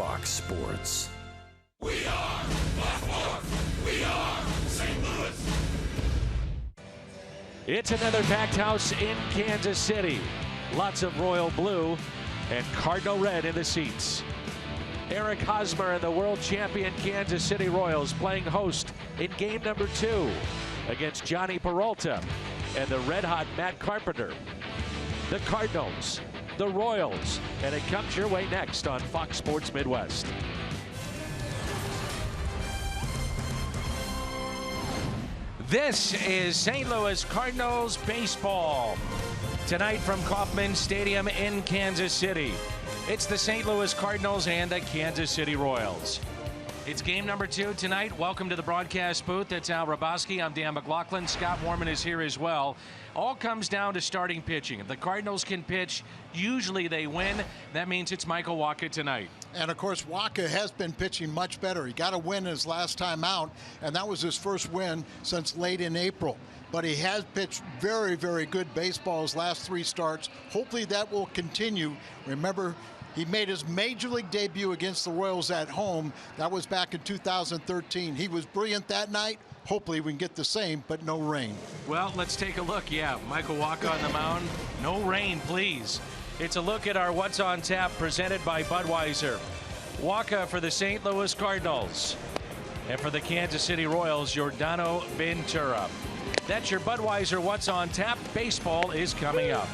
Fox Sports. We are Baltimore. We are St. Louis. It's another packed house in Kansas City. Lots of royal blue and cardinal red in the seats. Eric Hosmer and the world champion Kansas City Royals playing host in game number 2 against Johnny Peralta and the red-hot Matt Carpenter. The Cardinals, the Royals, and it comes your way next on Fox Sports Midwest. This is St. Louis Cardinals baseball. Tonight from Kauffman Stadium in Kansas City. It's the St. Louis Cardinals and the Kansas City Royals. It's game number 2 tonight. Welcome to the broadcast booth. That's Al Rabosky. I'm Dan McLaughlin. Scott Warman is here as well. All comes down to starting pitching. If the Cardinals can pitch, usually they win. That means it's Michael Wacha tonight. And, of course, Wacha has been pitching much better. He got a win his last time out, and that was his first win since late in April. But he has pitched very, very good baseball his last 3 starts. Hopefully that will continue. Remember, he made his major league debut against the Royals at home. That was back in 2013. He was brilliant that night. Hopefully we can get the same, but no rain. Well, let's take a look. Yeah, Michael Wacha on the mound. No rain, please. It's a look at our What's on Tap presented by Budweiser. Wacha for the St. Louis Cardinals. And for the Kansas City Royals, Yordano Ventura. That's your Budweiser What's on Tap. Baseball is coming up.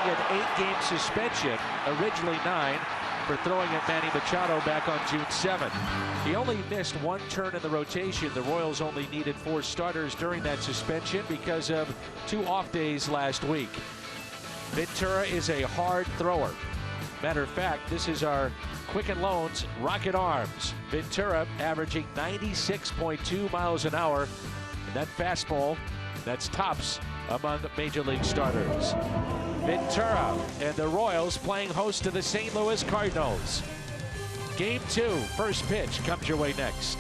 An 8-game suspension, originally 9, for throwing at Manny Machado back on June 7th. He only missed one turn in the rotation. The Royals only needed 4 starters during that suspension because of 2 off days last week. Ventura is a hard thrower. Matter of fact, this is our Quicken Loans rocket arms. Ventura averaging 96.2 miles an hour. And that fastball, that's tops among Major League starters. Ventura and the Royals playing host to the St. Louis Cardinals. Game 2, first pitch comes your way next.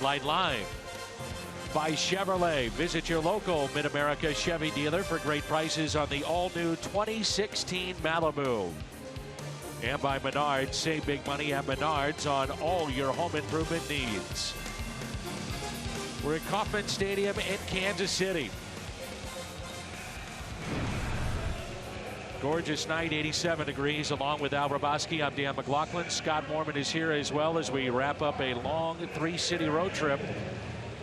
Light Live by Chevrolet. Visit your local Mid-America Chevy dealer for great prices on the all-new 2016 Malibu. And by Menards, save big money at Menards on all your home improvement needs. We're at Kauffman Stadium in Kansas City. Gorgeous night, 87 degrees, along with Al Raboski. I'm Dan McLaughlin. Scott Mormon is here as well as we wrap up a long 3-city road trip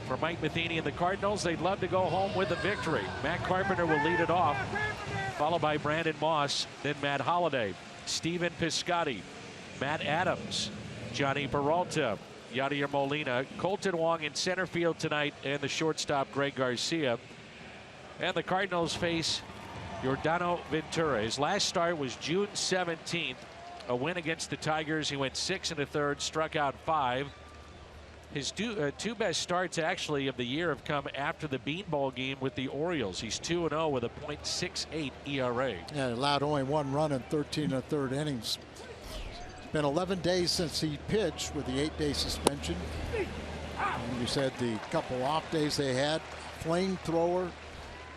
for Mike Matheny and the Cardinals. They'd love to go home with a victory. Matt Carpenter will lead it off, followed by Brandon Moss, then Matt Holliday, Steven Piscotty, Matt Adams, Johnny Peralta, Yadier Molina, Colton Wong in center field tonight, and the shortstop Greg Garcia. And the Cardinals face Yordano Ventura. His last start was June 17th, a win against the Tigers. He went 6 1/3, struck out 5. His two best starts actually of the year have come after the Beanball game with the Orioles. He's 2-0 with a .68 ERA. Yeah, allowed only 1 run in 13 1/3 innings. It's been 11 days since he pitched with the 8-day suspension. And you said the couple off days they had. Flamethrower.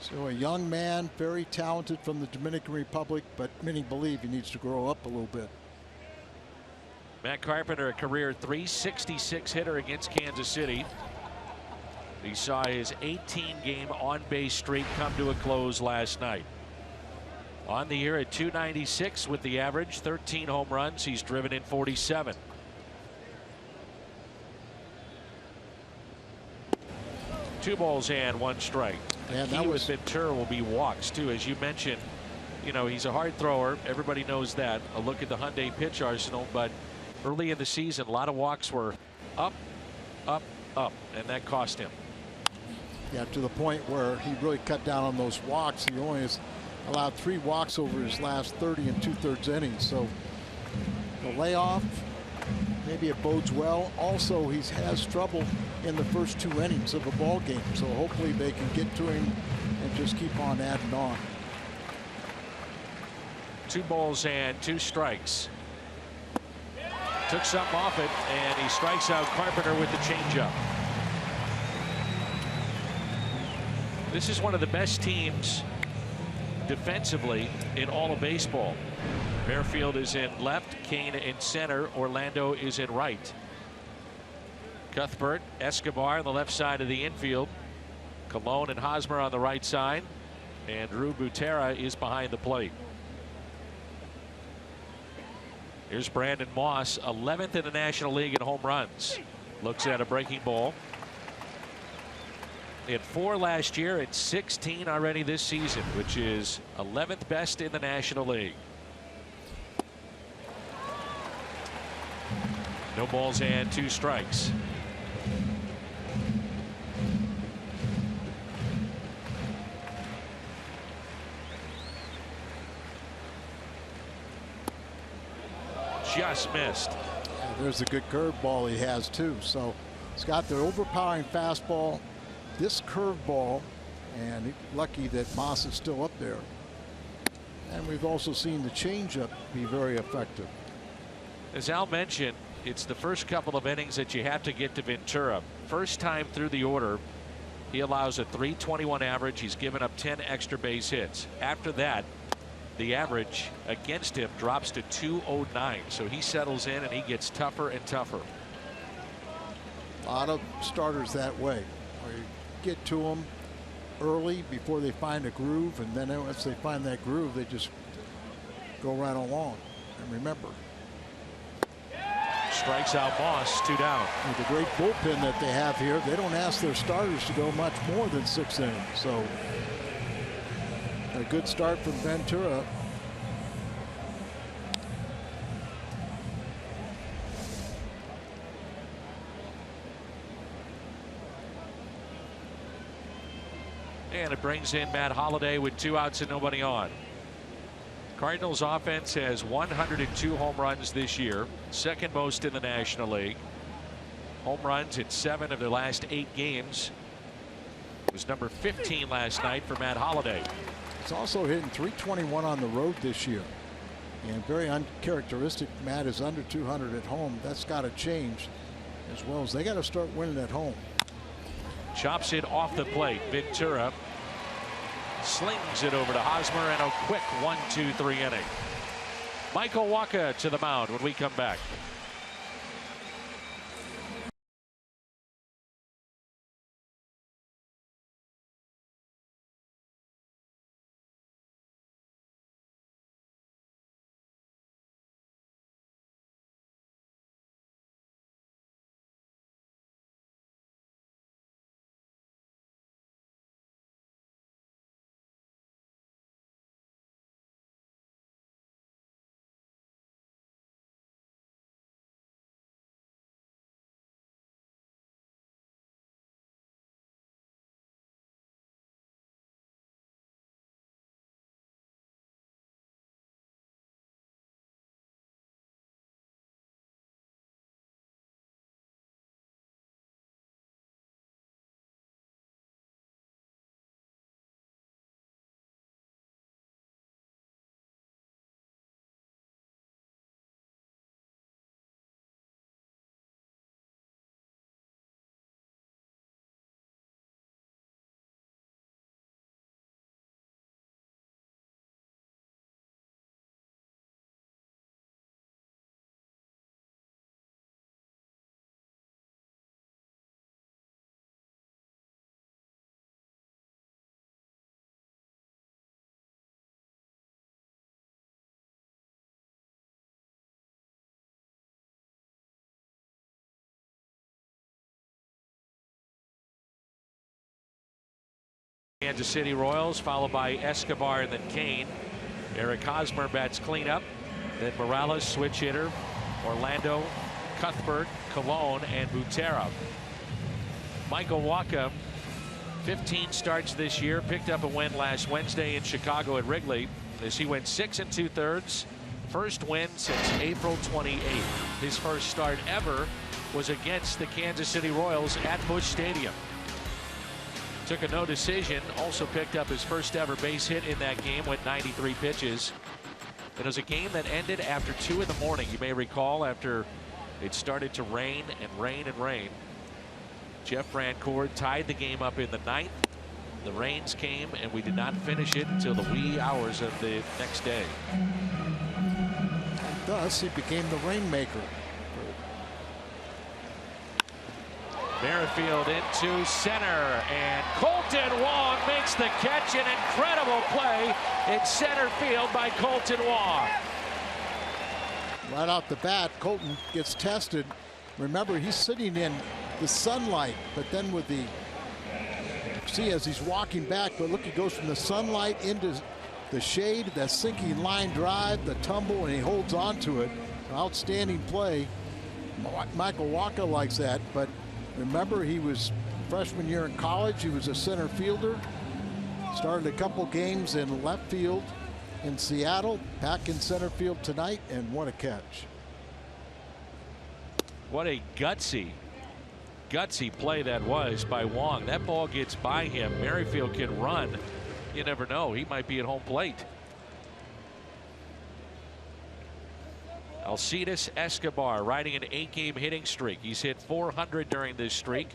So a young man, very talented from the Dominican Republic, but many believe he needs to grow up a little bit. Matt Carpenter, a career .366 hitter against Kansas City. He saw his 18-game on-base streak come to a close last night. On the year at .296 with the average, 13 home runs. He's driven in 47. Two balls and 1 strike. And that was Ventura will be walks too, as you mentioned. You know, he's a hard thrower. Everybody knows that. A look at the Hyundai pitch arsenal, but early in the season, a lot of walks were up, up, up, and that cost him. Yeah, to the point where he really cut down on those walks. He only has allowed 3 walks over his last 30 2/3 innings. So the layoff, maybe it bodes well. Also, he has trouble in the first 2 innings of a ball game, so hopefully they can get to him and just keep on adding on. 2 balls and 2 strikes. Took something off it, and he strikes out Carpenter with the changeup. This is one of the best teams defensively in all of baseball. Fairfield is in left, Kane in center, Orlando is in right. Cuthbert, Escobar on the left side of the infield, Colon and Hosmer on the right side, and Drew Butera is behind the plate. Here's Brandon Moss, 11th in the National League in home runs. Looks at a breaking ball. He had 4 last year and 16 already this season, which is 11th best in the National League. No balls and 2 strikes. Just missed. There's a good curveball he has too. So he's got the overpowering fastball, this curveball, and lucky that Moss is still up there. And we've also seen the changeup be very effective. As Al mentioned, it's the first couple of innings that you have to get to Ventura. First time through the order, he allows a .321 average. He's given up 10 extra base hits. After that, the average against him drops to .209. So he settles in and he gets tougher and tougher. A lot of starters that way, where you get to them early before they find a groove, and then once they find that groove, they just go right along. And remember, strikes out Moss, 2 down. with the great bullpen that they have here, they don't ask their starters to go much more than 6 innings. So a good start from Ventura. And it brings in Matt Holliday with 2 outs and nobody on. Cardinals offense has 102 home runs this year, second most in the National League. Home runs in 7 of their last 8 games. It was number 15 last night for Matt Holliday. He's also hitting .321 on the road this year, and very uncharacteristic. Matt is under 200 at home. That's got to change, as well as they got to start winning at home. Chops it off the plate. Ventura slings it over to Hosmer, and a quick 1-2-3 inning. Michael Wacha to the mound when we come back. Kansas City Royals, followed by Escobar and then Kane. Eric Hosmer bats cleanup. Then Morales, switch hitter. Orlando, Cuthbert, Colon, and Butera. Michael Wacha, 15 starts this year. Picked up a win last Wednesday in Chicago at Wrigley, as he went 6 2/3 First win since April 28th. His first start ever was against the Kansas City Royals at Busch Stadium. Took a no decision, also picked up his first ever base hit in that game, went 93 pitches. It was a game that ended after 2 in the morning. You may recall, after it started to rain and rain and rain. Jeff Francoeur tied the game up in the 9th. The rains came and we did not finish it until the wee hours of the next day. Thus, he became the rainmaker. Merrifield into center, and Colton Wong makes the catch. An incredible play in center field by Colton Wong. Right off the bat, Colton gets tested. Remember, he's sitting in the sunlight, but then with the, see as he's walking back, but look, he goes from the sunlight into the shade, that sinking line drive, the tumble, and he holds on to it. Outstanding play. Michael Wacha likes that, but remember, he was freshman year in college. He was a center fielder. Started a couple games in left field in Seattle. Back in center field tonight, and what a catch. What a gutsy play that was by Wong. That ball gets by him. Merrifield can run. You never know. He might be at home plate. Alcides Escobar riding an 8-game hitting streak. He's hit 400 during this streak.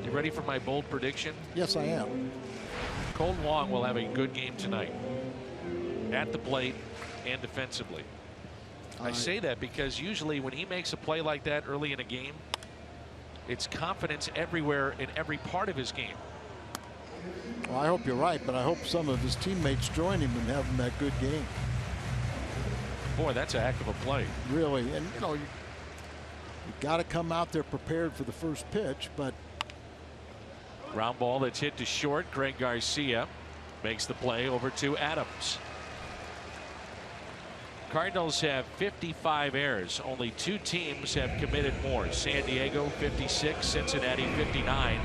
You ready for my bold prediction? Yes, I am. Colton Wong will have a good game tonight at the plate and defensively. I say that because usually when he makes a play like that early in a game, it's confidence everywhere in every part of his game. Well, I hope you're right, but I hope some of his teammates join him and have him that good game. Boy, that's a heck of a play. Really, and you know, you got to come out there prepared for the first pitch, but Ground ball that's hit to short. Greg Garcia makes the play over to Adams. Cardinals have 55 errors. Only 2 teams have committed more. San Diego 56, Cincinnati 59.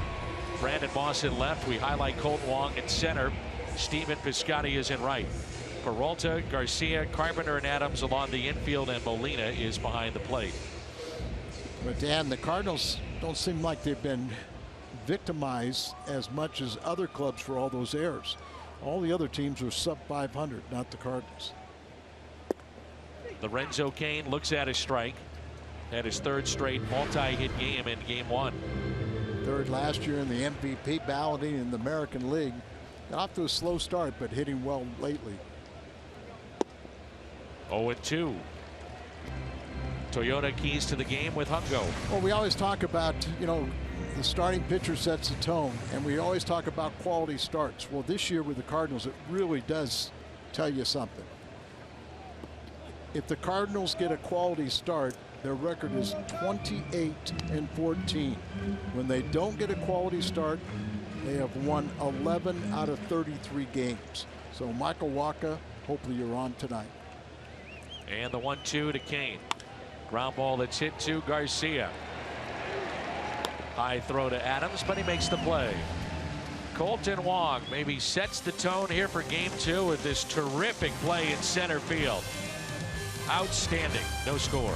Brandon Moss in left. We highlight Colton Wong in center. Stephen Piscotty is in right. Peralta, Garcia, Carpenter, and Adams along the infield, and Molina is behind the plate. But Dan, the Cardinals don't seem like they've been victimized as much as other clubs for all those errors. All the other teams are sub 500, not the Cardinals. Lorenzo Cain looks at his strike. Had his 3rd straight multi-hit game in Game 1. 3rd last year in the MVP balloting in the American League. Off to a slow start, but hitting well lately. 0-2. Toyota keys to the game with Hungo. Well, we always talk about, you know, the starting pitcher sets the tone, and we always talk about quality starts. Well, this year with the Cardinals, it really does tell you something. If the Cardinals get a quality start, their record is 28-14. When they don't get a quality start, they have won 11 out of 33 games. So Michael Wacha, hopefully you're on tonight. And the 1-2 to Cain. Ground ball that's hit to Garcia. High throw to Adams, but he makes the play. Colton Wong maybe sets the tone here for Game 2 with this terrific play in center field. Outstanding. No score.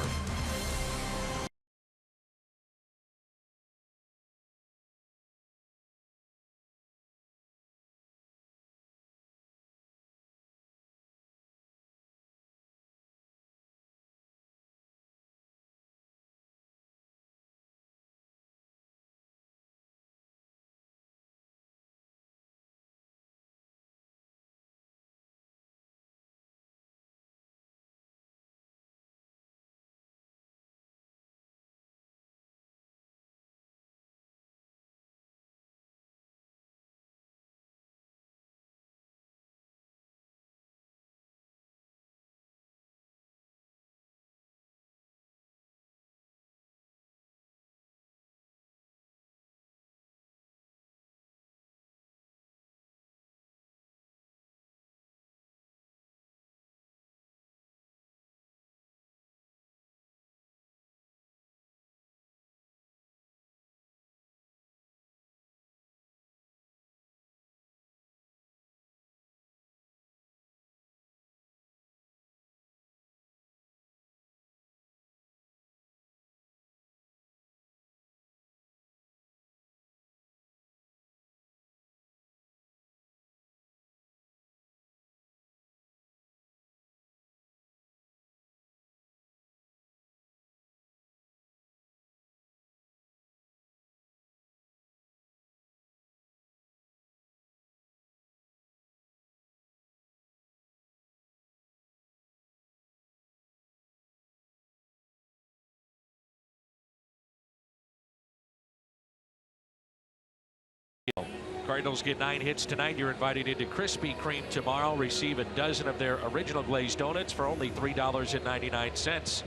Cardinals get 9 hits tonight. You're invited into Krispy Kreme tomorrow. Receive a dozen of their original glazed donuts for only $3.99.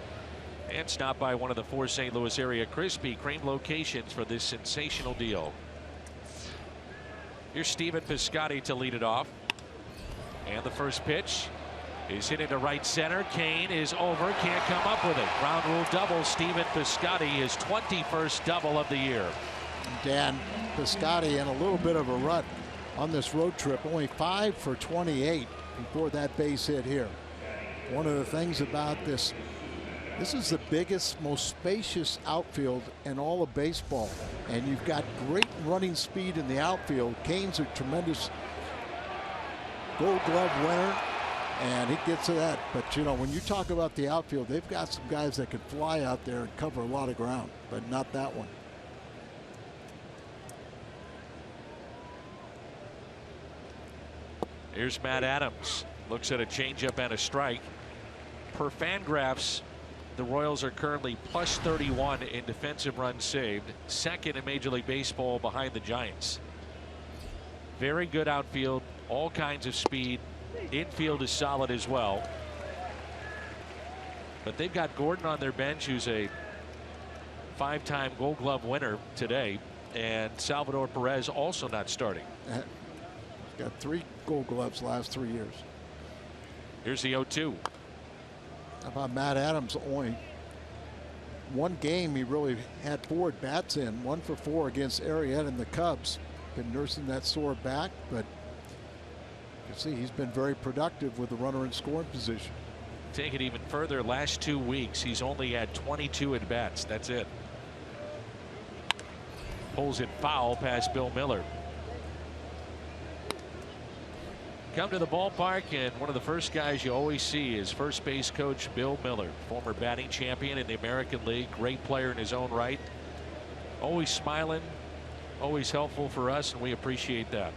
And stop by one of the 4 St. Louis area Krispy Kreme locations for this sensational deal. Here's Stephen Piscotty to lead it off. And the first pitch is hit into right center. Kane is over, can't come up with it. Ground rule double. Stephen Piscotty, his 21st double of the year. Dan, Piscotty in a little bit of a rut on this road trip. Only 5 for 28 before that base hit here. One of the things about this is the biggest, most spacious outfield in all of baseball. And you've got great running speed in the outfield. Kane's a tremendous Gold Glove winner, and he gets to that. But, you know, when you talk about the outfield, they've got some guys that can fly out there and cover a lot of ground, but not that one. Here's Matt Adams. Looks at a changeup and a strike. Per Fangraphs, the Royals are currently plus 31 in defensive runs saved, second in Major League Baseball behind the Giants. Very good outfield, all kinds of speed. Infield is solid as well. But they've got Gordon on their bench, who's a 5-time Gold Glove winner today, and Salvador Perez also not starting. Got 3 Gold Gloves last 3 years. Here's the 0-2. How about Matt Adams? Only one game he really had 4 at-bats in. 1 for 4 against Arrieta and the Cubs. Been nursing that sore back, but you can see he's been very productive with the runner in scoring position. Take it even further, last 2 weeks he's only had 22 at-bats. That's it. Pulls it foul past Bill Miller. Come to the ballpark, and one of the first guys you always see is first base coach Bill Miller, former batting champion in the American League, great player in his own right. Always smiling, always helpful for us, and we appreciate that.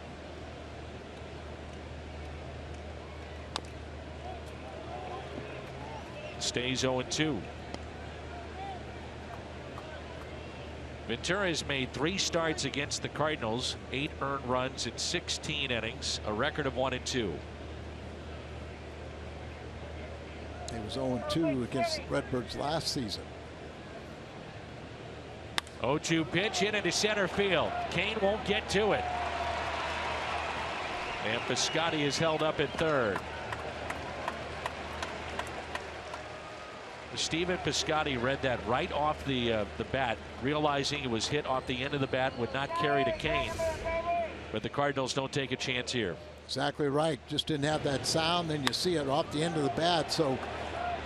Stays 0-2. Ventura has made 3 starts against the Cardinals, 8 earned runs in 16 innings, a record of 1-2. He was 0-2 against the Redbirds last season. 0-2 pitch hit into center field. Kane won't get to it. And Piscotty is held up at third. Stephen Piscotty read that right off the bat, realizing it was hit off the end of the bat, would not carry to Kane. But the Cardinals don't take a chance here. Exactly right. Just didn't have that sound. Then you see it off the end of the bat. So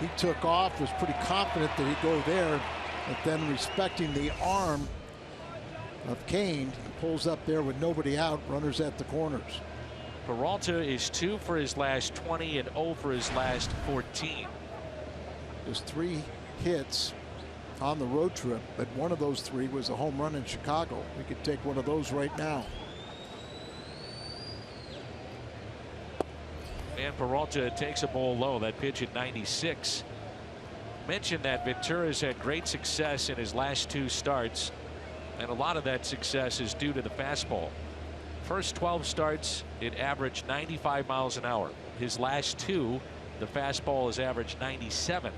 he took off, was pretty confident that he'd go there. But then respecting the arm of Kane, he pulls up there with nobody out, runners at the corners. Peralta is 2 for his last 20 and 0 for his last 14. Just 3 hits on the road trip, but one of those 3 was a home run in Chicago. We could take one of those right now. And Peralta takes a ball low. That pitch at 96. Mentioned that Ventura's had great success in his last 2 starts, and a lot of that success is due to the fastball. First 12 starts, it averaged 95 miles an hour. His last 2, the fastball has averaged 97.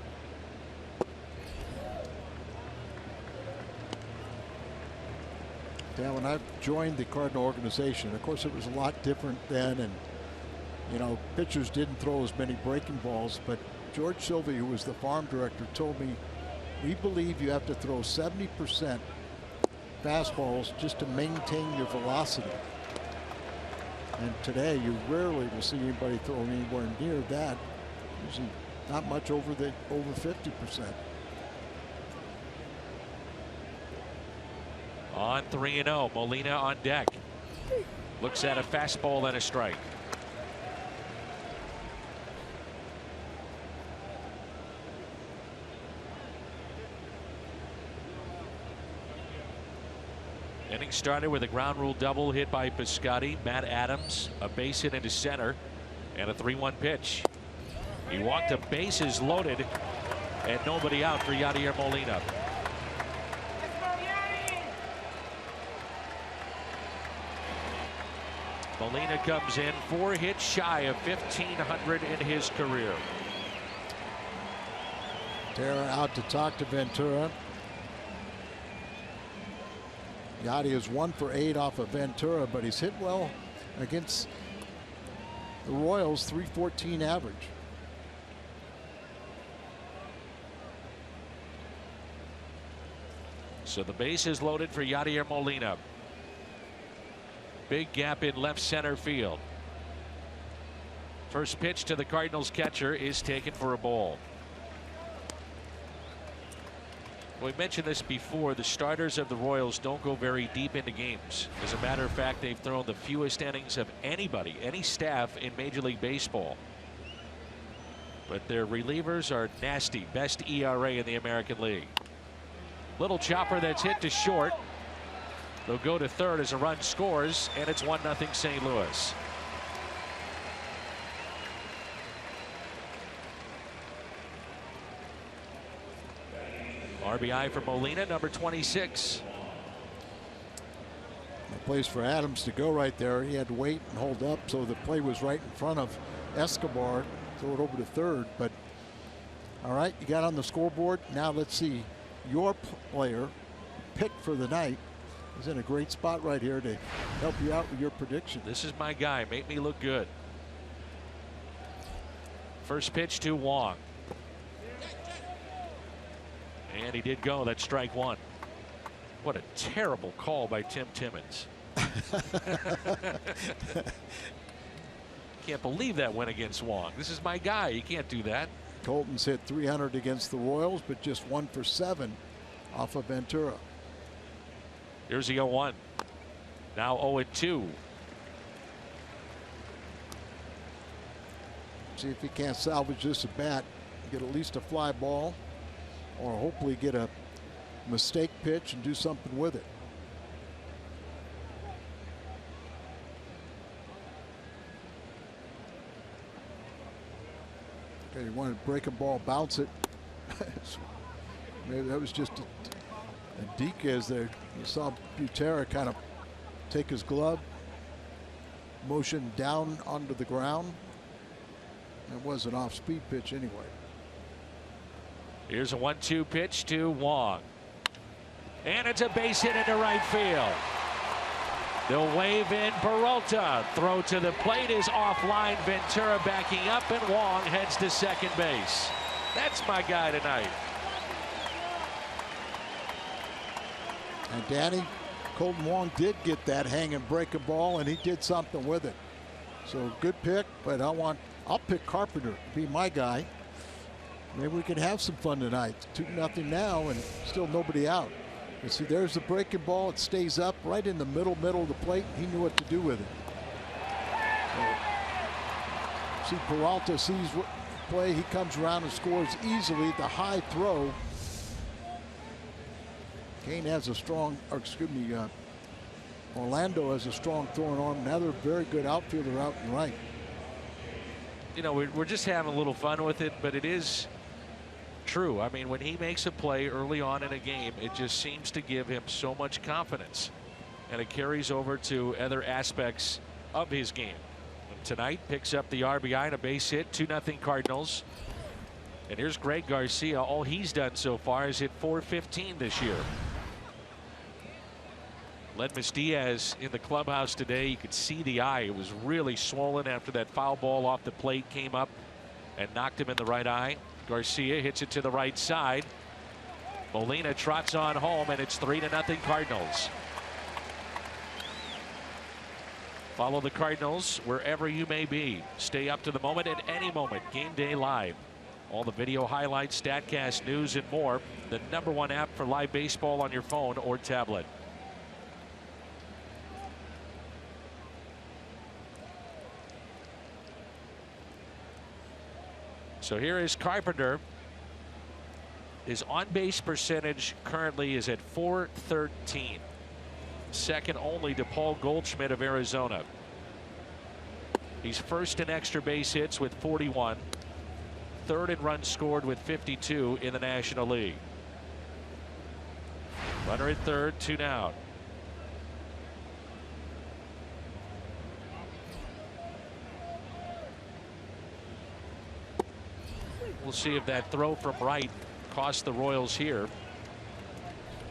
Yeah, when I joined the Cardinal organization, of course, it was a lot different then, and you know, pitchers didn't throw as many breaking balls. But George Sylvie, who was the farm director, told me, we believe you have to throw 70% fastballs just to maintain your velocity. And today, you rarely will see anybody throw anywhere near that. Usually, not much over 50%. On 3-0, Molina on deck. Looks at a fastball and a strike. Inning started with a ground rule double hit by Piscotty. Matt Adams, a base hit into center, and a 3-1 pitch. He walked the bases loaded, and nobody out for Yadier Molina. Molina comes in 4 hits shy of 1,500 in his career. Terra out to talk to Ventura. Yachty is 1 for 8 off of Ventura, but he's hit well against the Royals, 314 average. So the base is loaded for Yadier Molina. Big gap in left center field. First pitch to the Cardinals catcher is taken for a ball. We mentioned this before. The starters of the Royals don't go very deep into games. As a matter of fact, they've thrown the fewest innings of anybody, any staff in Major League Baseball. But their relievers are nasty. Best ERA in the American League. Little chopper that's hit to short. They'll go to third as a run scores, and it's 1-0 St. Louis. RBI for Molina, number 26. A place for Adams to go right there. He had to wait and hold up, so the play was right in front of Escobar. Throw it over to third. But all right, you got on the scoreboard. Now let's see. Your player picked for the night is in a great spot right here to help you out with your prediction. This is my guy. Make me look good. First pitch to Wong. And he did go. That's strike one. What a terrible call by Tim Timmons. Can't believe that went against Wong. This is my guy. You can't do that. Colton's hit 300 against the Royals, but just 1 for 7 off of Ventura. Here's the 0-1. Now 0-2. See if he can't salvage this at bat, get at least a fly ball, or hopefully get a mistake pitch and do something with it. Okay, you wanted to break a ball, bounce it. Maybe that was just a Diaz there. You saw Butera kind of take his glove, motion down onto the ground. It was an off-speed pitch anyway. Here's a 1-2 pitch to Wong. And it's a base hit into right field. They'll wave in Peralta. Throw to the plate is offline. Ventura backing up, and Wong heads to second base. That's my guy tonight. And Danny, Colton Wong did get that hang and break a ball, and he did something with it. So good pick, but I'll pick Carpenter to be my guy. Maybe we can have some fun tonight. 2-0 now, and still nobody out. You see, there's the breaking ball. It stays up right in the middle of the plate. He knew what to do with it. So, see, Peralta sees what play. He comes around and scores easily. The high throw. Kane has a strong, or excuse me, Orlando has a strong throwing arm. Another very good outfielder out and right. You know, we're just having a little fun with it, but it is true. I mean, when he makes a play early on in a game, it just seems to give him so much confidence, and it carries over to other aspects of his game. And tonight picks up the RBI and a base hit. 2-0 Cardinals. And here's Greg Garcia. All he's done so far is hit .415 this year. Ledmus Diaz in the clubhouse today. You could see the eye. It was really swollen after that foul ball off the plate came up and knocked him in the right eye. Garcia hits it to the right side. Molina trots on home, and it's 3-0 Cardinals. Follow the Cardinals wherever you may be. Stay up to the moment at any moment. Game Day Live. All the video highlights, StatCast news, and more. The #1 app for live baseball on your phone or tablet. So here is Carpenter. His on-base percentage currently is at .413. Second only to Paul Goldschmidt of Arizona. He's first in extra base hits with 41. Third in runs scored with 52 in the National League. Runner at third, 2 down. We'll see if that throw from right cost the Royals here,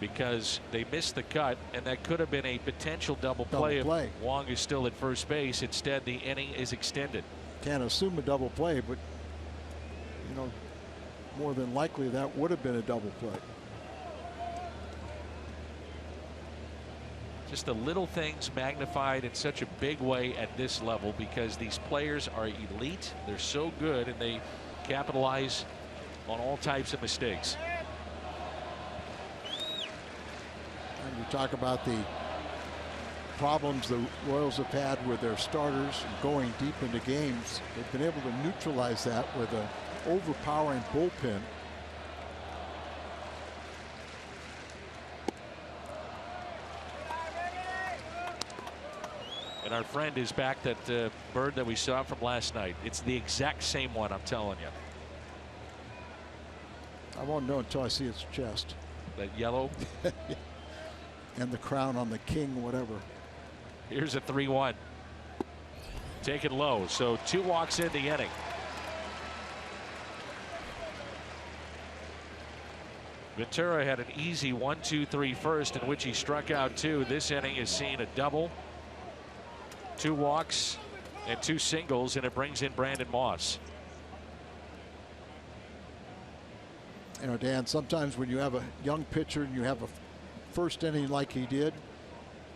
because they missed the cut, and that could have been a potential double play if Wong is still at first base. Instead, the inning is extended. Can't assume a double play, but you know, more than likely that would have been a double play. Just the little things magnified in such a big way at this level, because these players are elite. They're so good, and they capitalize on all types of mistakes. And you talk about the problems the Royals have had with their starters going deep into games. They've been able to neutralize that with an overpowering bullpen. And our friend is back, that bird that we saw from last night. It's the exact same one, I'm telling you. I won't know until I see its chest. That yellow. And the crown on the king, whatever. Here's a 3-1. Taken low. So 2 walks in the inning. Ventura had an easy 1-2-3 first, in which he struck out 2. This inning has seen a double, 2 walks, and 2 singles, and it brings in Brandon Moss. You know, Dan, sometimes when you have a young pitcher and you have a first inning like he did,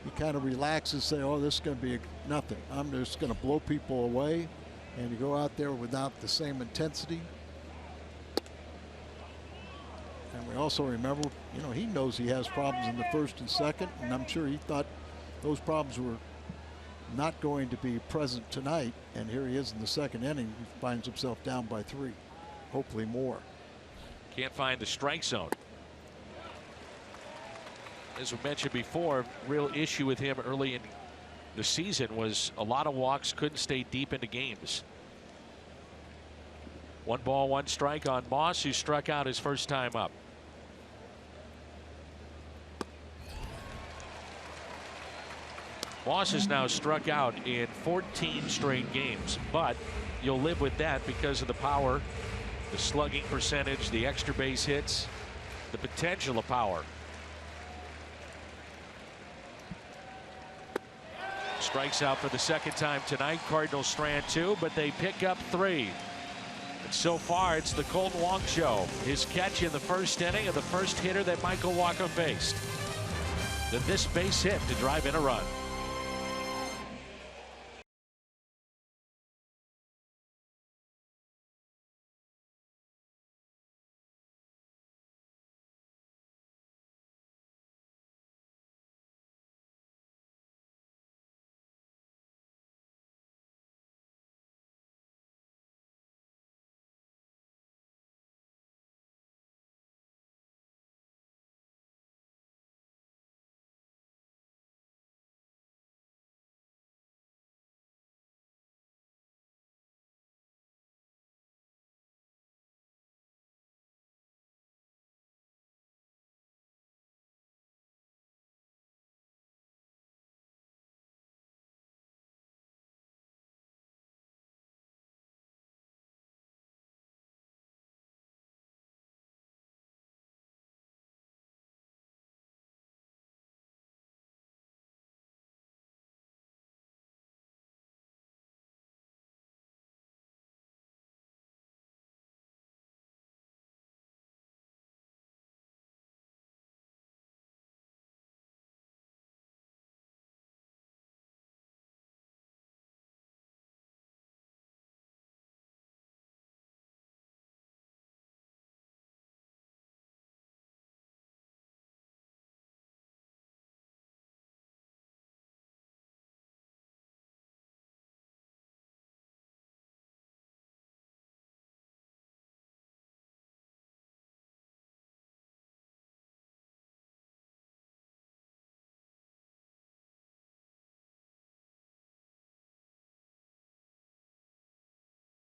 he kind of relaxes, say, oh, this is going to be nothing. I'm just going to blow people away. And you go out there without the same intensity. And we also remember, you know, he knows he has problems in the first and second, and I'm sure he thought those problems were not going to be present tonight. And here he is in the second inning. He finds himself down by 3, hopefully more. Can't find the strike zone. As we mentioned before, real issue with him early in the season was a lot of walks, couldn't stay deep into games. 1 ball, 1 strike on Moss, who struck out his first time up. Moss has now struck out in 14 straight games, but you'll live with that because of the power, the slugging percentage, the extra base hits, the potential of power. Strikes out for the second time tonight. Cardinals strand 2, but they pick up 3. And so far, it's the Colton Wong show. His catch in the first inning of the first hitter that Michael Wacha faced. Then this base hit to drive in a run.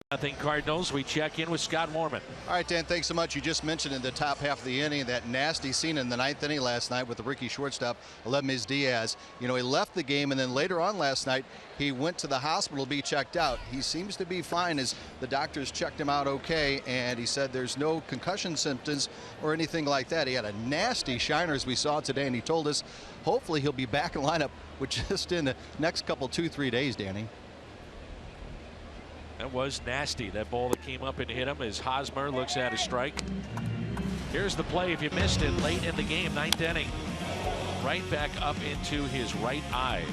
Nothing Cardinals. We check in with Scott Warman. All right, Dan, thanks so much. You just mentioned in the top half of the inning that nasty scene in the 9th inning last night with the rookie shortstop, Aledmys Diaz. You know, he left the game, and then later on last night, he went to the hospital to be checked out. He seems to be fine as the doctors checked him out okay, and he said there's no concussion symptoms or anything like that. He had a nasty shiner, as we saw today, and he told us hopefully he'll be back in lineup with just in the next couple 2-3 days, Danny. That was nasty. That ball that came up and hit him as Hosmer looks at a strike. Here's the play if you missed it late in the game, 9th inning. Right back up into his right eye.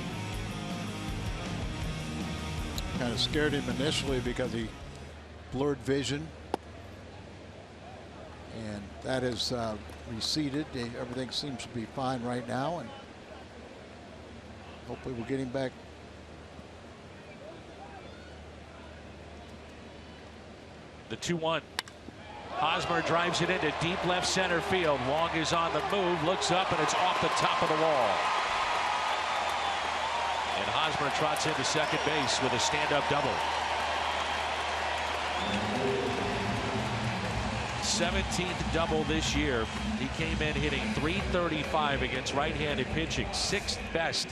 Kind of scared him initially because he blurred vision. And that is receded. Everything seems to be fine right now. And hopefully we'll get him back. The 2-1. Hosmer drives it into deep left center field. Wong is on the move, looks up, and it's off the top of the wall. And Hosmer trots into second base with a stand-up double. 17th double this year. He came in hitting .335 against right-handed pitching, 6th best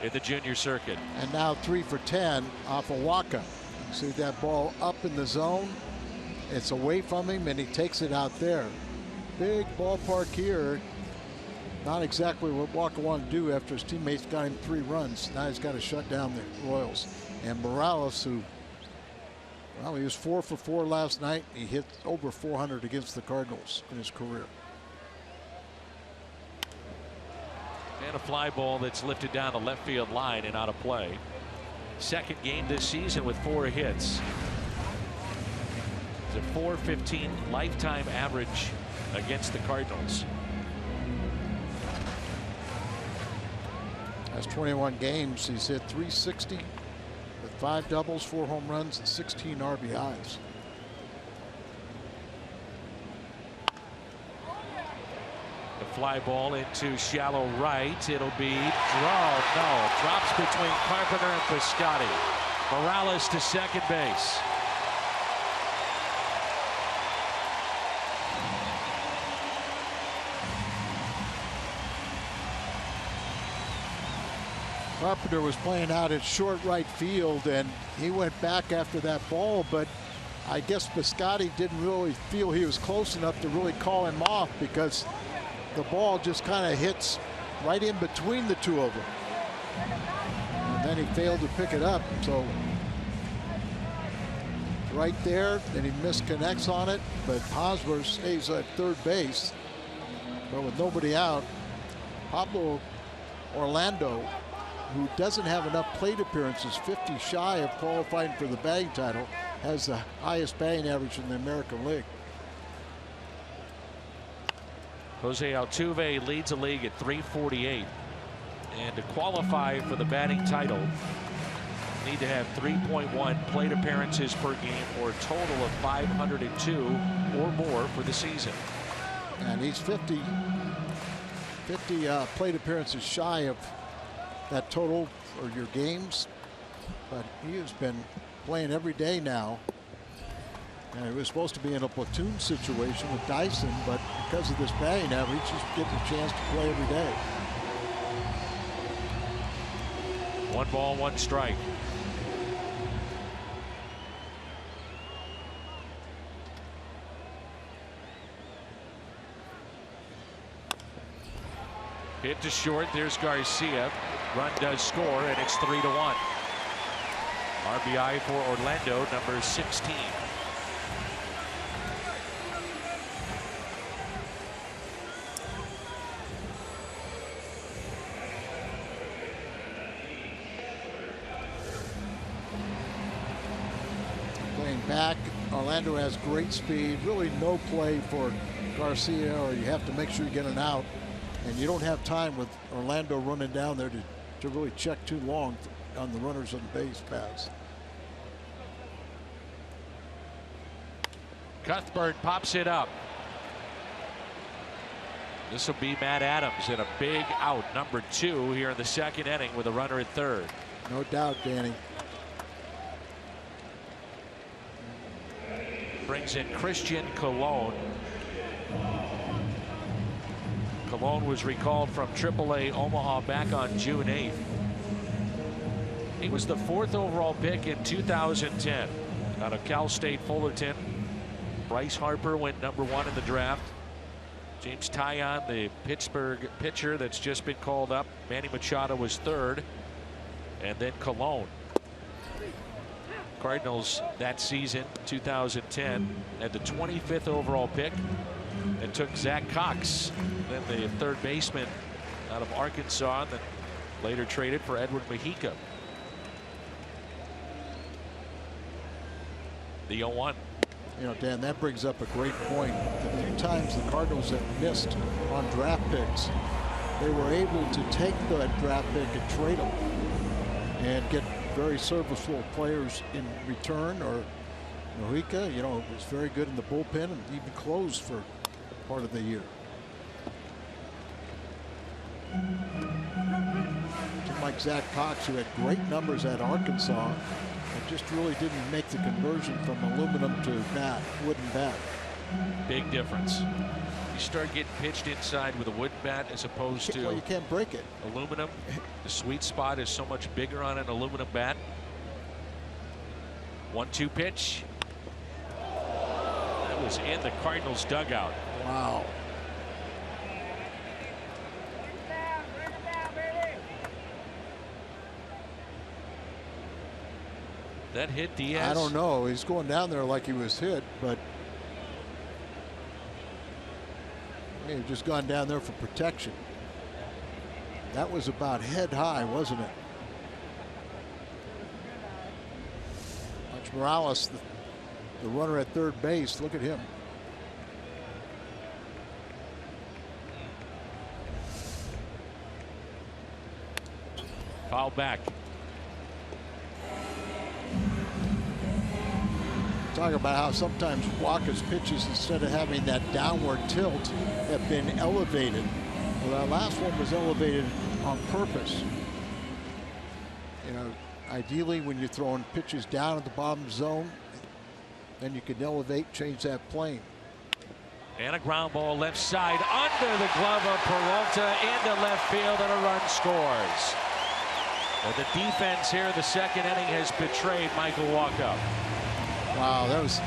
in the junior circuit. And now 3 for 10 off a walk-up. See that ball up in the zone. It's away from him, and he takes it out there. Big ballpark here. Not exactly what Walker wanted to do after his teammates got him 3 runs. Now he's got to shut down the Royals. And Morales, who, well, he was 4 for 4 last night. He hit over 400 against the Cardinals in his career. And a fly ball that's lifted down the left field line and out of play. Second game this season with 4 hits. It's a .415 lifetime average against the Cardinals. That's 21 games. He's hit .360 with 5 doubles, 4 home runs, and 16 RBIs. The fly ball into shallow right. It'll be drops between Carpenter and Piscotty. Morales to second base. Carpenter was playing out at short right field, and he went back after that ball, but I guess Piscotty didn't really feel he was close enough to really call him off because the ball just kind of hits right in between the two of them. And then he failed to pick it up, so right there, and he misconnects on it, but Hosmer stays at third base. But with nobody out, Pablo Orlando, who doesn't have enough plate appearances, 50 shy of qualifying for the batting title, has the highest batting average in the American League. Jose Altuve leads the league at .348. And to qualify for the batting title, need to have 3.1 plate appearances per game or a total of 502 or more for the season. And he's 50 plate appearances shy of that total for your games, but he has been playing every day now. And he was supposed to be in a platoon situation with Dyson, but because of this batting average, he's getting a chance to play every day. 1 ball, 1 strike. Hit to short. There's Garcia. Run does score, and it's 3-1. RBI for Orlando, number 16. Playing back, Orlando has great speed. Really no play for Garcia, or you have to make sure you get an out. And you don't have time with Orlando running down there to really check too long on the runners on the base paths. Cuthbert pops it up. This will be Matt Adams in a big out, number 2 here in the second inning with a runner at third. No doubt, Danny. brings in Christian Colon. Colon was recalled from AAA Omaha back on June 8th. He was the 4th overall pick in 2010 out of Cal State Fullerton. Bryce Harper went #1 in the draft. James Taillon, the Pittsburgh pitcher that's just been called up. Manny Machado was 3rd. And then Colon. Cardinals that season, 2010, had the 25th overall pick and took Zach Cox, then the 3rd baseman out of Arkansas, that later traded for Edward Mujica. The 0-1. You know, Dan, that brings up a great point. The few times the Cardinals have missed on draft picks, they were able to take that draft pick and trade them and get very serviceable players in return. Or Mujica, you know, was very good in the bullpen and even closed for part of the year. Just like Zach Cox, who had great numbers at Arkansas, and just really didn't make the conversion from aluminum to bat, wooden bat. Big difference. You start getting pitched inside with a wooden bat as opposed to, well, you can't break it. Aluminum. The sweet spot is so much bigger on an aluminum bat. 1-2 pitch. That was in the Cardinals dugout. Wow. That hit Diaz? I don't know. He's going down there like he was hit, but he just gone down there for protection. That was about head high, wasn't it? Watch Morales, the runner at 3rd base. Look at him. Foul back. Talk about how sometimes Walker's pitches, instead of having that downward tilt, have been elevated. Well, that last one was elevated on purpose. You know, ideally when you're throwing pitches down at the bottom zone, then you can elevate, change that plane. And a ground ball left side under the glove of Peralta into left field, and a run scores. Well, the defense here in the 2nd inning has betrayed Michael Walker. Wow, that was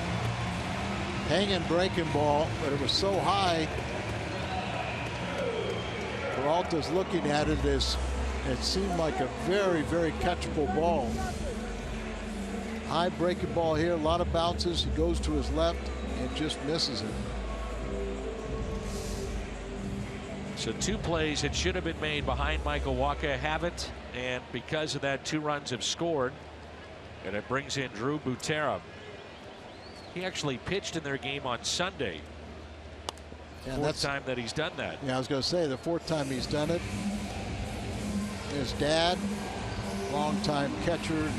hanging breaking ball, but it was so high. Peralta's looking at it as it seemed like a very, very catchable ball. High breaking ball here, a lot of bounces. He goes to his left and just misses it. So 2 plays that should have been made behind Michael Walker haven't, and because of that, 2 runs have scored, and it brings in Drew Butera. He actually pitched in their game on Sunday. Yeah, 4th time that he's done that. Yeah, I was going to say the 4th time he's done it. His dad, longtime catcher,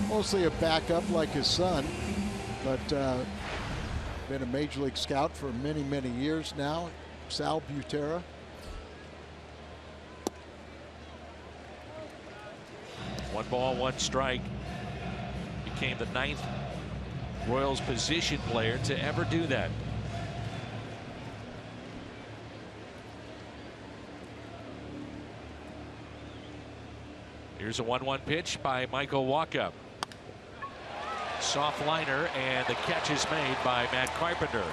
mostly a backup like his son, but been a major league scout for many, many years now. Sal Butera. One ball, 1 strike. Became the 9th Royals position player to ever do that. Here's a 1-1 pitch by Michael Walker. Soft liner, and the catch is made by Matt Carpenter.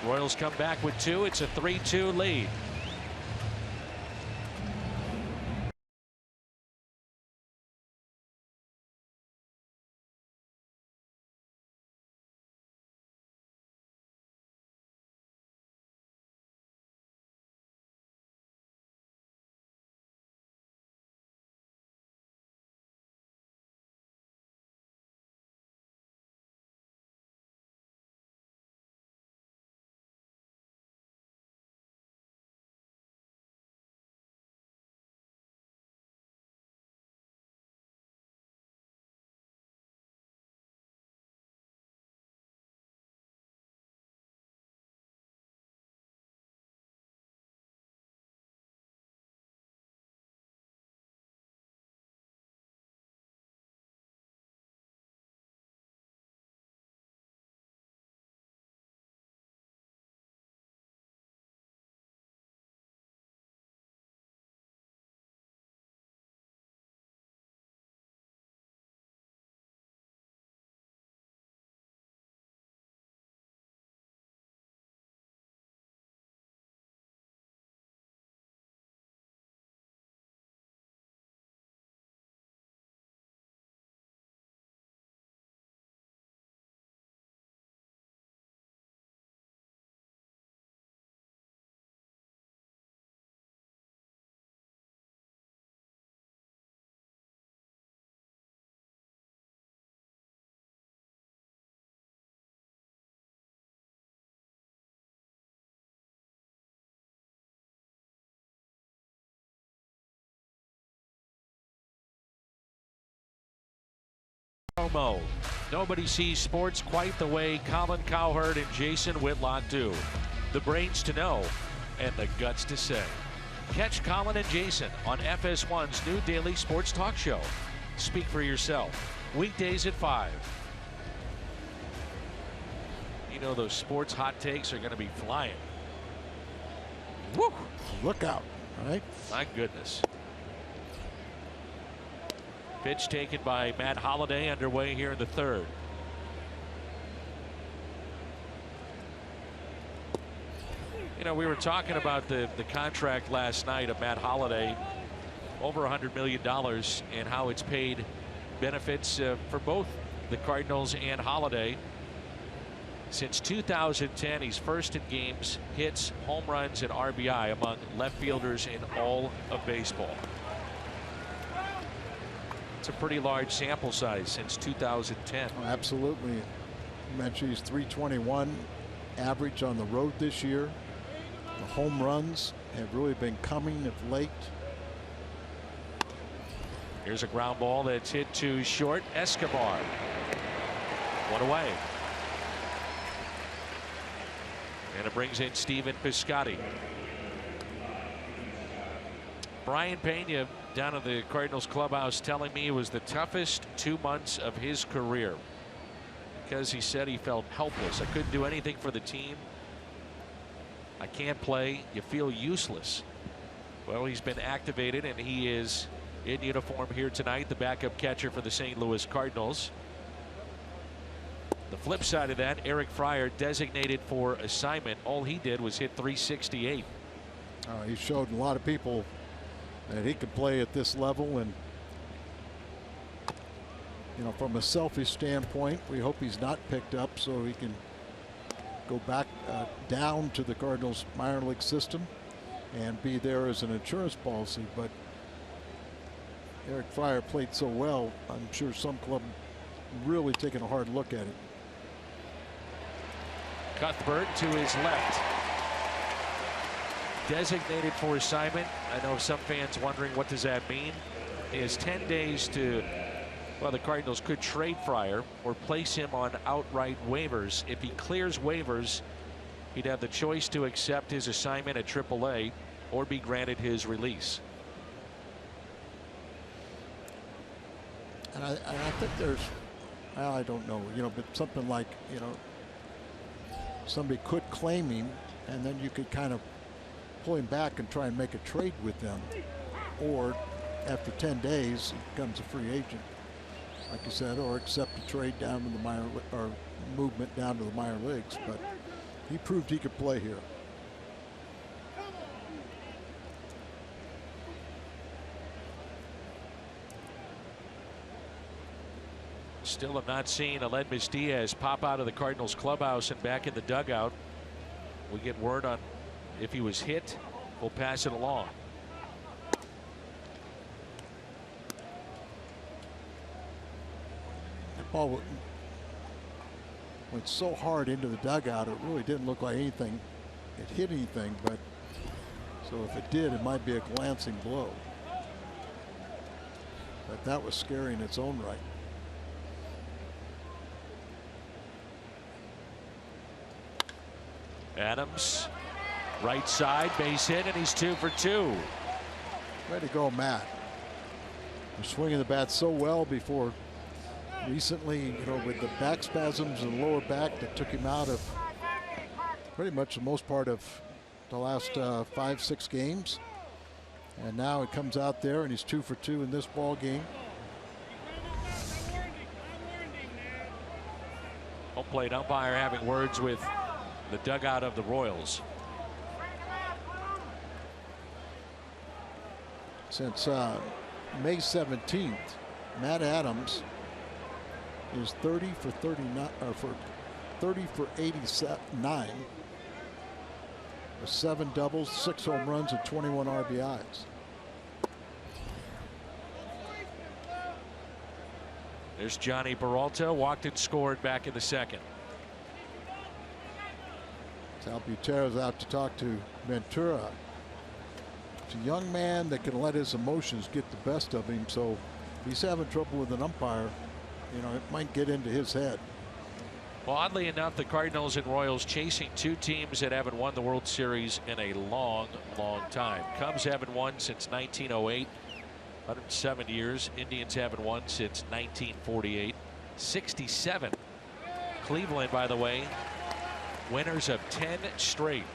Royals come back with 2. It's a 3-2 lead. Promo. Nobody sees sports quite the way Colin Cowherd and Jason Whitlock do. The brains to know and the guts to say. Catch Colin and Jason on FS1's new daily sports talk show. Speak for yourself. Weekdays at 5. You know those sports hot takes are going to be flying. Woo! Look out, all right? My goodness. Pitch taken by Matt Holliday, underway here in the third. You know, we were talking about the contract last night of Matt Holliday, over $100 million, and how it's paid benefits for both the Cardinals and Holliday. Since 2010, he's first in games, hits, home runs, and RBI among left fielders in all of baseball. It's a pretty large sample size since 2010. Oh, absolutely. You mentioned he's 321 average on the road this year. The home runs have really been coming of late. Here's a ground ball that's hit to short. Escobar. One away. And it brings in Steven Piscotty. Brian Pena down at the Cardinals clubhouse telling me it was the toughest 2 months of his career, because he said he felt helpless. I couldn't do anything for the team. I can't play. You feel useless. Well, he's been activated and he is in uniform here tonight, the backup catcher for the St. Louis Cardinals. The flip side of that, Eric Fryer designated for assignment. All he did was hit 368. He showed a lot of people that he could play at this level, and you know, from a selfish standpoint, we hope he's not picked up so he can go back down to the Cardinals minor league system and be there as an insurance policy. But Eric Fryer played so well, I'm sure some club really taking a hard look at it. Cuthbert to his left. Designated for assignment. I know some fans wondering what does that mean. He has 10 days to, well, the Cardinals could trade Fryer or place him on outright waivers. If he clears waivers, he'd have the choice to accept his assignment at AAA or be granted his release. And I think there's, well, I don't know, you know, but something like, you know, somebody could claim him and then you could kind of pull him back and try and make a trade with them, or after 10 days he becomes a free agent, like you said, or accept a trade down to the minor or movement down to the minor leagues. But he proved he could play here. Still have not seen Aledmys Diaz pop out of the Cardinals clubhouse and back in the dugout. We get word on if he was hit. We'll pass it along. The ball went so hard into the dugout, it really didn't look like anything. It hit anything, but so if it did, it might be a glancing blow. But that was scary in its own right. Adams, right side, base hit, and he's 2 for 2. Way to go, Matt. You're swinging the bat so well before recently, you know, with the back spasms and lower back that took him out of pretty much the most part of the last 5-6 games. And now he comes out there and he's 2 for 2 in this ball game. Home plate umpire having words with the dugout of the Royals. Since May 17th, Matt Adams is 30 for 39, or for 30 for 89, with 7 doubles, 6 home runs, and 21 RBIs. There's Johnny Peralta, walked and scored back in the second. Sal Butero's out to talk to Ventura. It's a young man that can let his emotions get the best of him, so if he's having trouble with an umpire, You know, it might get into his head. Well, oddly enough, the Cardinals and Royals chasing two teams that haven't won the World Series in a long, long time. Cubs haven't won since 1908, 107 years. Indians haven't won since 1948, 67. Cleveland, by the way, winners of 10 straight.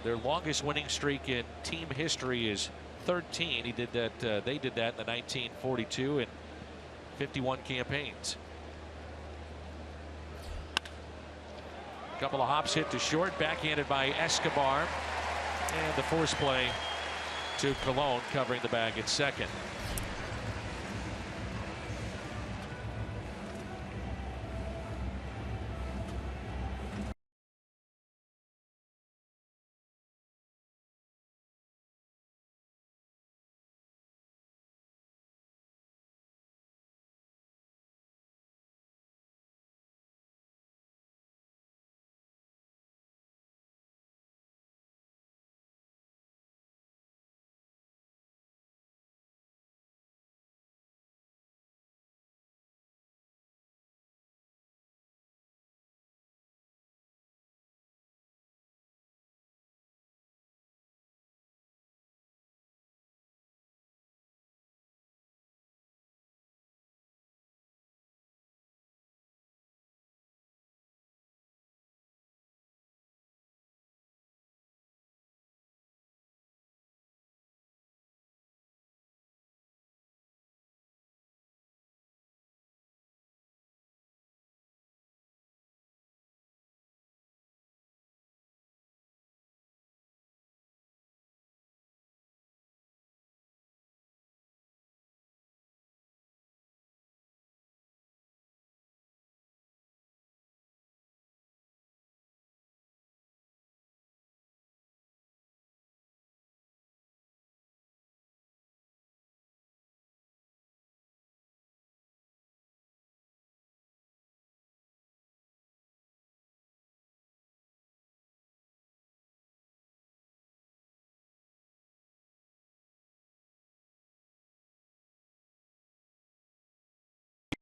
Their longest winning streak in team history is 13. He did that. They did that in the 1942 and 51 campaigns. Couple of hops hit to short, backhanded by Escobar, and the force play to Colon, covering the bag at second.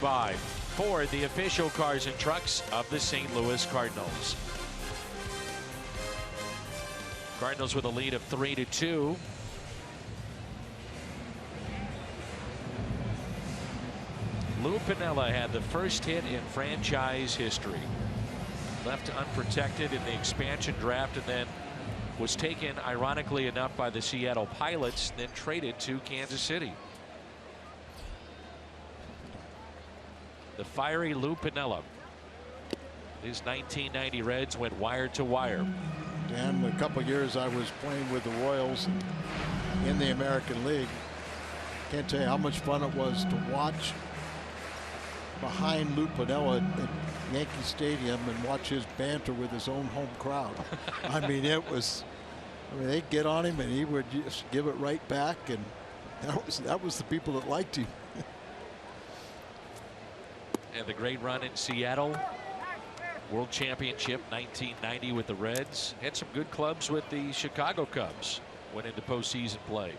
By for the official cars and trucks of the St. Louis Cardinals. Cardinals with a lead of 3-2. Lou Piniella had the first hit in franchise history. Left unprotected in the expansion draft and then was taken, ironically enough, by the Seattle Pilots, then traded to Kansas City. The fiery Lou Piniella. His 1990 Reds went wire to wire. And a couple years I was playing with the Royals in the American League. Can't tell you how much fun it was to watch behind Lou Piniella at Yankee Stadium and watch his banter with his own home crowd. I mean, they'd get on him and he would just give it right back, and that was the people that liked him. And the great run in Seattle. World Championship 1990 with the Reds. Had some good clubs with the Chicago Cubs. Went into postseason play.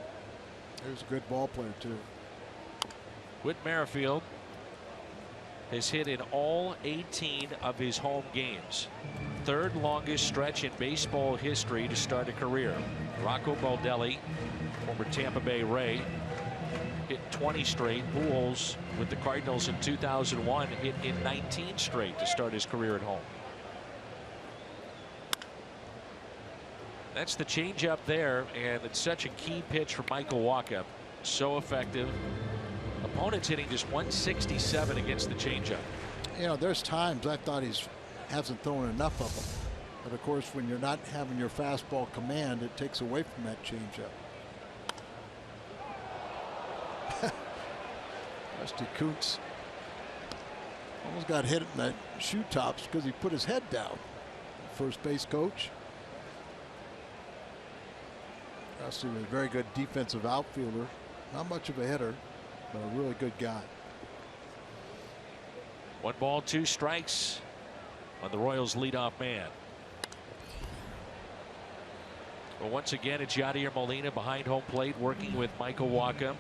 He was a good ball player too. Whit Merrifield has hit in all 18 of his home games. Third longest stretch in baseball history to start a career. Rocco Baldelli, former Tampa Bay Ray, hit 20 straight. Pujols with the Cardinals in 2001 hit in 19 straight to start his career at home. That's the changeup there, and it's such a key pitch for Michael Wacha. So effective. Opponents hitting just 167 against the changeup. You know, there's times I thought hasn't thrown enough of them, but of course when you're not having your fastball command, it takes away from that changeup. Rusty Kuntz almost got hit in that shoe tops because he put his head down. First base coach. Rusty was a very good defensive outfielder. Not much of a hitter, but a really good guy. 1 ball, 2 strikes on the Royals leadoff man. Well, once again, it's Yadier Molina behind home plate working with Michael Wacha.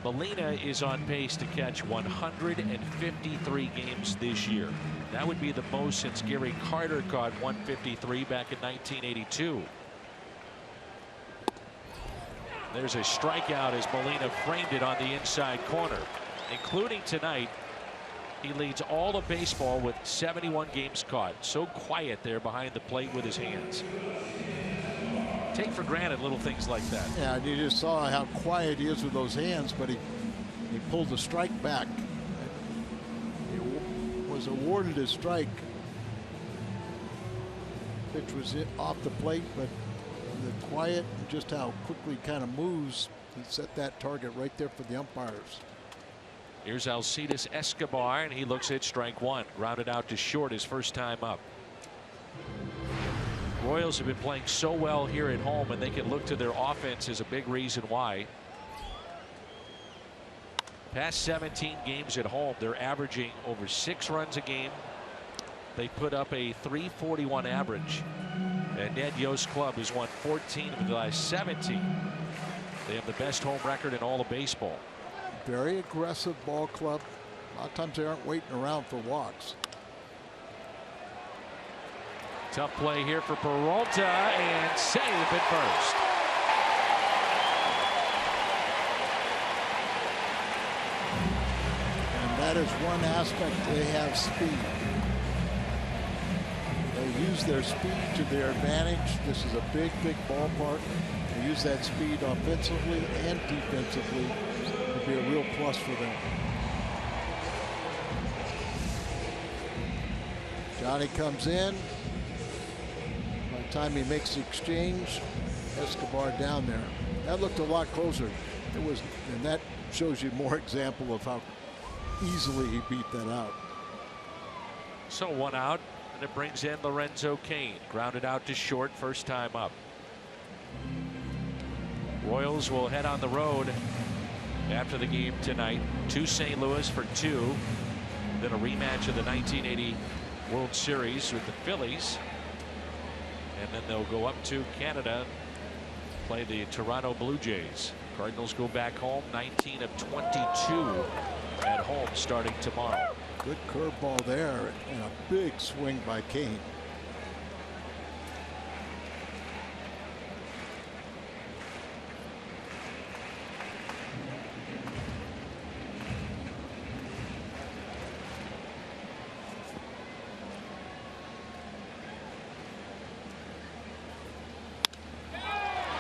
Molina is on pace to catch 153 games this year. That would be the most since Gary Carter caught 153 back in 1982. There's a strikeout as Molina framed it on the inside corner. Including tonight, he leads all of baseball with 71 games caught. So quiet there behind the plate with his hands. Take for granted little things like that. Yeah, and you just saw how quiet he is with those hands, but he pulled the strike back. He was awarded a strike. Pitch was off the plate, but the quiet and just how quickly he kind of moves, he set that target right there for the umpires. Here's Alcides Escobar, and he looks at strike one. Grounded out to short his first time up. Royals have been playing so well here at home, and they can look to their offense as a big reason why. Past 17 games at home, they're averaging over 6 runs a game. They put up a .341 average. And Ned Yost's club has won 14 of the last 17. They have the best home record in all of baseball. Very aggressive ball club. A lot of times they aren't waiting around for walks. Tough play here for Peralta, and save at first. And that is one aspect. They have speed. They use their speed to their advantage. This is a big ballpark. They use that speed offensively and defensively to be a real plus for them. Johnny comes in. By the time he makes the exchange, Escobar down there. That looked a lot closer. It was, and that shows you more example of how easily he beat that out. So one out, and it brings in Lorenzo Cain. Grounded out to short, first time up. Royals will head on the road after the game tonight to St. Louis for 2. Then a rematch of the 1980 World Series with the Phillies. And then they'll go up to Canada, play the Toronto Blue Jays. Cardinals go back home, 19 of 22 at home starting tomorrow. Good curveball there and a big swing by Cain.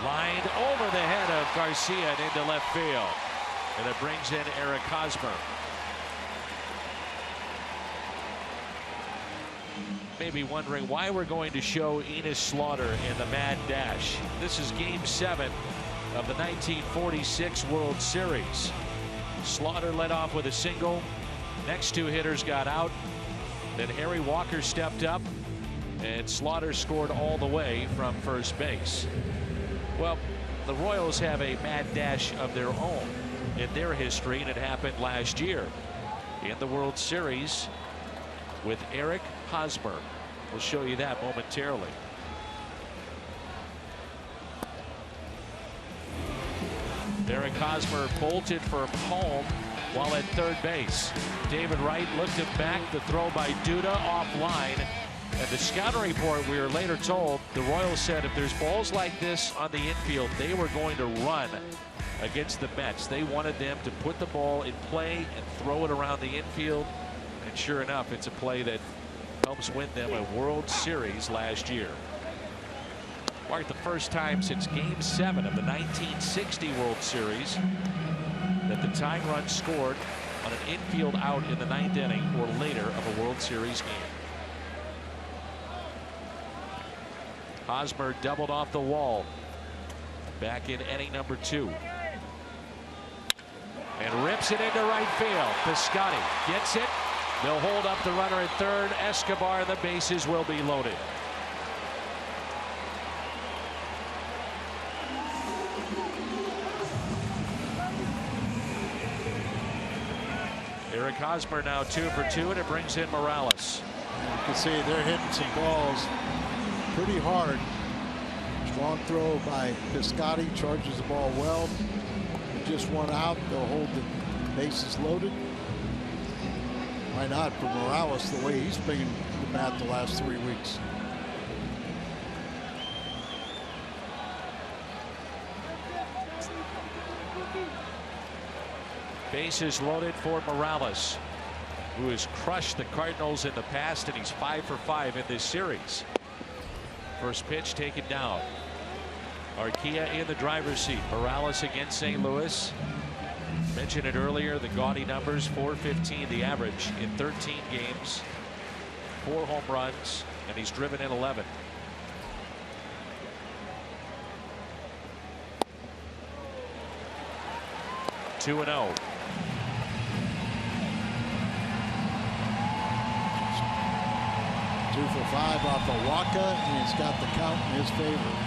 Lined over the head of Garcia and into left field. And it brings in Eric Hosmer. Maybe wondering why we're going to show Enos Slaughter in the Mad Dash. This is Game 7 of the 1946 World Series. Slaughter led off with a single. Next 2 hitters got out. Then Harry Walker stepped up, and Slaughter scored all the way from first base. Well, the Royals have a mad dash of their own in their history, and it happened last year in the World Series with Eric Hosmer. We'll show you that momentarily. Eric Hosmer bolted for home while at third base. David Wright looked him back. The throw by Duda offline. And the scouting report, we were later told, the Royals said if there's balls like this on the infield, they were going to run against the Mets. They wanted them to put the ball in play and throw it around the infield. And sure enough, it's a play that helps win them a World Series last year. Marked the first time since Game 7 of the 1960 World Series that the tying run scored on an infield out in the 9th inning or later of a World Series game. Hosmer doubled off the wall back in inning number 2 and rips it into right field. Piscotty gets it. They'll hold up the runner at third. Escobar, the bases will be loaded. Eric Hosmer now 2 for 2, and it brings in Morales. You can see they're hitting some balls pretty hard. Strong throw by Piscotty, charges the ball well. It this one out. They'll hold the bases loaded. Why not for Morales, the way he's been the bat the last 3 weeks. Bases loaded for Morales, who has crushed the Cardinals in the past, and he's 5 for 5 in this series. First pitch taken down. Arcia in the driver's seat. Morales against St. Louis. Mentioned it earlier, the gaudy numbers, .415 the average in 13 games, 4 home runs, and he's driven in 11. Two and 0. Two for 5 off of Waka, and he's got the count in his favor.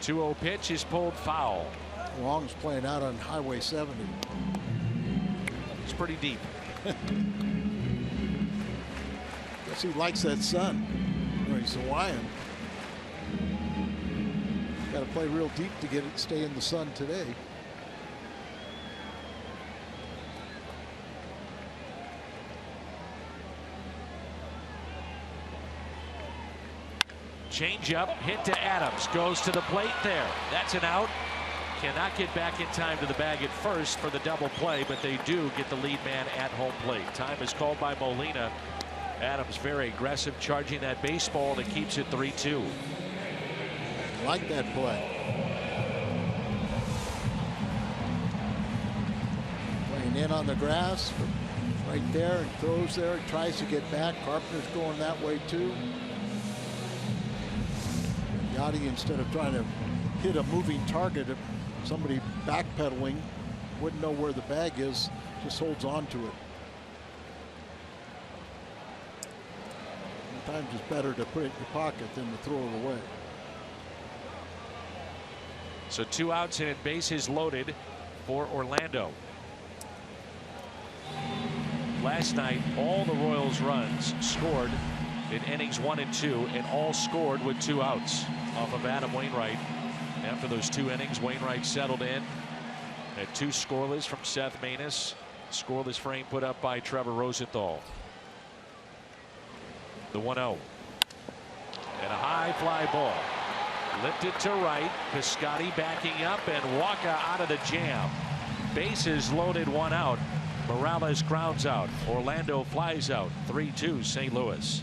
2-0 pitch is pulled foul. Long's playing out on Highway 70. It's pretty deep. Guess he likes that sun. He's Hawaiian. Got to play real deep to get it stay in the sun today. Changeup hit to Adams, goes to the plate there. That's an out. Cannot get back in time to the bag at first for the double play, but they do get the lead man at home plate. Time is called by Molina. Adams very aggressive, charging that baseball that keeps it 3-2. Like that play. Playing in on the grass, right there, and throws there, tries to get back. Carpenter's going that way too. Yachty, instead of trying to hit a moving target, if somebody backpedaling wouldn't know where the bag is, just holds on to it. Sometimes it's better to put it in your pocket than to throw it away. So 2 outs and bases loaded for Orlando. Last night, all the Royals runs scored in innings 1 and 2, and all scored with 2 outs off of Adam Wainwright. After those 2 innings, Wainwright settled in. Had 2 scoreless from Seth Maness. Scoreless frame put up by Trevor Rosenthal. The 1-0. And a high fly ball. Lifted to right. Piscotty backing up, and Waka out of the jam. Bases loaded, 1 out. Morales grounds out. Orlando flies out. 3-2 St. Louis.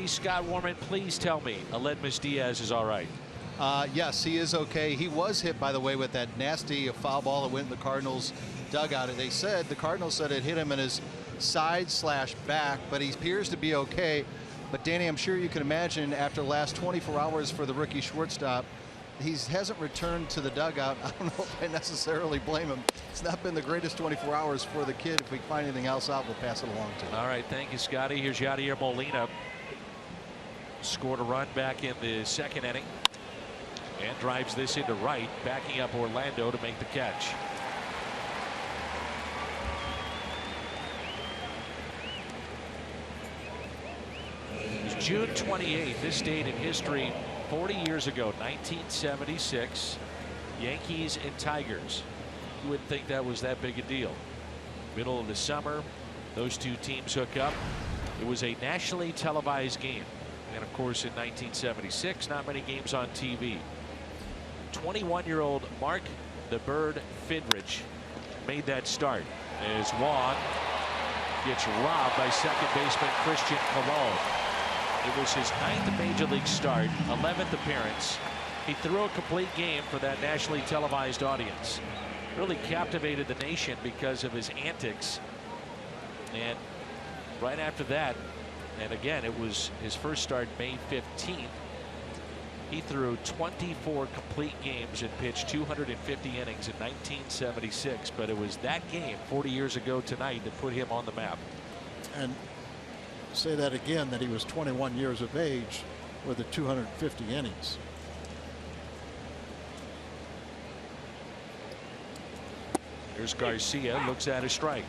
Scott Warman, please tell me Aledmus Diaz is all right. Yes, he is okay. He was hit, by the way, with that nasty foul ball that went in the Cardinals dugout. They said, the Cardinals said it hit him in his side/back, but he appears to be okay. But Danny, I'm sure you can imagine after the last 24 hours for the rookie shortstop, he hasn't returned to the dugout. I don't know if I necessarily blame him. It's not been the greatest 24 hours for the kid. If we find anything else out, we'll pass it along to him. All right, thank you, Scotty. Here's Yadier Molina. Scored a run back in the second inning and drives this into right, backing up Orlando to make the catch. It's June 28th. This date in history, 40 years ago, 1976, Yankees and Tigers. You wouldn't think that was that big a deal. Middle of the summer, those two teams hook up. It was a nationally televised game. And of course, in 1976, not many games on TV. 21-year-old Mark the Bird Fidrich made that start as Wong gets robbed by second baseman Christian Colon. It was his 9th major league start, 11th appearance. He threw a complete game for that nationally televised audience. Really captivated the nation because of his antics. And right after that, and again, it was his first start May 15th. He threw 24 complete games and pitched 250 innings in 1976. But it was that game 40 years ago tonight that put him on the map. And say that again, that he was 21 years of age with the 250 innings. Here's Garcia, looks at a strike.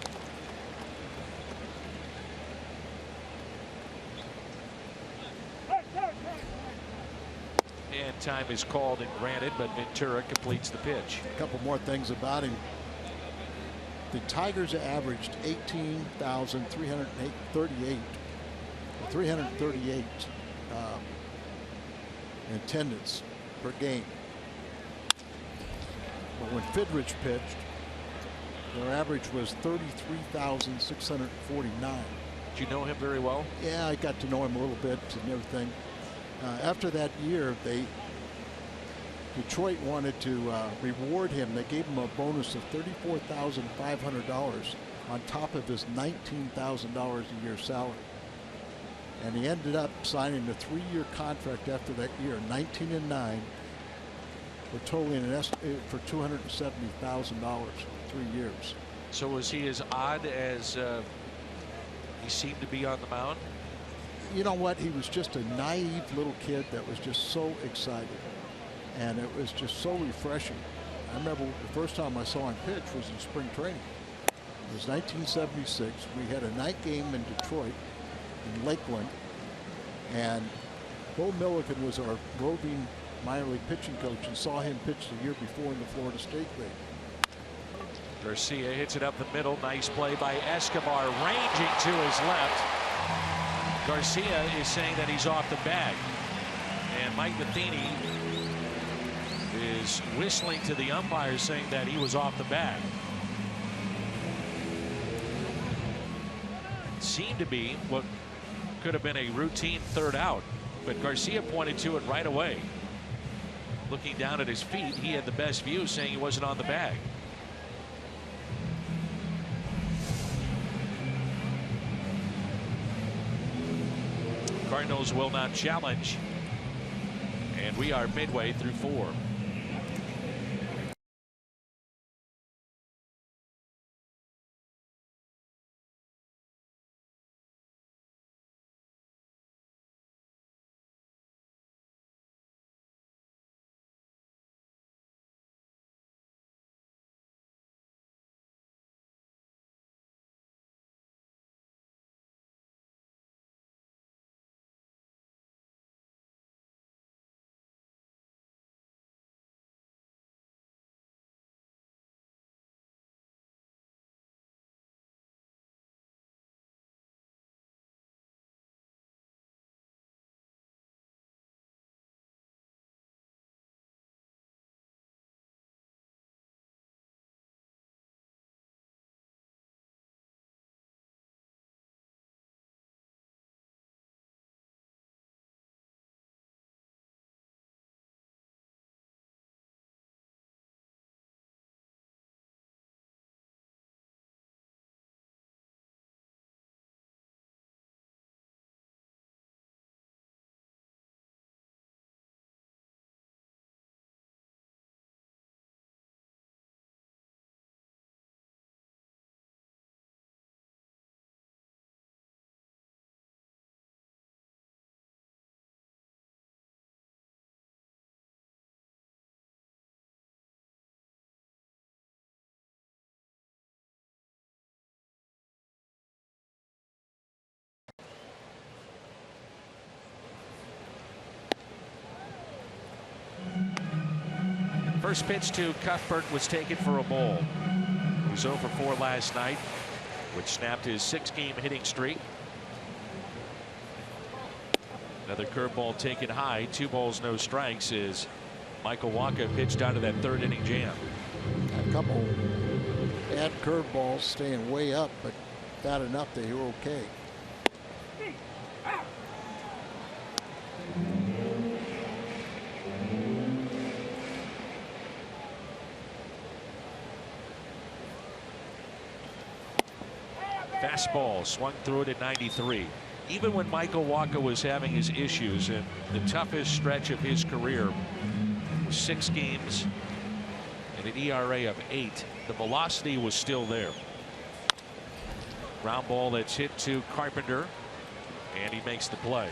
And time is called and granted, but Ventura completes the pitch. A couple more things about him. The Tigers averaged 338 attendance per game. But when Fidrich pitched, their average was 33,649. Did you know him very well? Yeah, I got to know him a little bit and everything. After that year, Detroit wanted to reward him. They gave him a bonus of $34,500 on top of his $19,000 a year salary. And he ended up signing a 3-year contract after that year, 19-9, for totaling for $270,000, 3 years. So was he as odd as he seemed to be on the mound? You know what? He was just a naive little kid that was just so excited. And it was just so refreshing. I remember the first time I saw him pitch was in spring training. It was 1976. We had a night game in Detroit, in Lakeland. And Bo Milliken was our roving minor league pitching coach and saw him pitch the year before in the Florida State League. Garcia hits it up the middle. Nice play by Escobar, ranging to his left. Garcia is saying that he's off the bag. And Mike Matheny is whistling to the umpire saying that he was off the bag. It seemed to be what could have been a routine third out, but Garcia pointed to it right away. Looking down at his feet, he had the best view, saying he wasn't on the bag. Cardinals will not challenge, and we are midway through 4. First pitch to Cuthbert was taken for a ball. He was 0 for 4 last night, which snapped his 6-game hitting streak. Another curveball taken high. 2 balls, no strikes as Michael Wacha pitched out of that 3rd inning jam. A couple bad curveballs staying way up, but bad enough that you're okay. Fastball swung through it at 93. Even when Michael Wacha was having his issues in the toughest stretch of his career, 6 games and an ERA of 8, the velocity was still there. Ground ball that's hit to Carpenter, and he makes the play.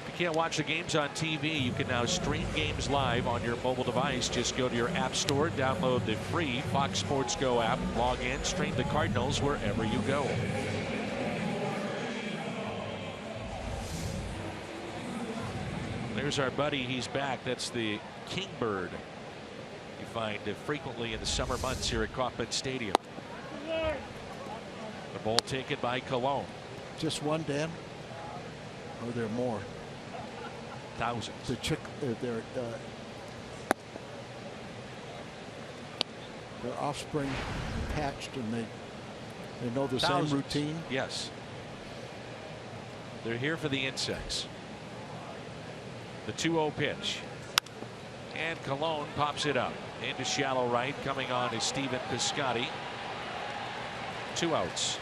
If you can't watch the games on TV, you can now stream games live on your mobile device. Just go to your app store, download the free Fox Sports Go app, log in, stream the Cardinals wherever you go. There's our buddy. He's back. That's the kingbird you find frequently in the summer months here at Kauffman Stadium. The ball taken by Colon. Just one, Dan? Or are there more? Thousands. Their offspring hatched, and they know the Thousands. same routine. Yes. They're here for the insects. The 2-0 pitch. And Colon pops it up into shallow right. Coming on is Stephen Piscotty. 2 outs.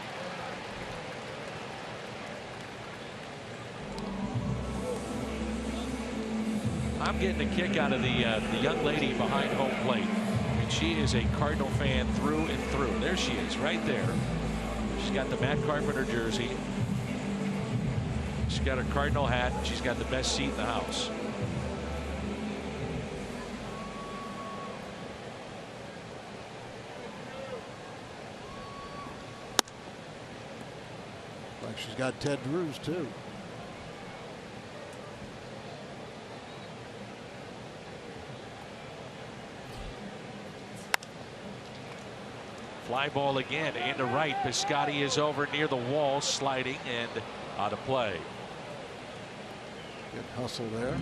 I'm getting a kick out of the young lady behind home plate. I mean, she is a Cardinal fan through and through. There she is, right there. She's got the Matt Carpenter jersey. She's got her Cardinal hat. She's got the best seat in the house. Like she's got Ted Drew's too. Fly ball again into right. Piscotty is over near the wall, sliding and out of play. Good hustle there.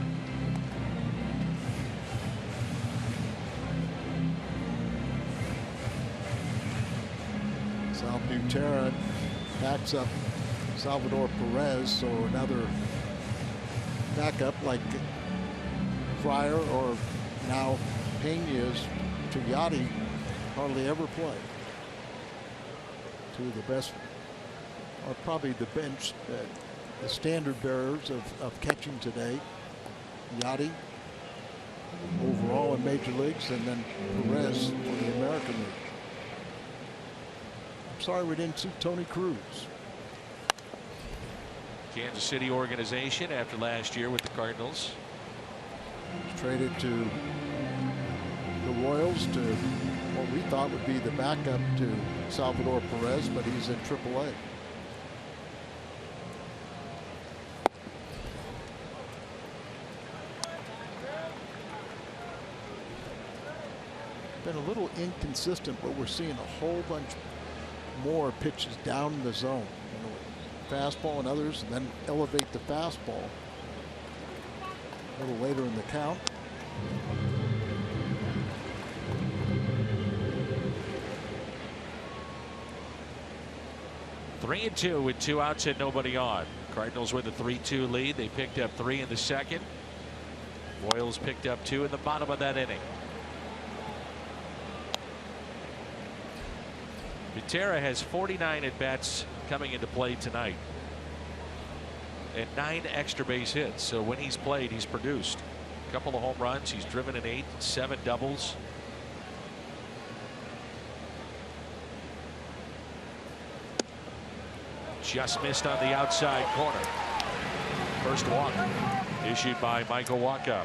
Sal Butera backs up Salvador Perez, so another backup like Fryer or now Pena's to Yachty hardly ever play. 2 of the best, or probably the bench, the standard bearers of catching today. Yachty overall in major leagues, and then Perez for the American League. I'm sorry we didn't see Tony Cruz. Kansas City organization after last year with the Cardinals. He's traded to the Royals to what we thought would be the backup to Salvador Perez, but he's in AAA. Been a little inconsistent, but we're seeing a whole bunch more pitches down the zone. You know, fastball and others, and then elevate the fastball a little later in the count. Three and 2 with 2 outs and nobody on. Cardinals with a 3-2 lead. They picked up 3 in the second. Royals picked up 2 in the bottom of that inning. Butera has 49 at bats coming into play tonight, and 9 extra base hits. So when he's played, he's produced a couple of home runs. He's driven in 8, 7 doubles. Just missed on the outside corner. First walk issued by Michael Wacha.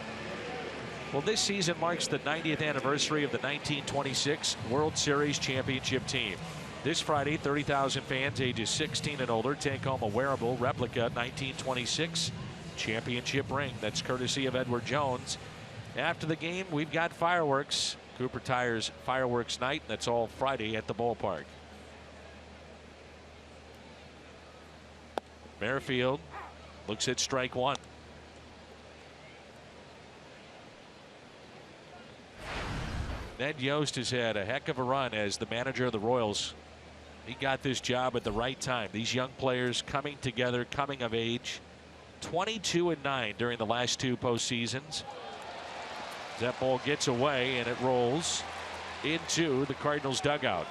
Well, this season marks the 90th anniversary of the 1926 World Series championship team. This Friday, 30,000 fans ages 16 and older take home a wearable replica 1926 championship ring that's courtesy of Edward Jones After the game, we've got fireworks. Cooper Tire's fireworks night. That's all Friday at the ballpark. Merrifield looks at strike one. Ned Yost has had a heck of a run as the manager of the Royals. He got this job at the right time. These young players coming together, coming of age. 22-9 during the last two postseasons. That ball gets away and it rolls into the Cardinals dugout.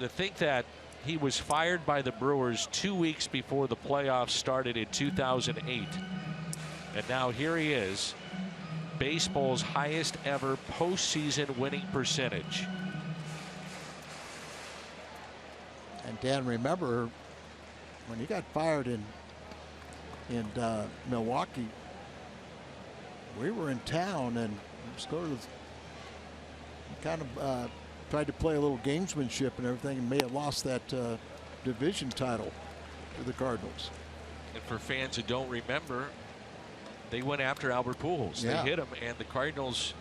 To think that he was fired by the Brewers 2 weeks before the playoffs started in 2008. And now here he is, baseball's highest ever postseason winning percentage. And Dan, remember when he got fired in Milwaukee, we were in town and sort of kind of tried to play a little gamesmanship and everything, and may have lost that division title to the Cardinals. And for fans who don't remember, they went after Albert Pujols. Yeah. They hit him, and the Cardinals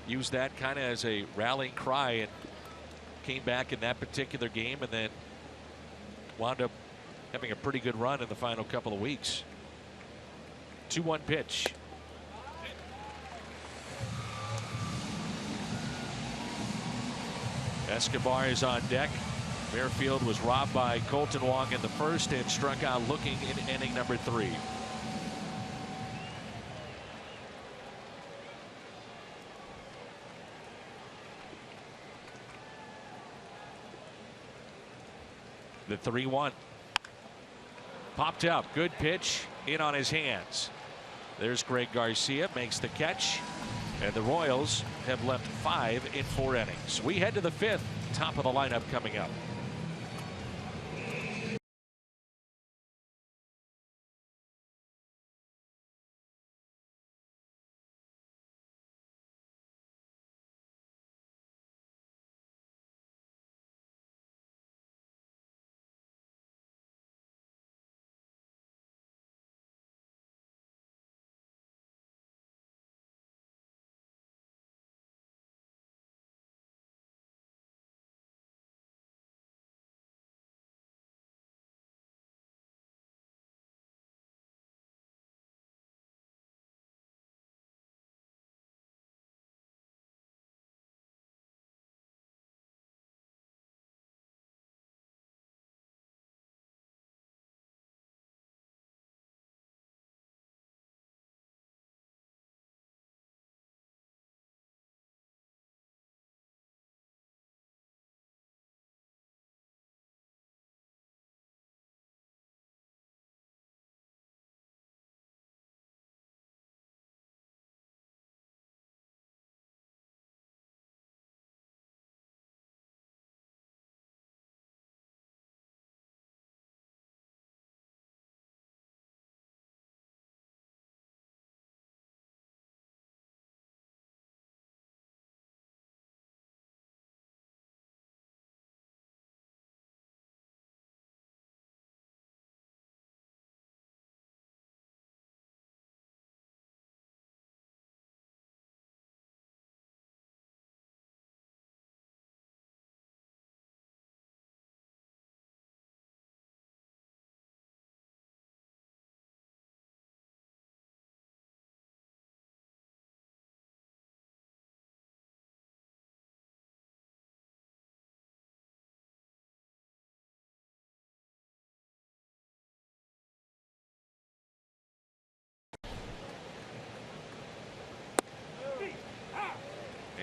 used that kind of as a rallying cry and came back in that particular game, and then wound up having a pretty good run in the final couple of weeks. 2-1 pitch. Escobar is on deck. Merrifield was robbed by Colton Wong in the first and struck out looking in inning number 3. The 3-1. Popped up. Good pitch. In on his hands. There's Greg Garcia. Makes the catch. And the Royals have left 5 in 4 innings. We head to the 5th. Top of the lineup coming up.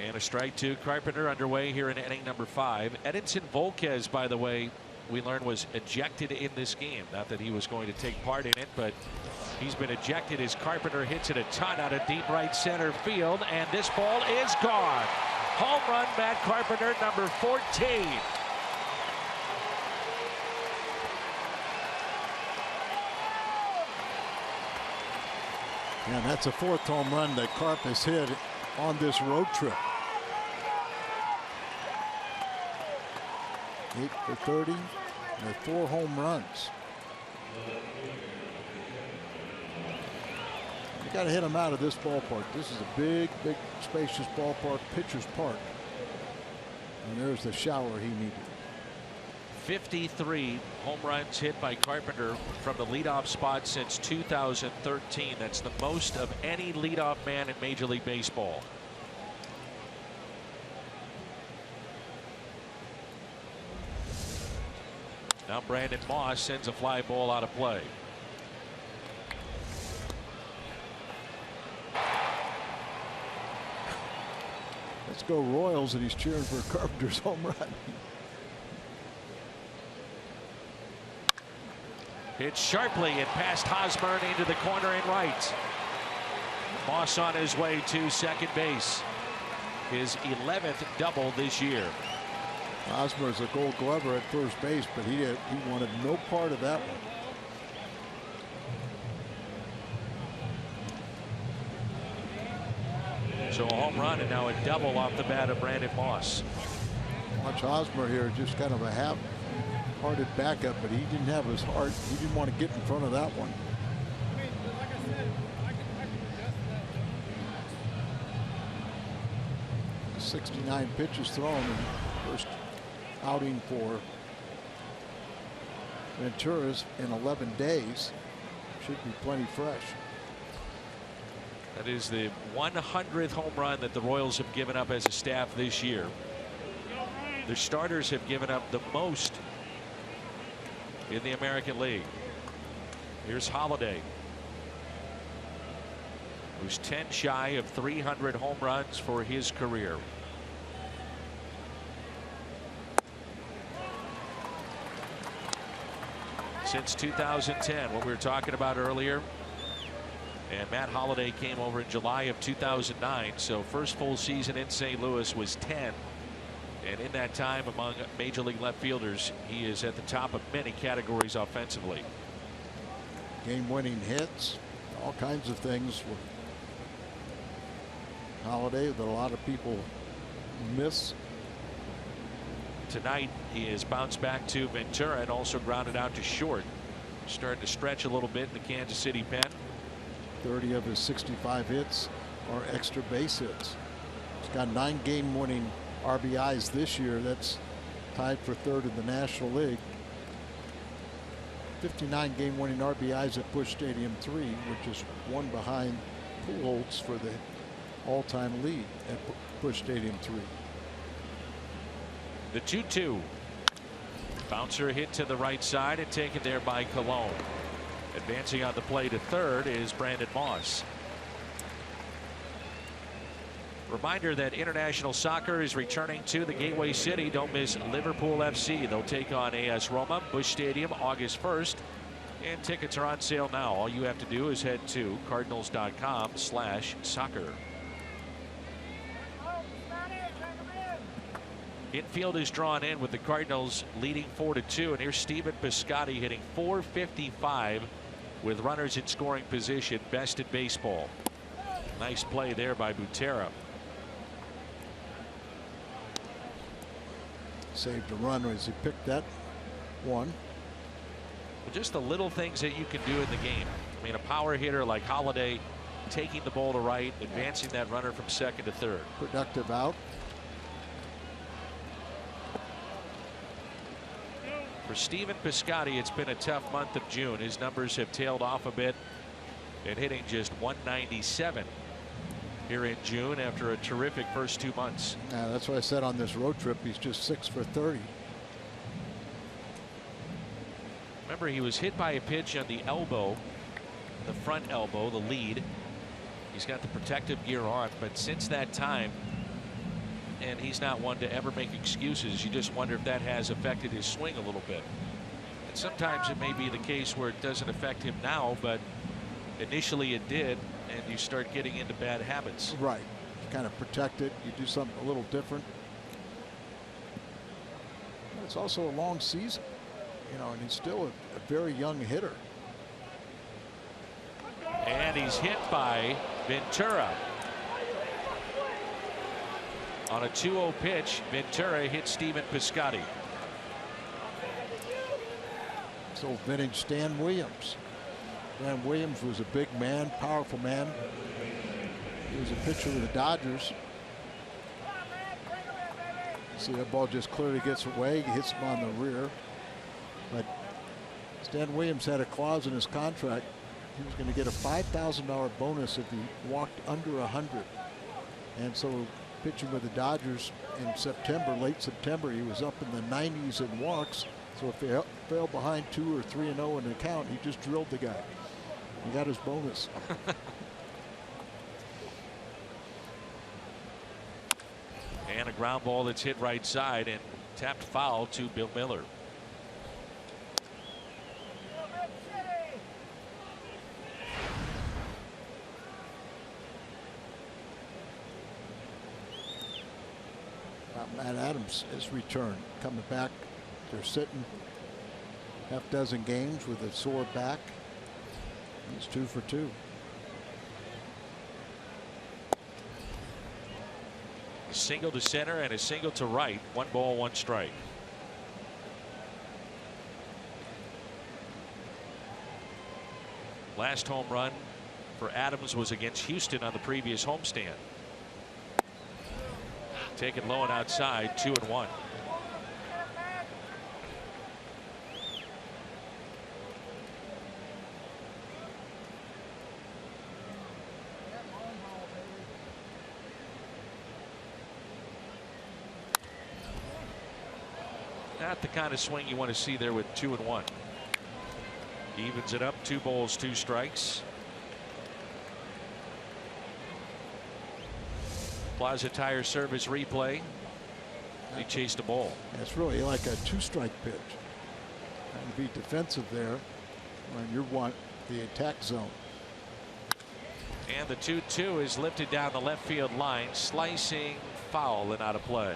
And a strike to Carpenter underway here in inning number 5. Edinson Volquez, by the way, we learned was ejected in this game. Not that he was going to take part in it, but he's been ejected as Carpenter hits it a ton out of deep right center field, and this ball is gone. Home run, Matt Carpenter, number 14. And that's a 4th home run that Carp has hit on this road trip. 8 for 30 and 4 home runs. You got to hit him out of this ballpark. This is a big, big, spacious ballpark, pitcher's park. And there's the shower he needed. 53 home runs hit by Carpenter from the leadoff spot since 2013. That's the most of any leadoff man in Major League Baseball. Now Brandon Moss sends a fly ball out of play. Let's go Royals, and he's cheering for Carpenter's home run. Hit sharply and past Hosmer into the corner and right. Moss on his way to second base. His 11th double this year. Hosmer is a Gold Glover at first base, but he wanted no part of that one. So a home run and now a double off the bat of Brandon Moss. Watch Hosmer here, just kind of a half-hearted backup, but he didn't have his heart. He didn't want to get in front of that one. 69 pitches thrown in the first outing for Ventura's in 11 days. Should be plenty fresh. That is the 100th home run that the Royals have given up as a staff this year. Their starters have given up the most in the American League. Here's Holiday, who's 10 shy of 300 home runs for his career. Since 2010, what we were talking about earlier. And Matt Holliday came over in July of 2009. So first full season in St. Louis was 10. And in that time, among Major League left fielders, he is at the top of many categories offensively. Game-winning hits, all kinds of things with Holliday that a lot of people miss. Tonight he has bounced back to Ventura and also grounded out to short. Starting to stretch a little bit in the Kansas City pen. 30 of his 65 hits are extra base hits. He's got 9 game-winning RBIs this year. That's tied for third in the National League. 59 game-winning RBIs at Busch Stadium 3, which is one behind Pujols for the all-time lead at Busch Stadium 3. The 2-2. Bouncer hit to the right side and taken there by Colon. Advancing on the play to third is Brandon Moss. Reminder that international soccer is returning to the Gateway City. Don't miss Liverpool FC. They'll take on AS Roma, Busch Stadium, August 1st. And tickets are on sale now. All you have to do is head to cardinals.com/soccer. Infield is drawn in with the Cardinals leading 4-2. And here's Stephen Piscotty hitting .455 with runners in scoring position. Best in baseball. Nice play there by Butera. Saved a run as he picked that one. Well, just the little things that you can do in the game. I mean, a power hitter like Holiday taking the ball to right, advancing that runner from second to third. Productive out. For Stephen Piscotty, it's been a tough month of June. His numbers have tailed off a bit and hitting just .197 here in June after a terrific first 2 months. Yeah, that's what I said on this road trip. He's just 6 for 30. Remember, he was hit by a pitch on the elbow, the front elbow, the lead. He's got the protective gear on, but since that time, and he's not one to ever make excuses, you just wonder if that has affected his swing a little bit. And sometimes it may be the case where it doesn't affect him now, but initially it did, and you start getting into bad habits. Right. You kind of protect it. You do something a little different. It's also a long season, you know, and he's still a very young hitter. And he's hit by Ventura. On a 2-0 pitch, Ventura hit Stephen Piscotty. So vintage Stan Williams. Stan Williams was a big man, powerful man. He was a pitcher with the Dodgers. See, that ball just clearly gets away. He hits him on the rear. But Stan Williams had a clause in his contract. He was going to get a $5,000 bonus if he walked under 100. And so pitching with the Dodgers in September, late September, he was up in the 90s in walks. So if he fell behind 2 or 3-0 in the count, he just drilled the guy. He got his bonus. And a ground ball that's hit right side and tapped foul to Bill Miller. Matt Adams is returned, coming back. They're sitting half dozen games with a sore back. He's 2 for 2. A single to center and a single to right. 1 ball, 1 strike. Last home run for Adams was against Houston on the previous homestand. Taken low and outside, 2-1. Not the kind of swing you want to see there with 2-1. Evens it up, 2 balls, 2 strikes. Plaza Tire Service replay. He chased a ball. It's really like a 2-strike pitch. Trying to be defensive there when you want the attack zone. And the 2-2 is lifted down the left field line, slicing foul and out of play.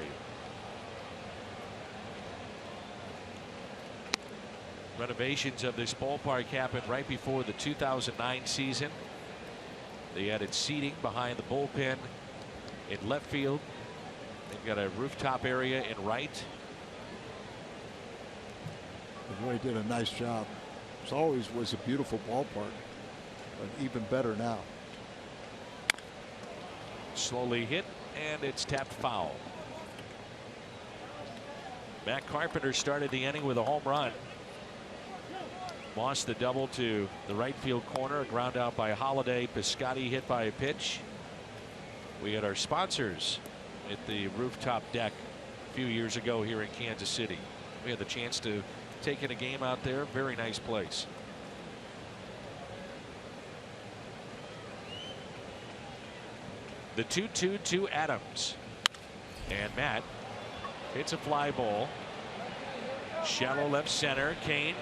Renovations of this ballpark happened right before the 2009 season. They added seating behind the bullpen in left field. They've got a rooftop area in right. They really did a nice job. It always was a beautiful ballpark, but even better now. Slowly hit, and it's tapped foul. Matt Carpenter started the inning with a home run. Moss the double to the right field corner, a ground out by Holiday. Piscotty hit by a pitch. We had our sponsors at the rooftop deck a few years ago here in Kansas City. We had the chance to take in a game out there. Very nice place. The 2-2 to Adams. And Matt hits a fly ball. Shallow left center. Kane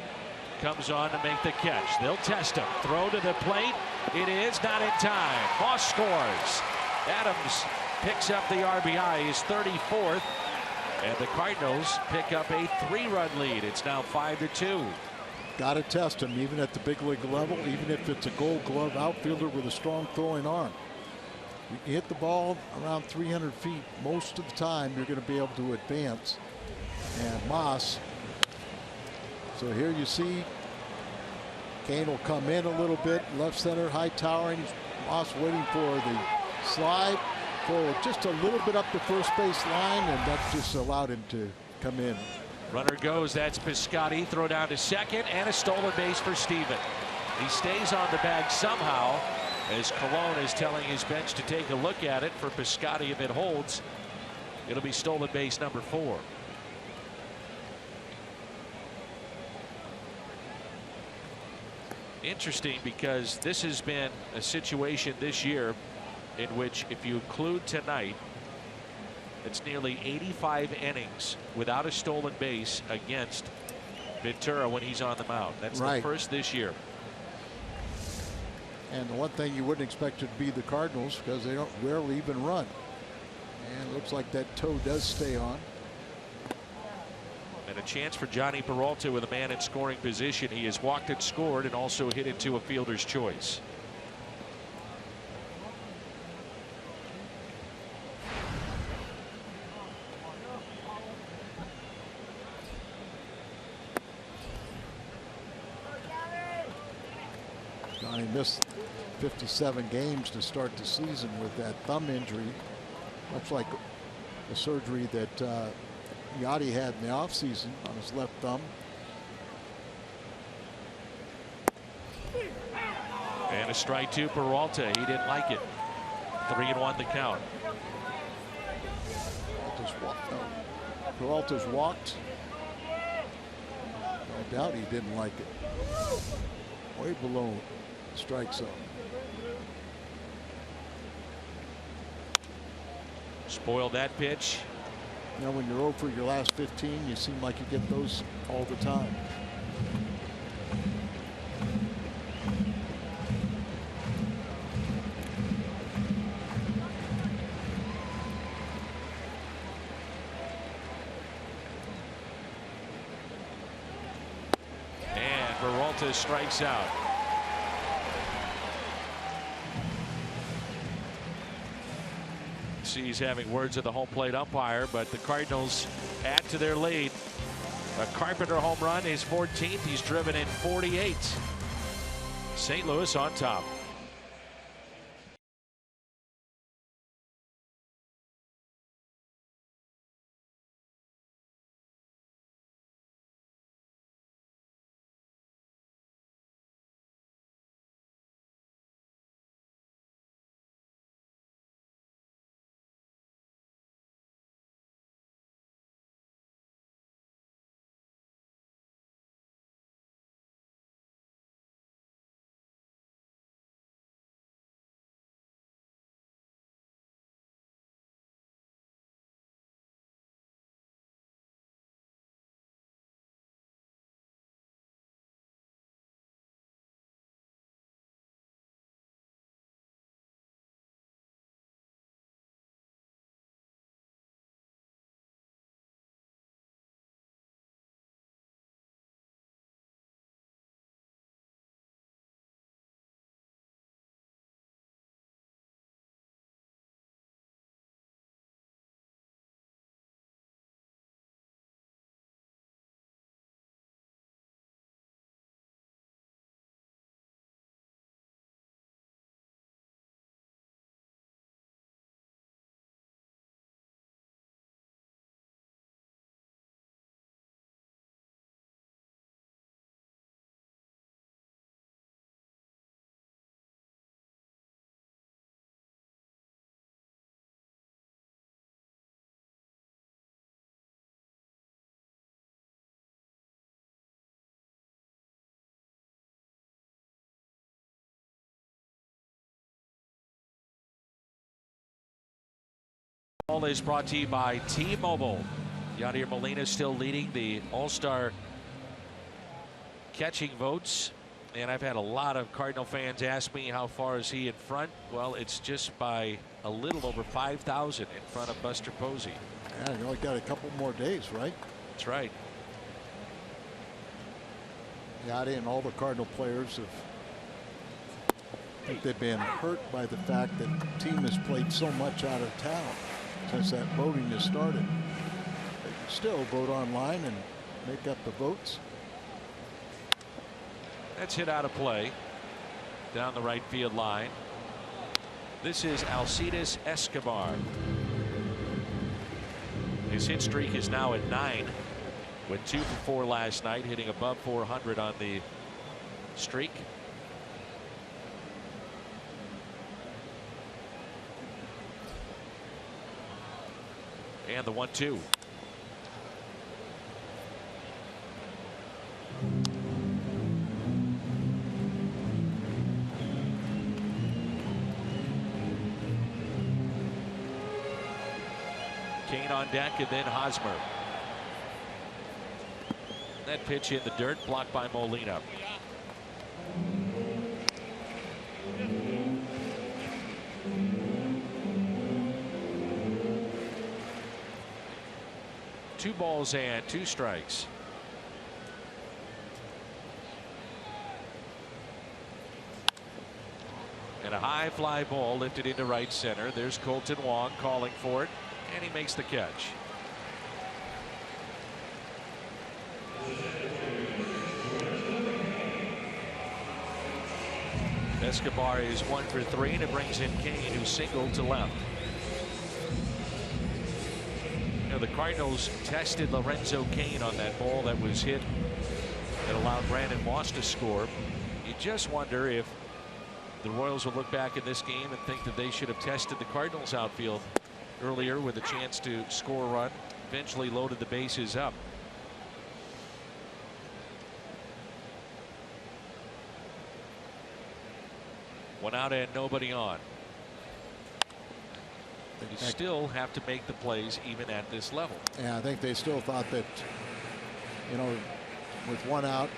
comes on to make the catch. They'll test him. Throw to the plate. It is not in time. Moss scores. Adams picks up the RBI, his 34th, and the Cardinals pick up a 3-run lead. It's now 5-2. Got to test him even at the big league level, even if it's a Gold Glove outfielder with a strong throwing arm. You can hit the ball around 300 feet most of the time. You're going to be able to advance. And Moss. So here you see Kane will come in a little bit, left center, high towering. Moss waiting for the slide, for just a little bit up the first base line, and that just allowed him to come in. Runner goes. That's Piscotty. Throw down to second, and a stolen base for Steven. He stays on the bag somehow, as Colon is telling his bench to take a look at it. For Piscotty, if it holds, it'll be stolen base number 4. Interesting, because this has been a situation this year in which, if you include tonight, it's nearly 85 innings without a stolen base against Ventura when he's on the mound. That's right. The first this year. And the one thing you wouldn't expect it to be the Cardinals, because they don't rarely even run. And it looks like that toe does stay on. And a chance for Johnny Peralta with a man in scoring position. He has walked and scored and also hit into a fielder's choice. missed 57 games to start the season with that thumb injury, much like the surgery that Yachty had in the offseason on his left thumb. And a strike to Peralta. He didn't like it. 3-1 the count. Peralta's walked. No doubt he didn't like it. Way below the strike zone. Spoiled that pitch. Now when you're 0 for your last 15, you seem like you get those all the time. And Peralta strikes out. He's having words with the home plate umpire, but the Cardinals add to their lead. A Carpenter home run, his 14th. He's driven in 48. St. Louis on top. All is brought to you by T-Mobile. Yadier Molina still leading the All-Star catching votes. And I've had a lot of Cardinal fans ask me how far is he in front. Well, it's just by a little over 5,000 in front of Buster Posey. Yeah, you only got a couple more days, right? That's right. Yachty and all the Cardinal players have, I think they've been hurt by the fact that the team has played so much out of town since that voting has started. They can still vote online and make up the votes. That's hit out of play down the right field line. This is Alcides Escobar. His hit streak is now at 9. Went 2 for 4 last night, hitting above 400 on the streak. And the 1-2. Kane on deck, and then Hosmer. That pitch in the dirt, blocked by Molina. Two balls and 2 strikes. And a high fly ball lifted into right center. There's Colton Wong calling for it, and he makes the catch. Escobar is 1 for 3, and it brings in Kane, who singled to left. You know, the Cardinals tested Lorenzo Kane on that ball that was hit that allowed Brandon Moss to score. You just wonder if the Royals will look back at this game and think that they should have tested the Cardinals outfield earlier with a chance to score a run. Eventually loaded the bases up. One out and nobody on. You still have to make the plays even at this level. Yeah, I think they still thought that, you know, with one out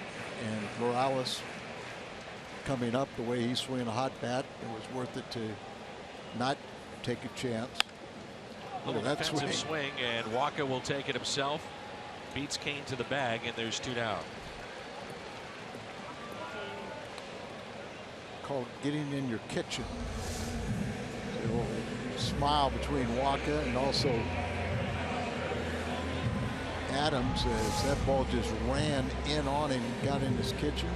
and Morales coming up the way he's swinging a hot bat, it was worth it to not take a chance. Little defensive swing, and Walker will take it himself. Beats Kane to the bag, and there's 2 down. Called getting in your kitchen. A little smile between Walker and also Adams as that ball just ran in on him and got in his kitchen.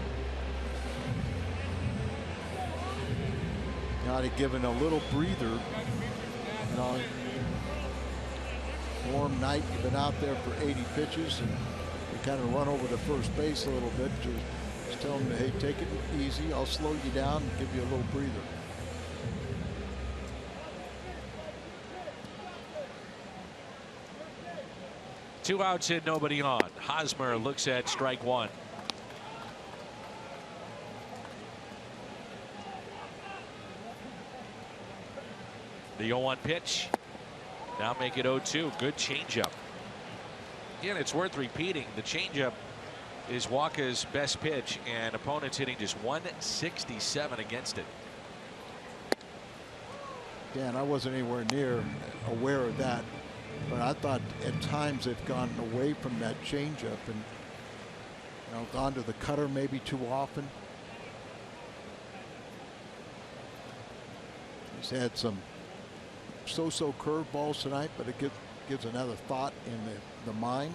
Got it given a little breather. You know, warm night, you've been out there for 80 pitches and you kind of run over the first base a little bit. Just tell them, hey, take it easy. I'll slow you down and give you a little breather. Two outs and nobody on. Hosmer looks at strike 1. The 0-1 pitch. Now make it 0-2. Good changeup. Again, it's worth repeating. The changeup is Walker's best pitch, and opponents hitting just 167 against it. Dan, I wasn't anywhere near aware of that, but I thought at times they've gone away from that changeup and, you know, gone to the cutter maybe too often. He's had some so-so curveballs tonight, but it gives another thought in the mind.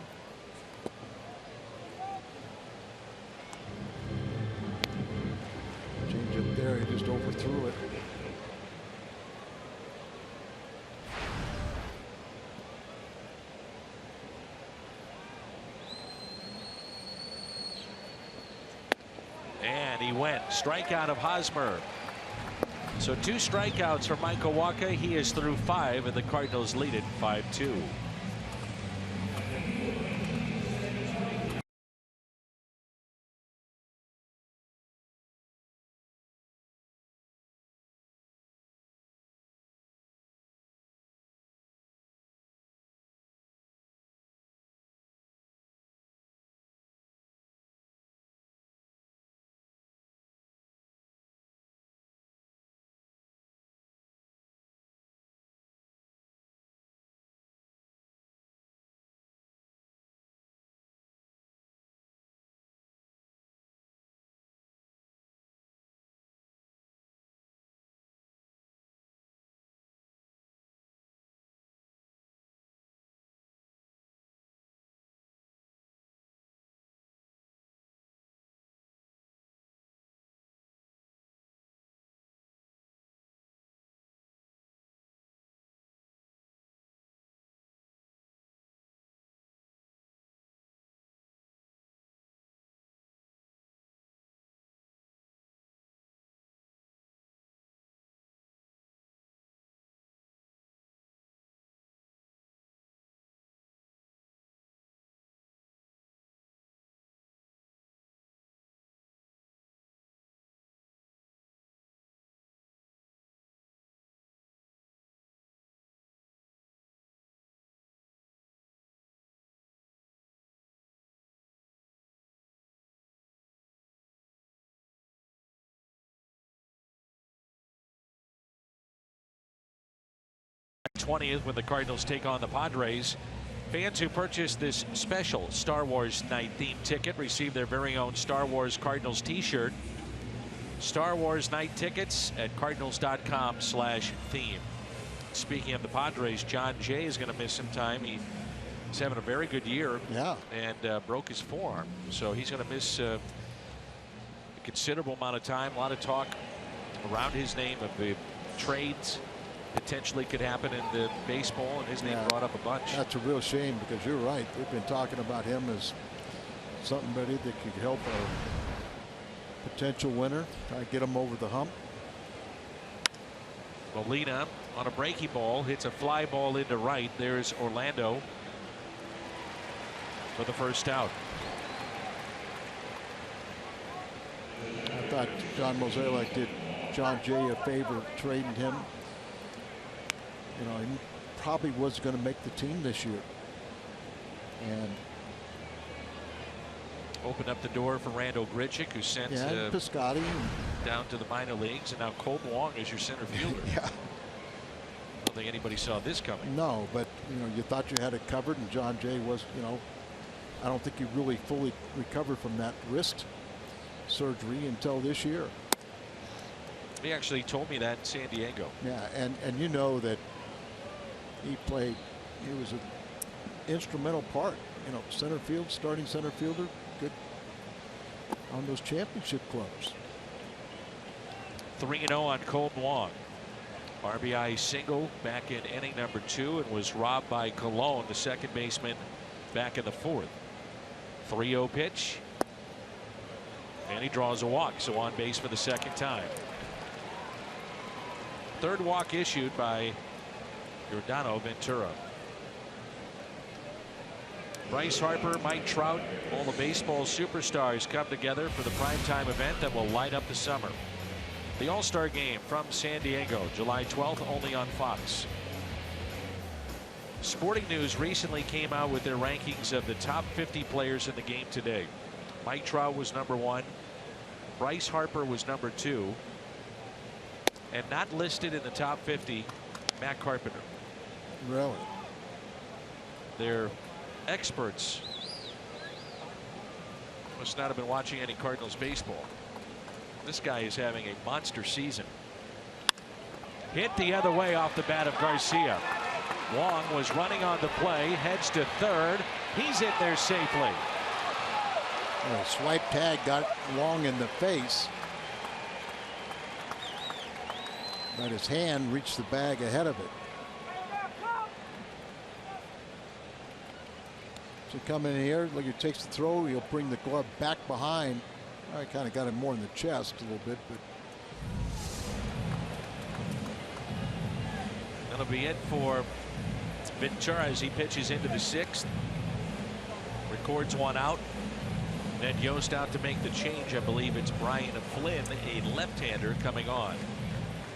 Change up there, he just overthrew it. And he went. Strikeout of Hosmer. So 2 strikeouts for Michael Walker. He is through 5, and the Cardinals lead it 5-2. '20th when the Cardinals take on the Padres. Fans who purchase this special Star Wars night theme ticket receive their very own Star Wars Cardinals t-shirt. Star Wars night tickets at cardinals.com/theme. Speaking of the Padres, John Jay is going to miss some time. He's having a very good year. Yeah. And broke his forearm, so he's going to miss a considerable amount of time. A lot of talk around his name of the trades potentially could happen in the baseball, and his name brought up a bunch. That's a real shame, because you're right. They've been talking about him as somebody that could help a potential winner, try to get him over the hump. Molina on a breaky ball hits a fly ball into right. There's Orlando for the first out. I thought John Mozeliak did John Jay a favor trading him. You know, he probably was going to make the team this year, and opened up the door for Randall Grichuk, who sent Piscotty down to the minor leagues, and now Colt Wong is your center fielder. Yeah. I don't think anybody saw this coming. No, but you know, you thought you had it covered, and John Jay was, you know, I don't think he really fully recovered from that wrist surgery until this year. He actually told me that in San Diego. Yeah, and you know that he was an instrumental part, you know, center field, starting center fielder, good on those championship clubs. 3-0 on Colt Wong. RBI single back in inning number 2, and was robbed by Colon, the second baseman, back in the 4th. 3-0 pitch, and he draws a walk, so on base for the second time. Third walk issued by Giordano Ventura. Bryce Harper, Mike Trout, all the baseball superstars come together for the primetime event that will light up the summer. The All-Star Game from San Diego, July 12th, only on Fox. Sporting News recently came out with their rankings of the top 50 players in the game today. Mike Trout was number 1. Bryce Harper was number 2. And not listed in the top 50, Matt Carpenter. Really? They're experts. Must not have been watching any Cardinals baseball. This guy is having a monster season. Hit the other way off the bat of Garcia. Wong was running on the play, heads to third. He's in there safely. A swipe tag got Wong in the face, but his hand reached the bag ahead of it. So come in here, look, he takes the throw, he'll bring the glove back behind. I kind of got him more in the chest a little bit, but that'll be it for Ventura as he pitches into the 6th. Records one out. Then Yost out to make the change. I believe it's Brian Flynn, a left-hander, coming on.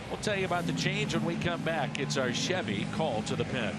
We'll tell you about the change when we come back. It's our Chevy call to the pen.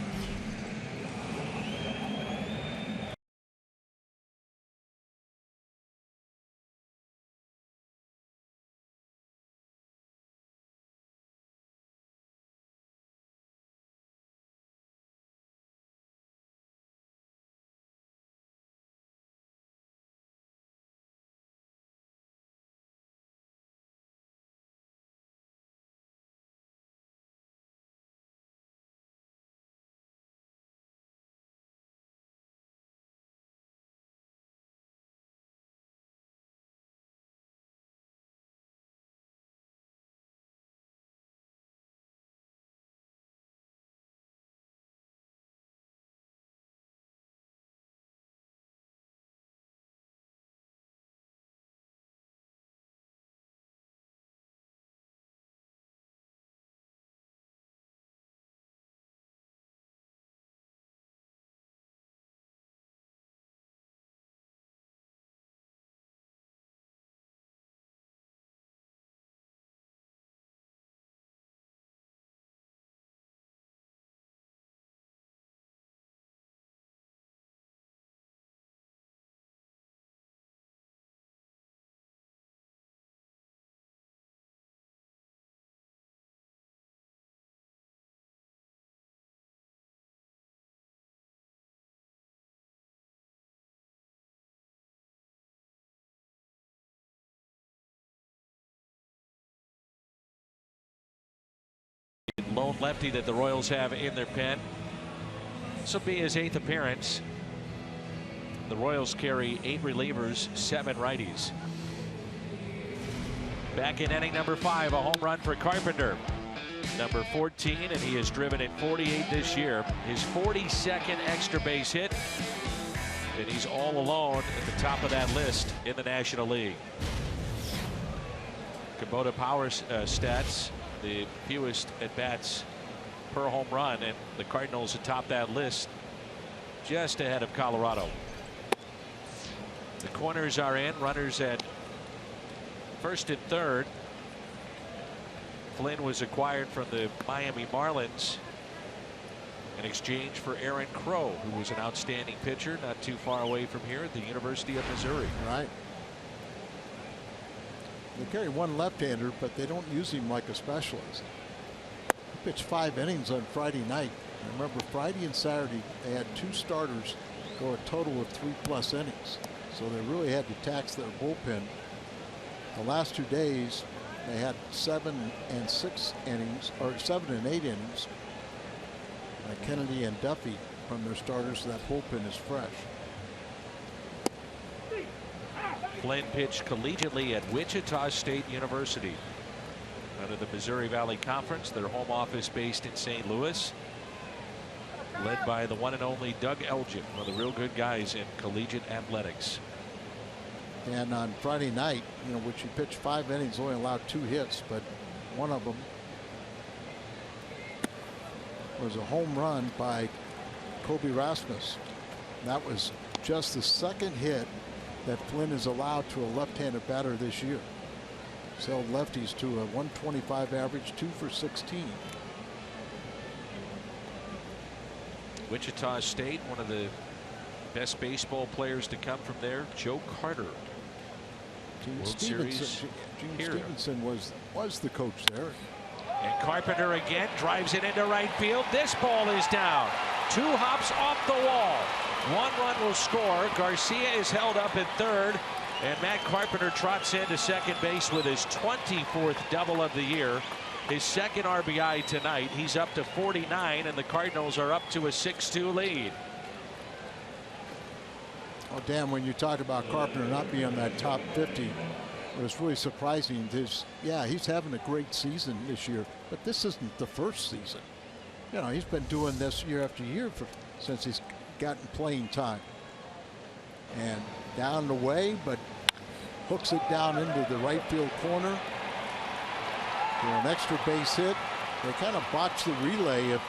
Lone lefty that the Royals have in their pen. This will be his 8th appearance. The Royals carry 8 relievers, 7 righties. Back in inning number 5, a home run for Carpenter. Number 14, and he has driven in 48 this year. His 42nd extra base hit, and he's all alone at the top of that list in the National League. Kubota power stats, the fewest at-bats per home run, and the Cardinals atop that list just ahead of Colorado. The corners are in, runners at first and third. Flynn was acquired from the Miami Marlins in exchange for Aaron Crow, who was an outstanding pitcher not too far away from here at the University of Missouri. Right. They carry one left-hander, but they don't use him like a specialist. He pitched 5 innings on Friday night. And remember, Friday and Saturday, they had 2 starters go a total of 3+ innings. So they really had to tax their bullpen. The last 2 days, they had 7 and 6 innings, or 7 and 8 innings. Kennedy and Duffy from their starters, so that bullpen is fresh. Flynn pitched collegiately at Wichita State University under the Missouri Valley Conference, their home office based in St. Louis, led by the one and only Doug Elgin, one of the real good guys in collegiate athletics. And on Friday night, which he pitched 5 innings, only allowed 2 hits, but one of them was a home run by Kobe Rasmus. That was just the 2nd hit that Flynn is allowed to a left-handed batter this year. He's held lefties to a 125 average, 2 for 16. Wichita State, one of the best baseball players to come from there, Joe Carter. Gene Stevenson was the coach there. And Carpenter again drives it into right field. This ball is down. 2 hops off the wall. 1 run will score. Garcia is held up at third, and Matt Carpenter trots into second base with his 24th double of the year. His 2nd RBI tonight. He's up to 49, and the Cardinals are up to a 6-2 lead. Oh, Dan, when you talk about Carpenter not being on that top 50, it was really surprising. He's having a great season this year, but this isn't the first season. He's been doing this year after year since he's gotten playing time. And down the way, but hooks it down into the right field corner for an extra base hit. They kind of botched the relay. If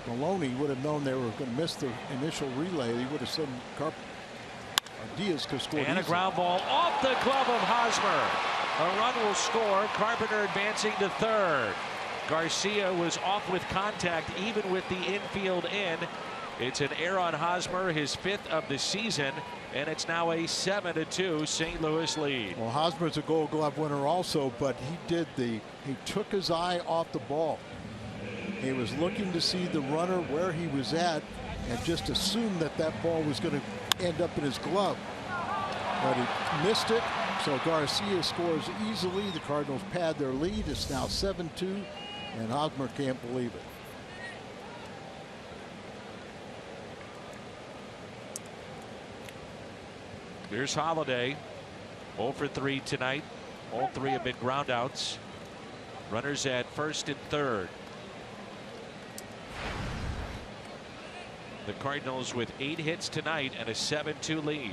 Maloney would have known they were going to miss the initial relay, he would have said Diaz could score. And a ground ball off the glove of Hosmer. A run will score. Carpenter advancing to third. Garcia was off with contact even with the infield in. It's an error on Hosmer, his 5th of the season, and it's now a 7-2 St. Louis lead. Well, Hosmer's a Gold Glove winner also, but he took his eye off the ball. He was looking to see the runner where he was at and just assumed that ball was going to end up in his glove. But he missed it, so Garcia scores easily. The Cardinals pad their lead. It's now 7-2, and Hosmer can't believe it. Here's Holiday, 0 for 3 tonight. All 3 have been groundouts. Runners at first and third. The Cardinals with 8 hits tonight and a 7-2 lead.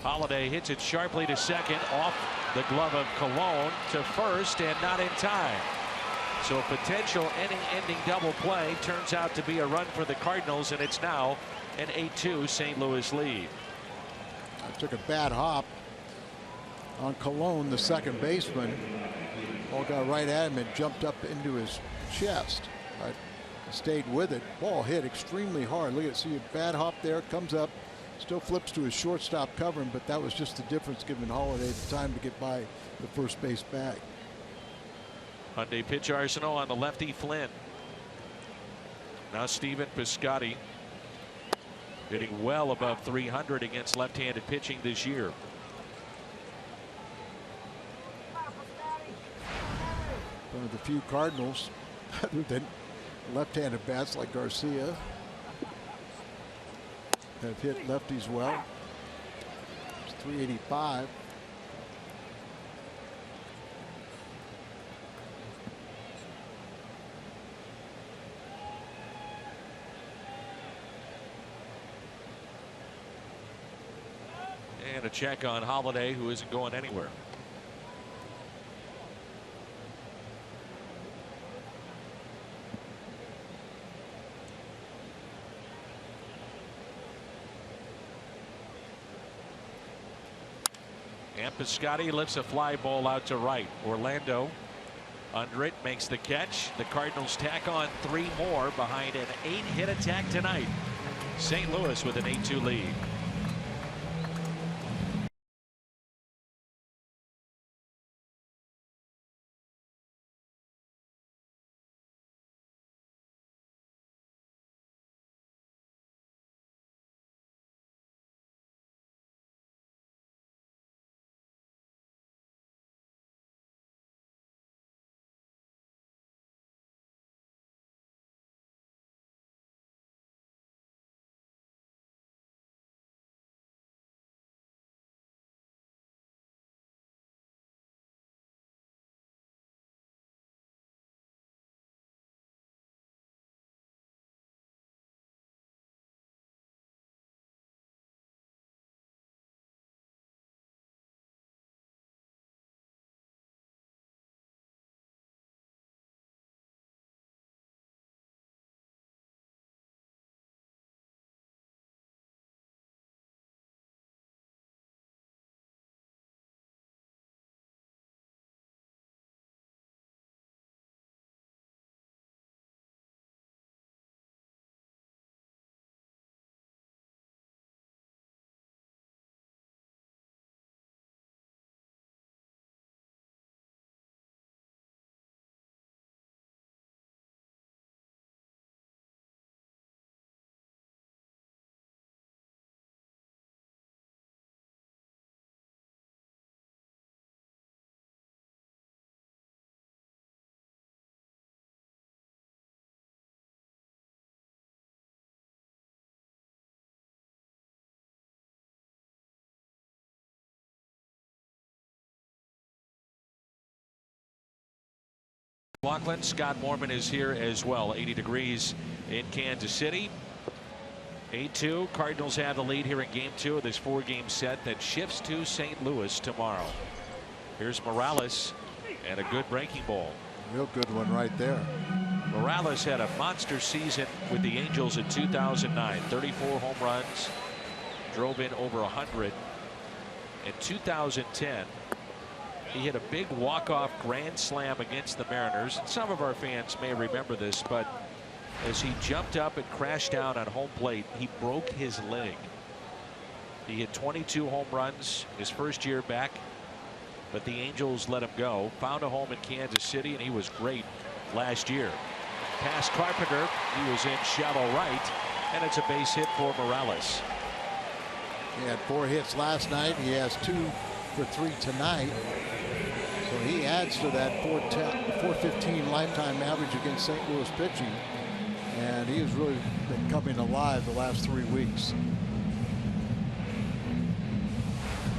Holiday hits it sharply to second, off the glove of Colon to first, and not in time. So a potential inning-ending double play turns out to be a run for the Cardinals, and it's now an 8-2 St. Louis lead. I took a bad hop on Colon, the second baseman. Ball got right at him and jumped up into his chest. But stayed with it. Ball hit extremely hard. Look at, see a bad hop there. Comes up, still flips to his shortstop covering, but that was just the difference, giving Holiday the time to get by the first base bag. Hyundai pitch arsenal on the lefty Flynn. Now Stephen Piscotty hitting well above 300 against left-handed pitching this year. One of the few Cardinals, other than left-handed bats like Garcia, have hit lefties well. 385. And a check on Holiday, who isn't going anywhere. And Piscotty lifts a fly ball out to right. Orlando under it, makes the catch. The Cardinals tack on 3 more behind an 8-hit attack tonight. St. Louis with an 8-2 lead. Oakland, Scott Mormon is here as well. 80 degrees in Kansas City. 8-2. Cardinals have the lead here in game 2 of this 4-game set that shifts to St. Louis tomorrow. Here's Morales and a good breaking ball. Real good one right there. Morales had a monster season with the Angels in 2009. 34 home runs, drove in over 100. In 2010, he hit a big walk-off grand slam against the Mariners. And some of our fans may remember this, but as he jumped up and crashed down on home plate, he broke his leg. He hit 22 home runs his first year back, but the Angels let him go. Found a home in Kansas City, and he was great last year. Past Carpenter, he was in shallow right, and it's a base hit for Morales. He had 4 hits last night. He has 2 for 3 tonight. So he adds to that 415 lifetime average against St. Louis pitching. And he has really been coming alive the last 3 weeks.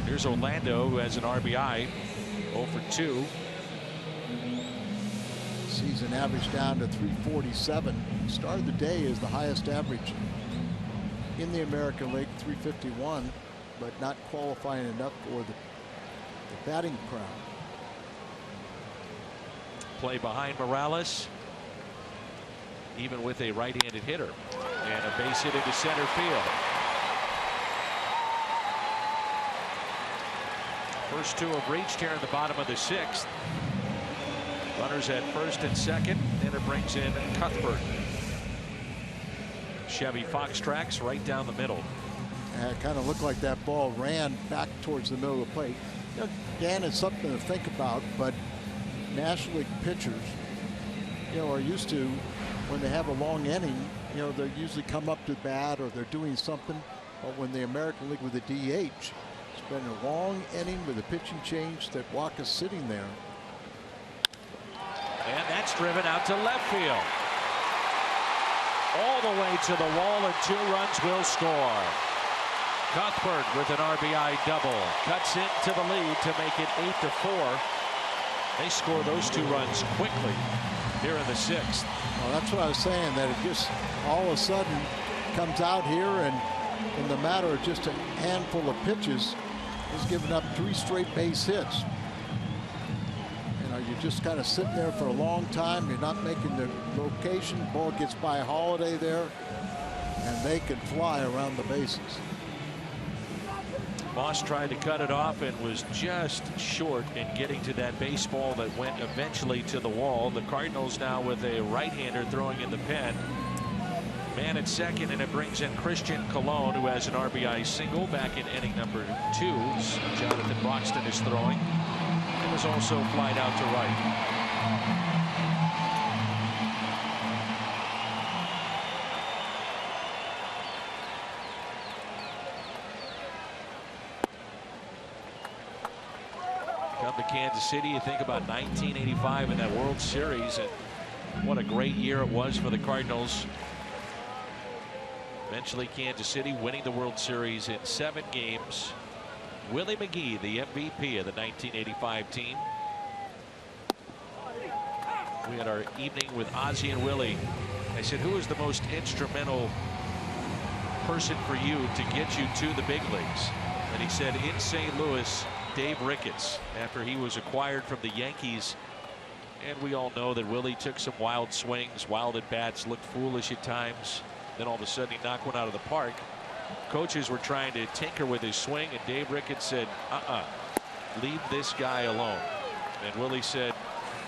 Here's Orlando, who has an RBI, 0 for 2. Season average down to 347. Start of the day is the highest average in the American League, 351, but not qualifying enough for the batting crown. Play behind Morales, even with a right-handed hitter, and a base hit into center field. First 2 have reached here in the bottom of the 6th. Runners at first and second, and it brings in Cuthbert. Chevy Fox tracks right down the middle. It kind of looked like that ball ran back towards the middle of the plate. You know, Dan, it's something to think about, but National League pitchers, are used to, when they have a long inning, they usually come up to bat or they're doing something. But when the American League with the DH, it's been a long inning with a pitching change that Walker's sitting there. And that's driven out to left field. All the way to the wall, and 2 runs will score. Cuthbert with an RBI double cuts into the lead to make it 8-4. They score those 2 runs quickly here in the 6th. Well, that's what I was saying, that it just all of a sudden comes out here, and in the matter of just a handful of pitches, he's given up 3 straight base hits. You know, you're just kind of sitting there for a long time. You're not making the location. Ball gets by Holiday there, and they can fly around the bases. Moss tried to cut it off and was just short in getting to that baseball that went eventually to the wall. The Cardinals now with a right-hander throwing in the pen. Man at second, and it brings in Christian Colon, who has an RBI single back in inning number 2. Jonathan Broxton is throwing. It was also flied out to right. Come to Kansas City, you think about 1985 in that World Series, and what a great year it was for the Cardinals. Eventually Kansas City winning the World Series in 7 games. Willie McGee, the MVP of the 1985 team. We had our evening with Ozzie and Willie. I said, who is the most instrumental person for you to get you to the big leagues? And he said, in St. Louis, Dave Ricketts, after he was acquired from the Yankees. And we all know that Willie took some wild swings, wild at bats, looked foolish at times. Then all of a sudden he knocked one out of the park. Coaches were trying to tinker with his swing, and Dave Ricketts said, leave this guy alone. And Willie said,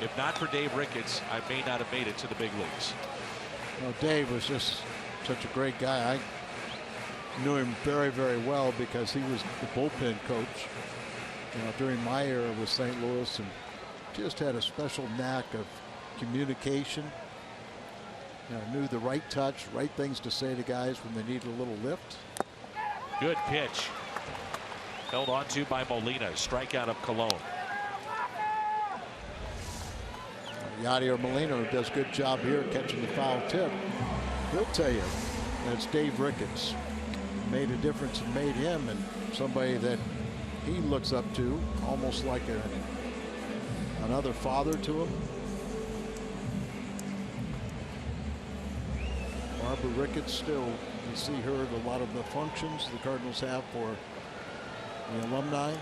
if not for Dave Ricketts, I may not have made it to the big leagues. Well, Dave was just such a great guy. I knew him very, very well because he was the bullpen coach, you know, during my era with St. Louis, and just had a special knack of communication. You know, knew the right touch, right things to say to guys when they needed a little lift. Good pitch. Held on to by Molina. Strikeout of Colon. Yadier Molina, who does a good job here catching the foul tip, he'll tell you that's Dave Ricketts. Made a difference and made him and somebody that he looks up to, almost like another father to him. Barbara Ricketts, still, you see her at a lot of the functions the Cardinals have for the alumni.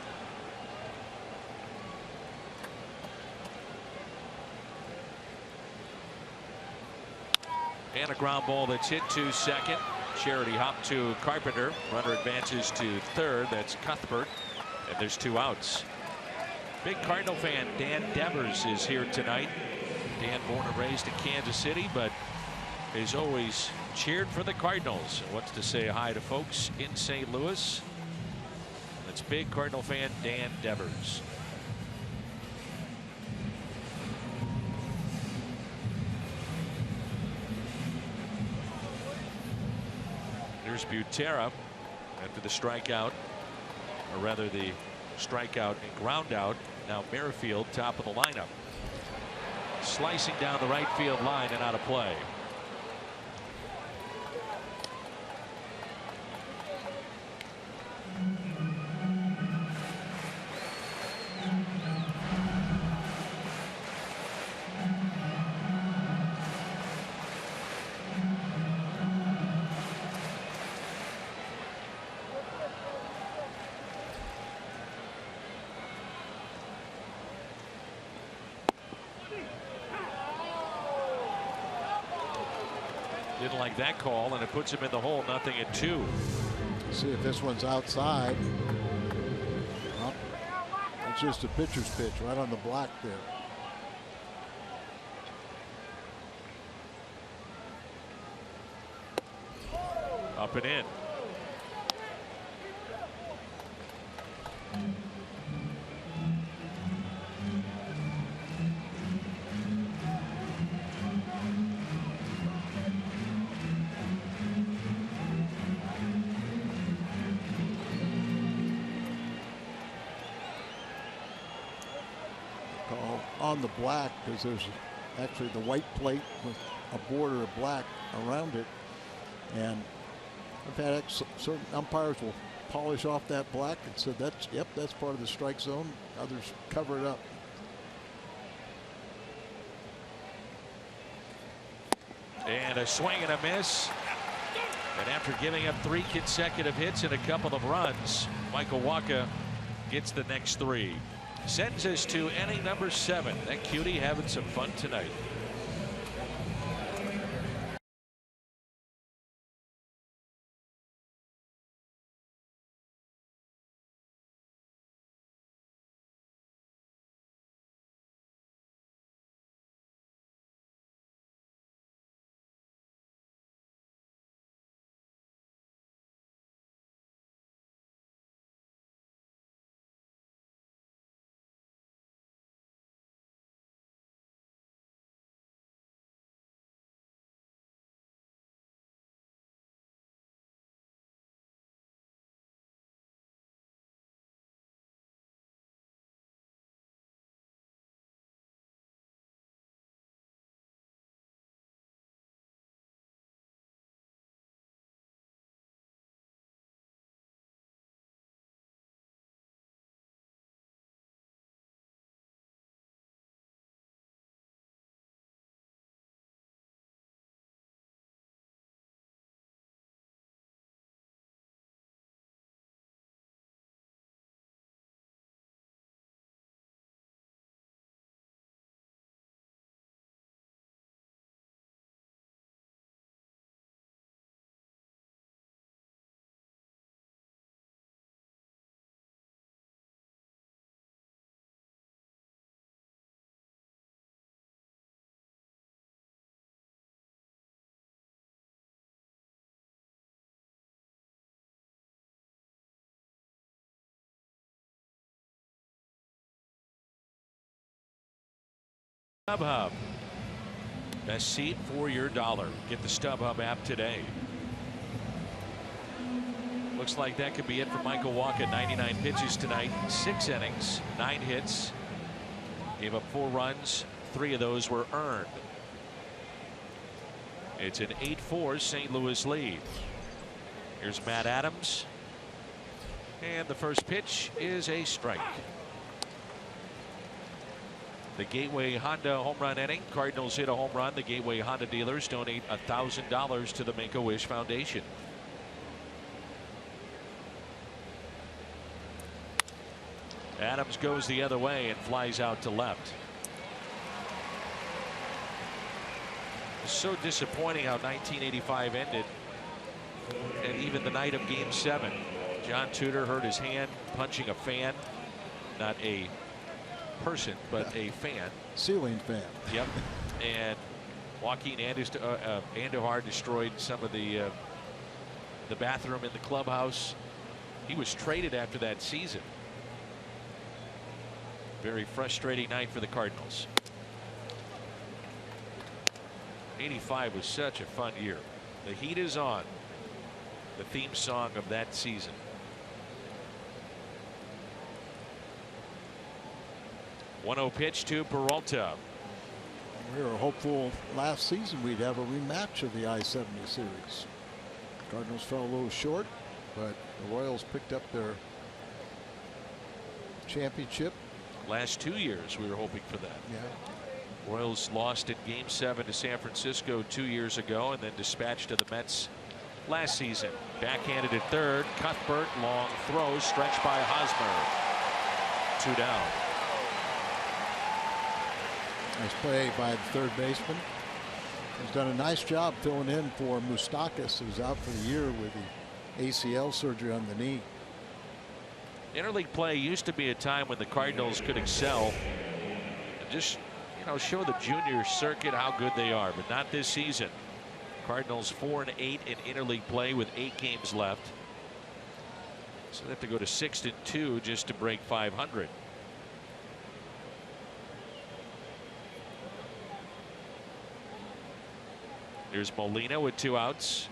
And a ground ball that's hit to second. Charity hop to Carpenter. Runner advances to third. That's Cuthbert. And there's 2 outs. Big Cardinal fan Dan Devers is here tonight. Dan, born and raised in Kansas City, but has always cheered for the Cardinals and wants to say hi to folks in St. Louis. That's big Cardinal fan Dan Devers. Here's Butera after the strikeout, or rather the strikeout and ground out. Now Merrifield, top of the lineup. Slicing down the right field line and out of play. Didn't like that call, and it puts him in the hole, 0-2. See if this one's outside. Well, it's just a pitcher's pitch right on the block there. Up and in. On the black, because there's actually the white plate with a border of black around it, and I've had certain umpires will polish off that black and said, that's part of the strike zone. Others cover it up. And a swing and a miss. And after giving up 3 consecutive hits and a couple of runs, Michael Wacha gets the next 3. Sends us to inning number 7. That cutie having some fun tonight. StubHub. Best seat for your dollar. Get the StubHub app today. Looks like that could be it for Michael Wacha. 99 pitches tonight, 6 innings, 9 hits. Gave up 4 runs. 3 of those were earned. It's an 8-4 St. Louis lead. Here's Matt Adams. And the first pitch is a strike. The Gateway Honda home run inning. Cardinals hit a home run. The Gateway Honda dealers donate $1,000 to the Make-A-Wish Foundation. Adams goes the other way and flies out to left. It's so disappointing how 1985 ended, and even the night of Game 7. John Tudor hurt his hand punching a fan, not a person, but a fan. Ceiling fan. Yep. And Joaquin Andujar destroyed some of the bathroom in the clubhouse. He was traded after that season. Very frustrating night for the Cardinals. 85 was such a fun year. The heat is on. The theme song of that season. .1-0 pitch to Peralta. We were hopeful last season we'd have a rematch of the I-70 series. Cardinals fell a little short, but the Royals picked up their championship. Last 2 years we were hoping for that. Yeah. Royals lost in Game 7 to San Francisco 2 years ago and then dispatched to the Mets last season. Backhanded at third. Cuthbert, long throw, stretched by Hosmer. 2 down. Nice play by the third baseman. He's done a nice job filling in for Moustakas, who's out for the year with the ACL surgery on the knee. Interleague play used to be a time when the Cardinals could excel and just, show the junior circuit how good they are, but not this season. Cardinals 4-8 in interleague play with 8 games left. So they have to go to 6-2 just to break 500. Here's Molina with 2 outs.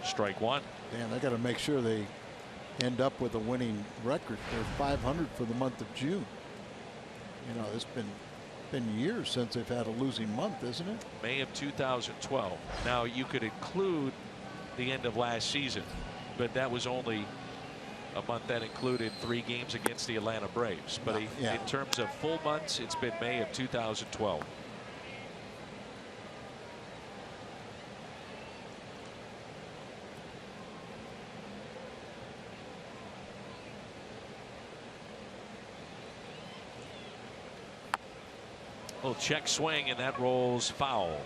Strike 1. Man, they got to make sure they end up with a winning record. They're 500 for the month of June. It's been years since they've had a losing month, isn't it? May of 2012. Now you could include the end of last season. but that was only a month that included 3 games against the Atlanta Braves. But in terms of full months, it's been May of 2012. Little check swing, and that rolls foul.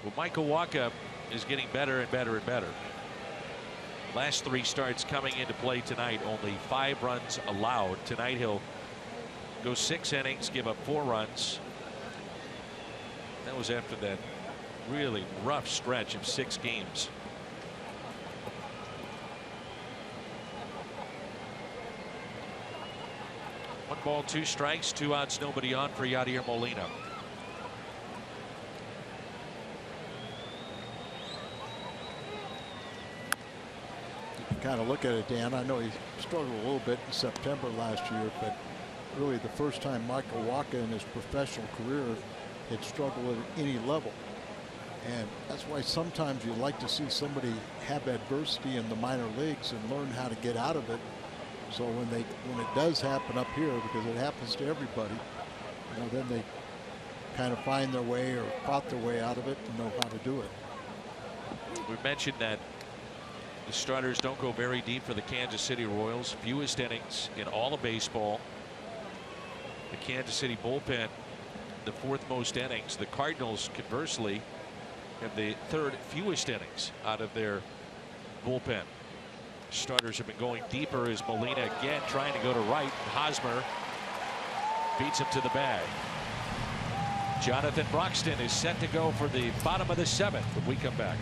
Well, Michael Wacha is getting better and better and better. Last 3 starts coming into play tonight, only 5 runs allowed. Tonight he'll go 6 innings, give up 4 runs. That was after that really rough stretch of 6 games. One ball, 2 strikes, 2 outs, nobody on for Yadier Molina. Kind of look at it, Dan. I know he struggled a little bit in September last year, but really the first time Michael Wacha in his professional career had struggled at any level. And that's why sometimes you like to see somebody have adversity in the minor leagues and learn how to get out of it. So when it does happen up here, because it happens to everybody, you know, then they kind of find their way or fought their way out of it and know how to do it. We mentioned that the starters don't go very deep for the Kansas City Royals. Fewest innings in all of baseball. The Kansas City bullpen, the 4th most innings. The Cardinals, conversely, have the 3rd fewest innings out of their bullpen. Starters have been going deeper as Molina again trying to go to right. Hosmer beats him to the bag. Jonathan Broxton is set to go for the bottom of the 7th when we come back.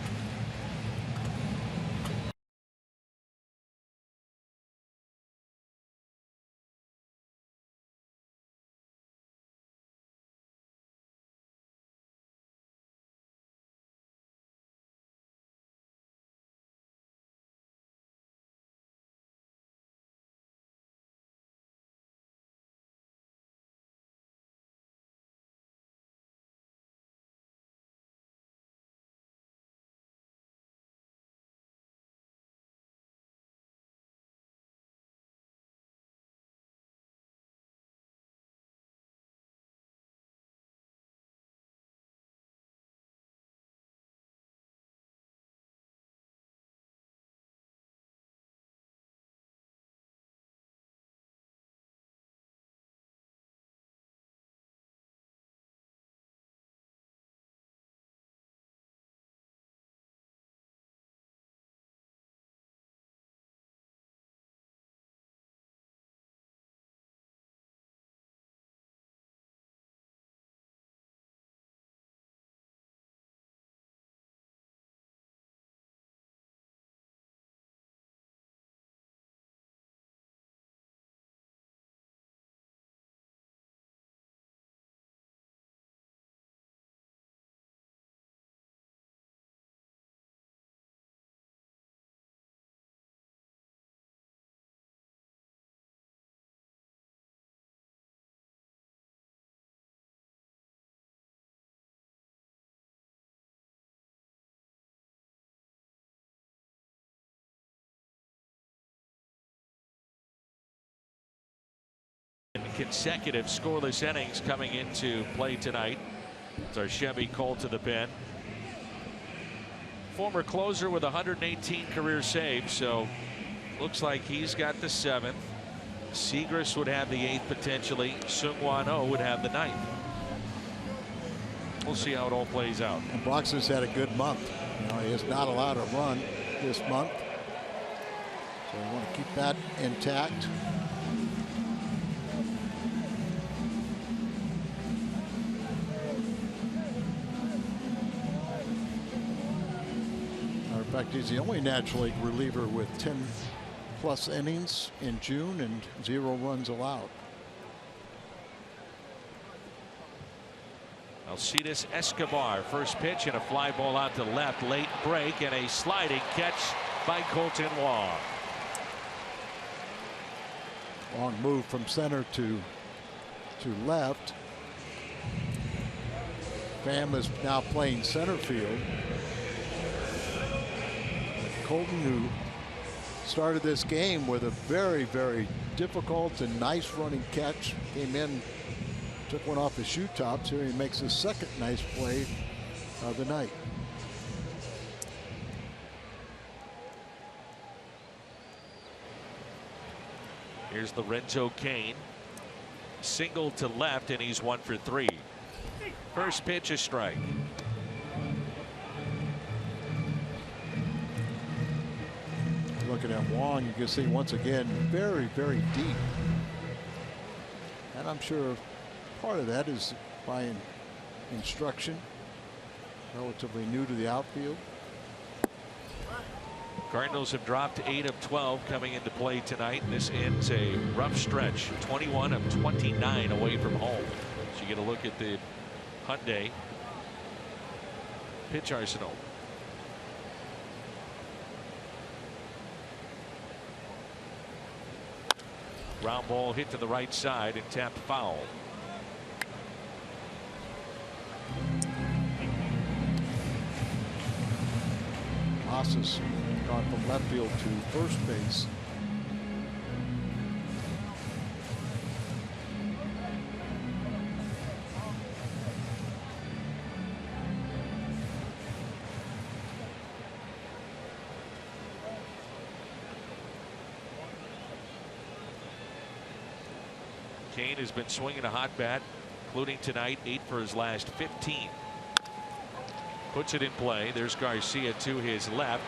Consecutive scoreless innings coming into play tonight. It's our Chevy Colt to the pen. Former closer with 118 career saves, so looks like he's got the 7th. Segras would have the 8th potentially. Seung-Hwan Oh would have the 9th. We'll see how it all plays out. And Broxton's had a good month. You know, he has not allowed a run this month, so we want to keep that intact. In fact, he's the only National League reliever with 10+ innings in June and 0 runs allowed. Alcides Escobar, first pitch and a fly ball out to left, late break and a sliding catch by Colton Wong. Long move from center to left. Pham is now playing center field. Colton, who started this game with a very, very difficult and nice running catch, came in, took one off his shoe tops. Here he makes his second nice play of the night. Here's Lorenzo Cain. Single to left, and he's 1 for 3. First pitch, a strike. Looking at Wong, you can see once again very, very deep. And I'm sure part of that is by instruction. Relatively new to the outfield. Cardinals have dropped 8 of 12 coming into play tonight. This ends a rough stretch. 21 of 29 away from home. So you get a look at the Hyundai pitch arsenal. Ground ball hit to the right side and tapped foul. Haas gone from left field to first base. Cain has been swinging a hot bat, including tonight, 8 for his last 15. Puts it in play. There's Garcia to his left.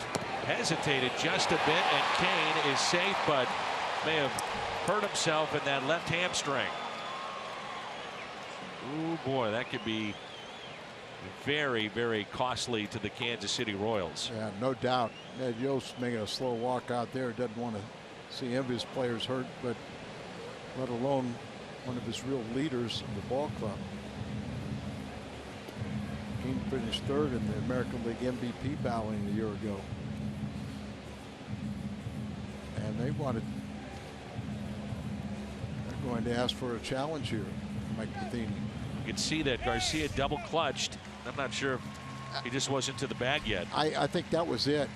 Hesitated just a bit, and Cain is safe, but may have hurt himself in that left hamstring. Oh boy, that could be very, very costly to the Kansas City Royals. Yeah, no doubt. Ned Yost making a slow walk out there. Doesn't want to see any of his players hurt, but let alone one of his real leaders in the ball club. He finished third in the American League MVP balloting a year ago. And they're going to ask for a challenge here, Mike Matheny. You can see that Garcia double clutched. I'm not sure if he just wasn't to the bag yet. I think that was it.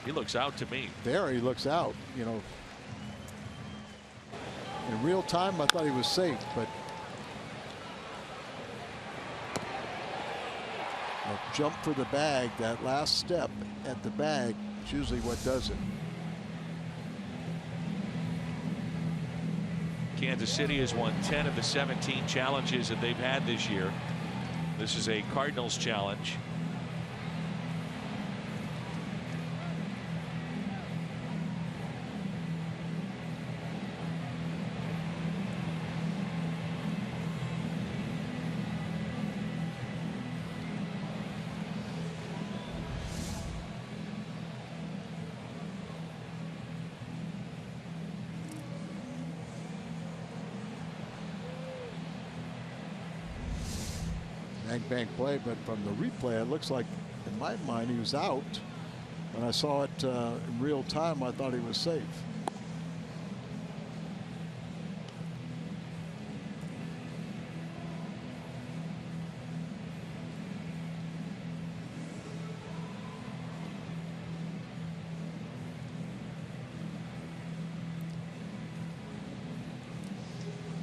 He looks out to me. There he looks out. You know, in real time, I thought he was safe, but that jump for the bag, that last step at the bag, is usually what does it. Kansas City has won 10 of the 17 challenges that they've had this year. This is a Cardinals challenge. Bang play, but from the replay, it looks like, in my mind, he was out. When I saw it in real time, I thought he was safe.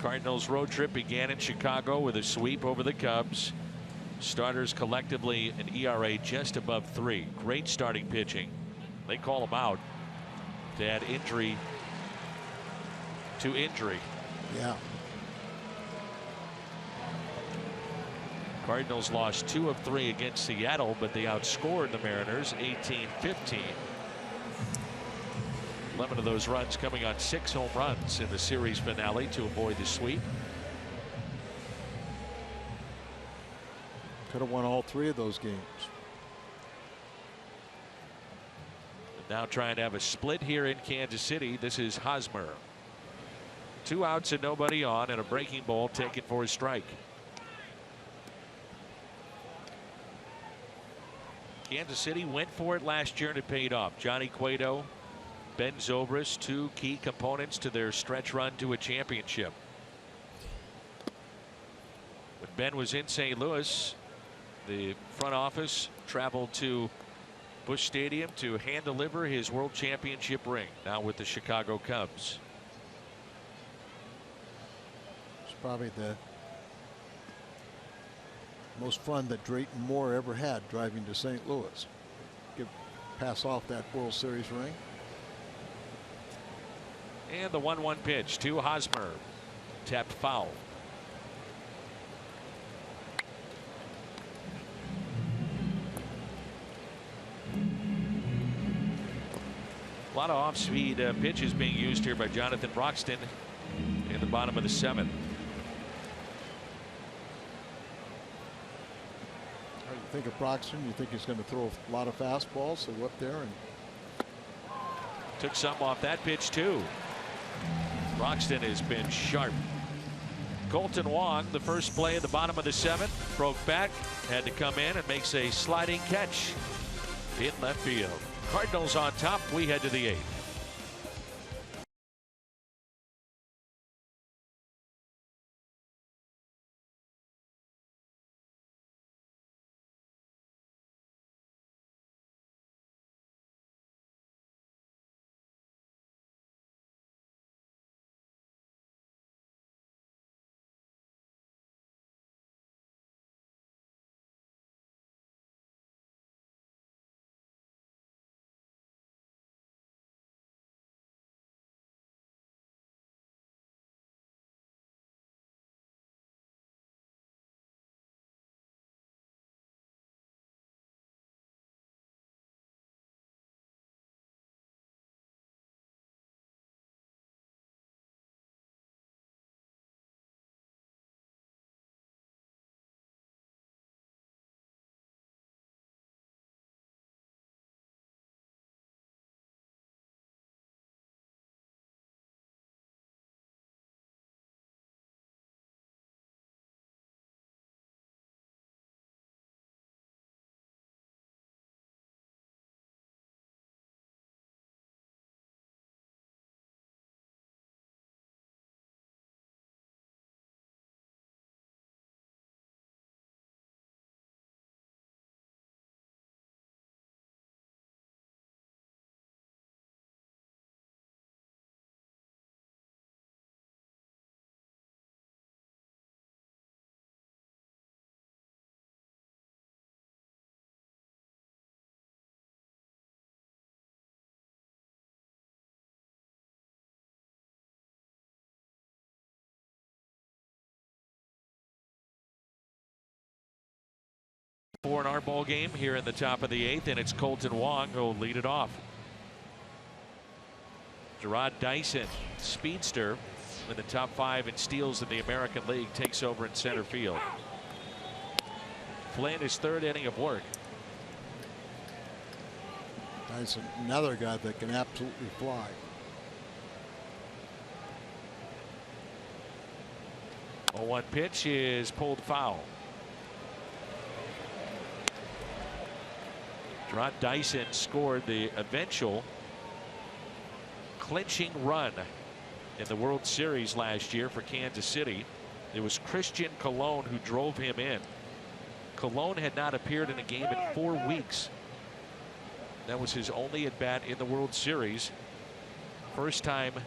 Cardinals road trip began in Chicago with a sweep over the Cubs. Starters collectively an ERA just above 3. Great starting pitching. They call him out to add injury to injury. Yeah. Cardinals lost 2 of 3 against Seattle, but they outscored the Mariners 18-15. 11 of those runs coming on 6 home runs in the series finale to avoid the sweep. Could have won all 3 of those games. Now trying to have a split here in Kansas City. This is Hosmer. 2 outs and nobody on, and a breaking ball taken for a strike. Kansas City went for it last year and it paid off. Johnny Cueto, Ben Zobrist, 2 key components to their stretch run to a championship. When Ben was in St. Louis, the front office traveled to Busch Stadium to hand deliver his World Championship ring, now with the Chicago Cubs. It's probably the most fun that Drayton Moore ever had, driving to St. Louis. Pass off that World Series ring. And the 1-1 pitch to Hosmer. Tapped foul. A lot of off-speed pitches being used here by Jonathan Broxton in the bottom of the 7th. You think of Broxton, you think he's going to throw a lot of fastballs, so up there and took some off that pitch too. Broxton has been sharp. Colton Wong, the first play at the bottom of the 7th, broke back, had to come in and makes a sliding catch in left field. Cardinals on top. We head to the 8th. For in our ball game here in the top of the 8th, and it's Colton Wong who'll lead it off. Gerard Dyson, speedster, in the top 5 in steals in the American League, takes over in center field. Flynn, his 3rd inning of work. Dyson, another guy that can absolutely fly. A 1 pitch is pulled foul. Gerard Dyson scored the eventual clinching run in the World Series last year for Kansas City. It was Christian Colon who drove him in. Colon had not appeared in a game in 4 weeks. That was his only at bat in the World Series. First time in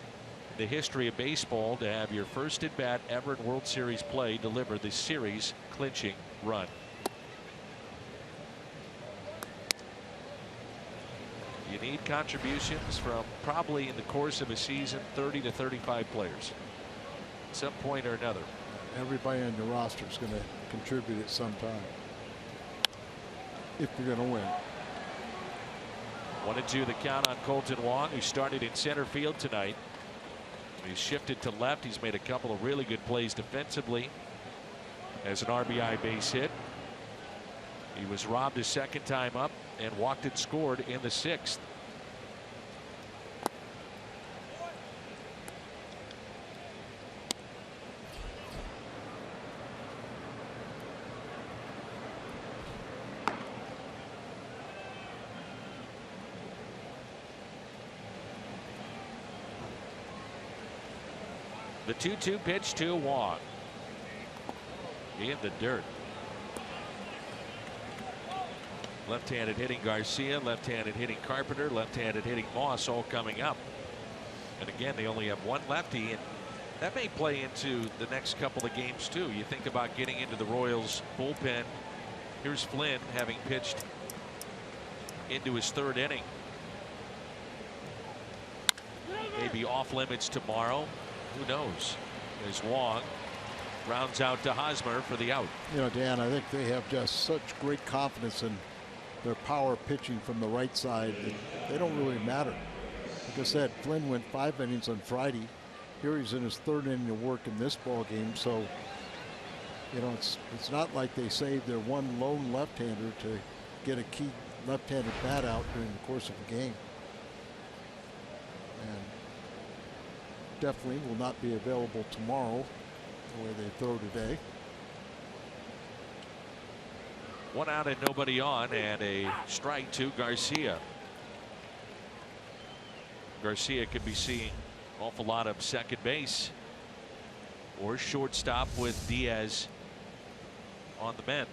the history of baseball to have your first at bat ever in World Series play deliver the series clinching run. You need contributions from, probably in the course of a season, 30 to 35 players at some point or another. Everybody on your roster is going to contribute at some time if you're going to win. 1-2 the count on Colton Wong, who started in center field tonight. He's shifted to left. He's made a couple of really good plays defensively as an RBI base hit. He was robbed his 2nd time up and walked and scored in the 6th. The 2-2 pitch to Wong. In the dirt. Left-handed hitting Garcia, left-handed hitting Carpenter, left-handed hitting Moss, all coming up. And again, they only have one lefty, and that may play into the next couple of games too. You think about getting into the Royals bullpen. Here's Flynn having pitched into his third inning. Maybe off limits tomorrow. Who knows? As Wong rounds out to Hosmer for the out. You know, Dan, I think they have just such great confidence in their power pitching from the right side that they don't really matter. Like I said, Flynn went 5 innings on Friday. Here he's in his third inning of work in this ball game. So, you know, it's not like they saved their one lone left-hander to get a key left-handed bat out during the course of the game. And definitely will not be available tomorrow the way they throw today. 1 out and nobody on, and a strike to Garcia. Garcia could be seeing an awful lot of second base or shortstop with Diaz on the mend.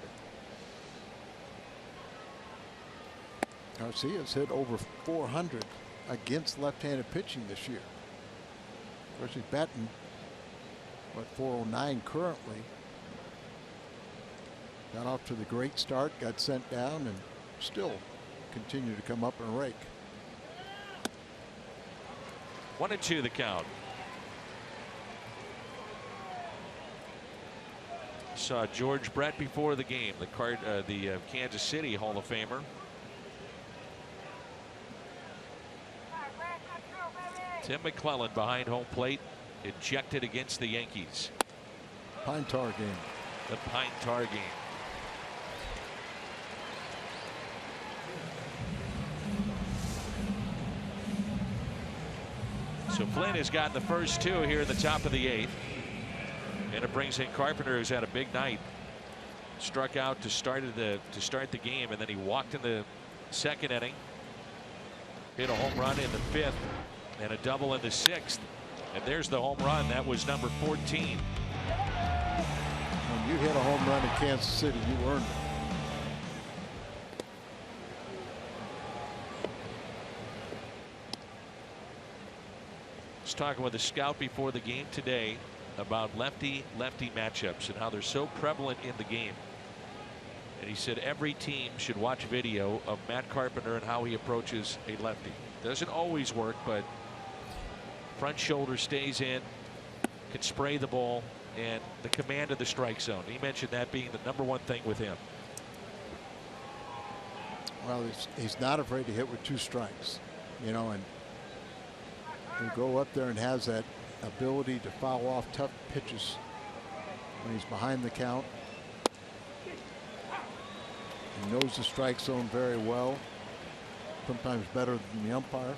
Garcia's hit over 400 against left-handed pitching this year. Of course, he's batting, what, 409 currently. Got off to the great start, got sent down, and still continue to come up and rake. 1-2 the count. Saw George Brett before the game, the Kansas City Hall of Famer. Tim McClellan behind home plate, ejected against the Yankees. Pine tar game. The Pine Tar game. So Flynn has gotten the first two here in the top of the 8th. And it brings in Carpenter, who's had a big night. Struck out to start the game, and then he walked in the second inning. Hit a home run in the 5th and a double in the 6th. And there's the home run. That was number 14. When you hit a home run in Kansas City, you earned it. Was talking with a scout before the game today about lefty-lefty matchups and how they're so prevalent in the game. And he said every team should watch video of Matt Carpenter and how he approaches a lefty. Doesn't always work, but front shoulder stays in, can spray the ball, and the command of the strike zone. He mentioned that being the #1 thing with him. Well, he's not afraid to hit with 2 strikes, you know, and he go up there and has that ability to foul off tough pitches when he's behind the count. He knows the strike zone very well, sometimes better than the umpire.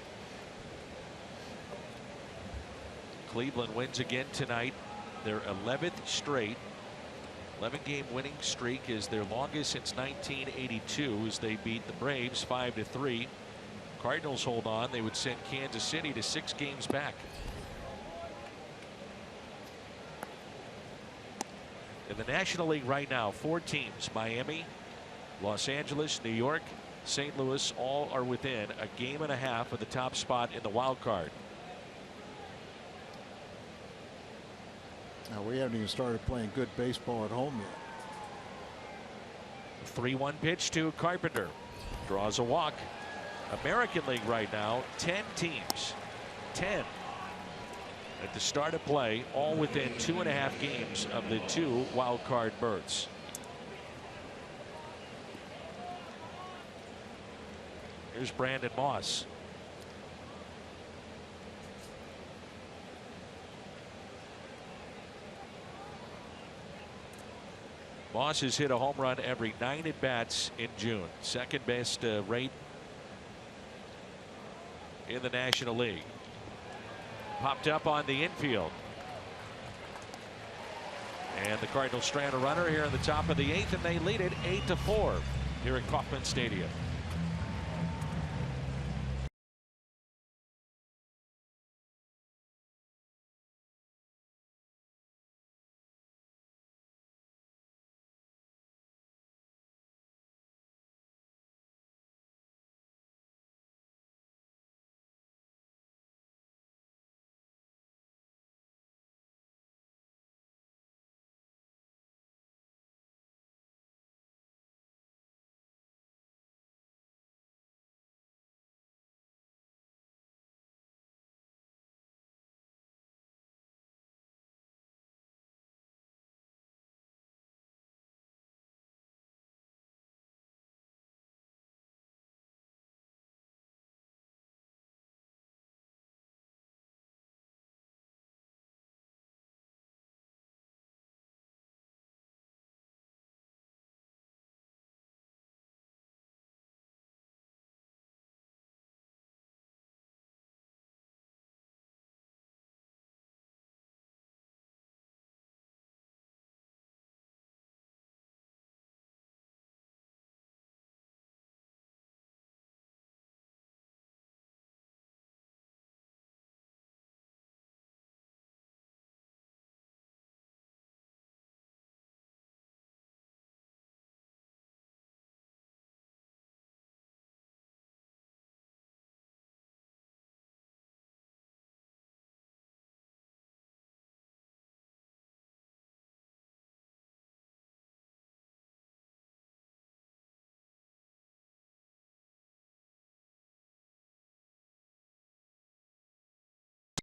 Cleveland wins again tonight. Their 11th straight. 11-game winning streak is their longest since 1982 as they beat the Braves 5-3. Cardinals hold on. They would send Kansas City to 6 games back. In the National League right now, 4 teams: Miami, Los Angeles, New York, St. Louis, all are within a game and a half of the top spot in the wild card. Now, we haven't even started playing good baseball at home yet. 3-1 pitch to Carpenter. Draws a walk. American League right now, 10 teams. 10 at the start of play, all within 2.5 games of the 2 wild card berths. Here's Brandon Moss. Moss has hit a home run every 9 at bats in June. Second best rate in the National League. Popped up on the infield. And the Cardinals strand a runner here in the top of the 8th, and they lead it 8-4 here at Kauffman Stadium.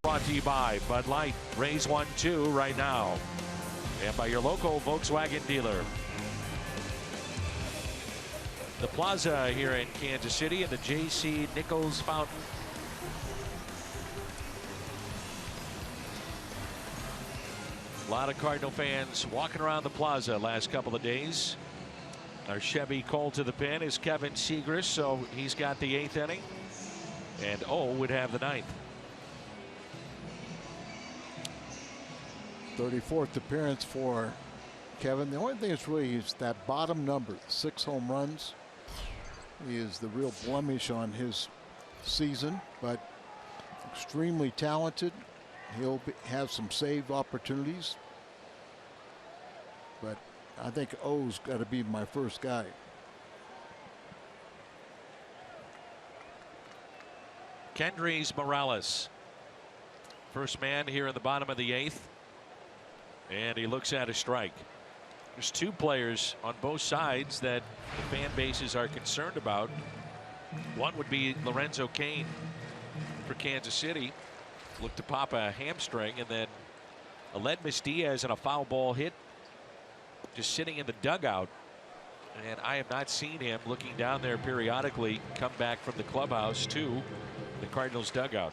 Brought to you by Bud Light. Raise 1-2 right now. And by your local Volkswagen dealer. The Plaza here in Kansas City and the J.C. Nichols Fountain. A lot of Cardinal fans walking around the Plaza last couple of days. Our Chevy Cole to the pin is Kevin Segrist, so he's got the 8th inning. And O would have the 9th. 34th appearance for Kevin. The only thing is really is that bottom number, 6 home runs. He is the real blemish on his season, but extremely talented. He'll have some save opportunities. But I think O's got to be my first guy. Kendrys Morales. First man here in the bottom of the 8th. And he looks at a strike. There's 2 players on both sides that the fan bases are concerned about. One would be Lorenzo Cain for Kansas City. Looked to pop a hamstring, and then Aledmys Diaz on a foul ball hit, just sitting in the dugout. And I have not seen him looking down there periodically come back from the clubhouse to the Cardinals dugout.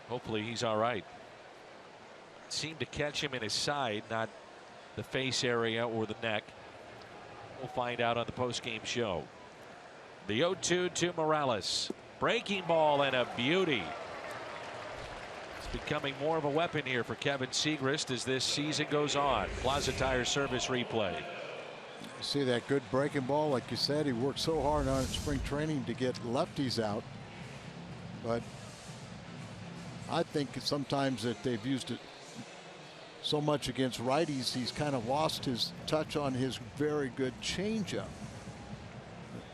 Hopefully he's all right. Seemed to catch him in his side, not the face area or the neck. We'll find out on the postgame show. The 0-2 to Morales. Breaking ball and a beauty. It's becoming more of a weapon here for Kevin Segrist as this season goes on. Plaza Tire Service replay. You see that good breaking ball, like you said, he worked so hard on spring training to get lefties out. But I think sometimes that they've used it so much against righties, he's kind of lost his touch on his very good changeup,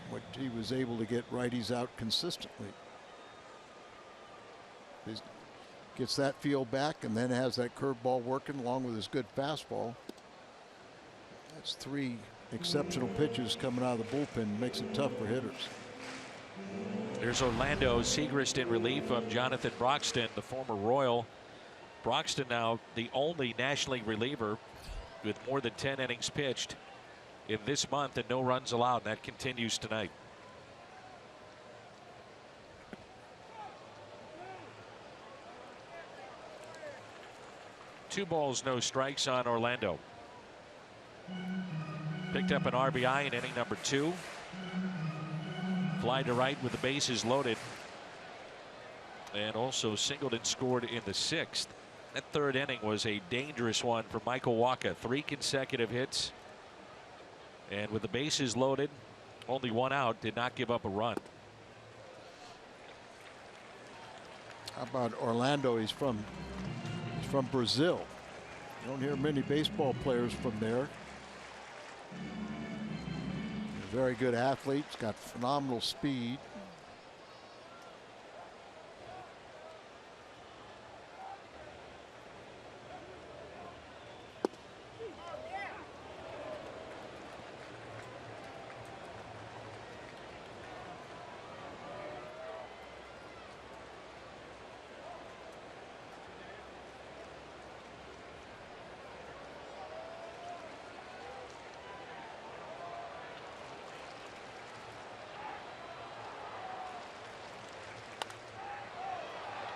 which he was able to get righties out consistently. He gets that feel back and then has that curveball working along with his good fastball. That's 3 exceptional pitches coming out of the bullpen. Makes it tough for hitters. There's Orlando. Segrist in relief of Jonathan Broxton, the former Royal. Broxton now the only National League reliever with more than 10 innings pitched in this month and no runs allowed. That continues tonight. Two balls, no strikes on Orlando. Picked up an RBI in inning number 2. Fly to right with the bases loaded. And also singled and scored in the 6th. That 3rd inning was a dangerous one for Michael Wacha. 3 consecutive hits. And with the bases loaded, only 1 out, did not give up a run. How about Orlando? He's from Brazil. You don't hear many baseball players from there. Very good athlete. He's got phenomenal speed.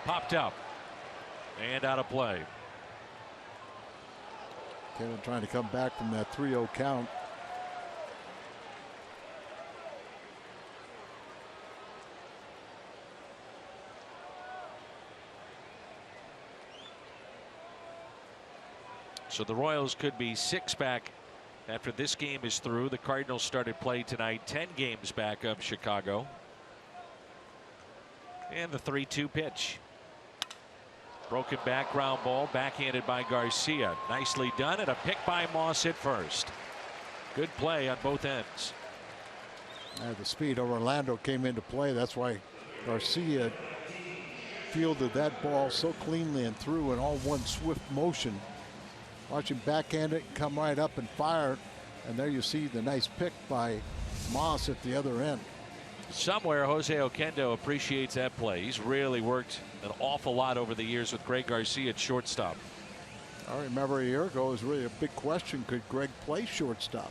Popped up and out of play. Kevin trying to come back from that 3-0 count. So the Royals could be 6 back after this game is through. The Cardinals started play tonight 10 games back of Chicago. And the 3-2 pitch. Broken back ground ball, backhanded by Garcia. Nicely done, and a pick by Moss at first. Good play on both ends. The speed of Orlando came into play. That's why Garcia fielded that ball so cleanly and through in all one swift motion. Watch him backhand it, come right up and fire. And there you see the nice pick by Moss at the other end. Somewhere Jose Oquendo appreciates that play. He's really worked an awful lot over the years with Greg Garcia at shortstop. I remember a year ago it was really a big question, could Greg play shortstop?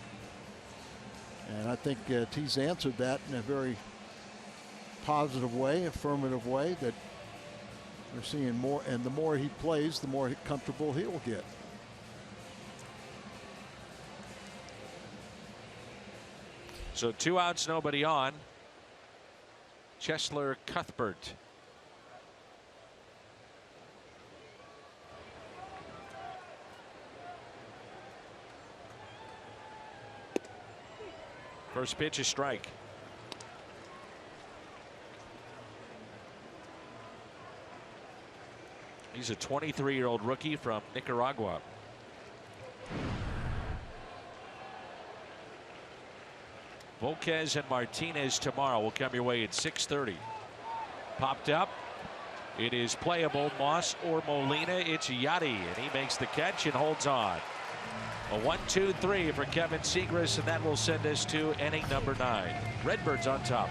And I think he's answered that in a very positive way, affirmative way, that we're seeing more, and the more he plays, the more comfortable he'll get. So 2 outs, nobody on. Chesler Cuthbert. First pitch is strike. He's a 23-year-old rookie from Nicaragua. Volquez and Martinez tomorrow will come your way at 6:30. Popped up. It is playable. Moss or Molina. It's Yachty, and he makes the catch and holds on. A 1-2-3 for Kevin Segras, and that will send us to inning number 9. Redbirds on top.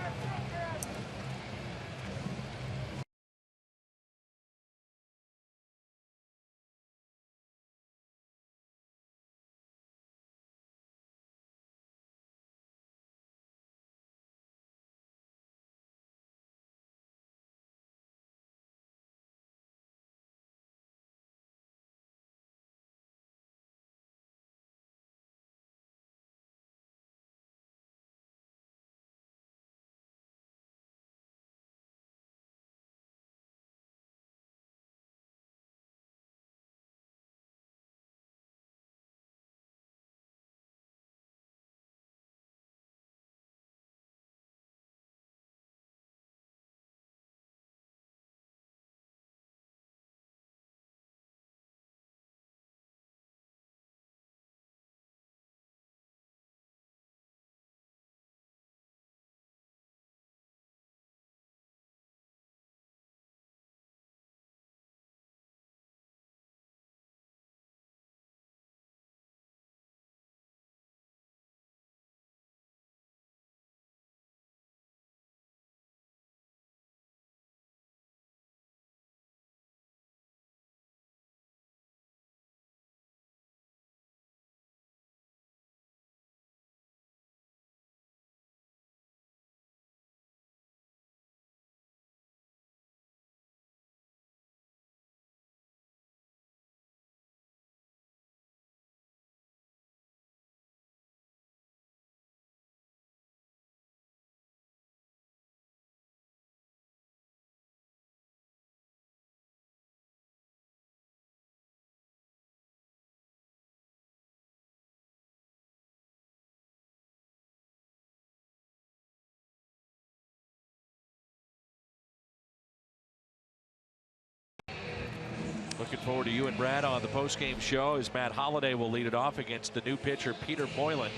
Looking forward to you and Brad on the postgame show as Matt Holliday will lead it off against the new pitcher Peter Boylan.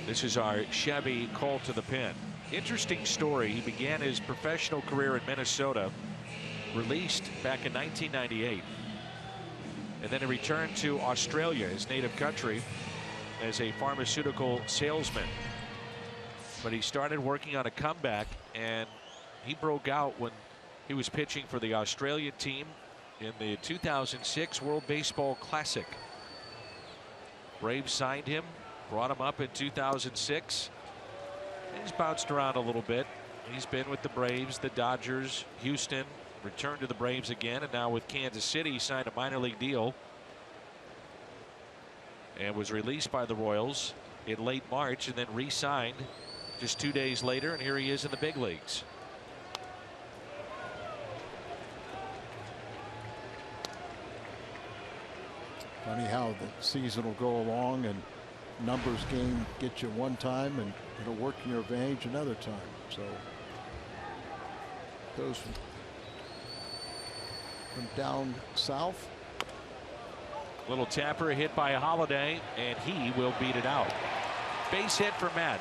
This is our Chevy call to the pin. Interesting story. He began his professional career in Minnesota, released back in 1998, and then he returned to Australia, his native country, as a pharmaceutical salesman. But he started working on a comeback, and he broke out when he was pitching for the Australian team in the 2006 World Baseball Classic. Braves signed him, brought him up in 2006. He's bounced around a little bit. He's been with the Braves, the Dodgers, Houston, returned to the Braves again, and now with Kansas City, he signed a minor league deal and was released by the Royals in late March and then re-signed just 2 days later, and here he is in the big leagues. Funny how the season will go along and numbers game get you one time and it'll work in your advantage another time. So goes from down south. Little tapper hit by Holliday, and he will beat it out. Base hit for Matt.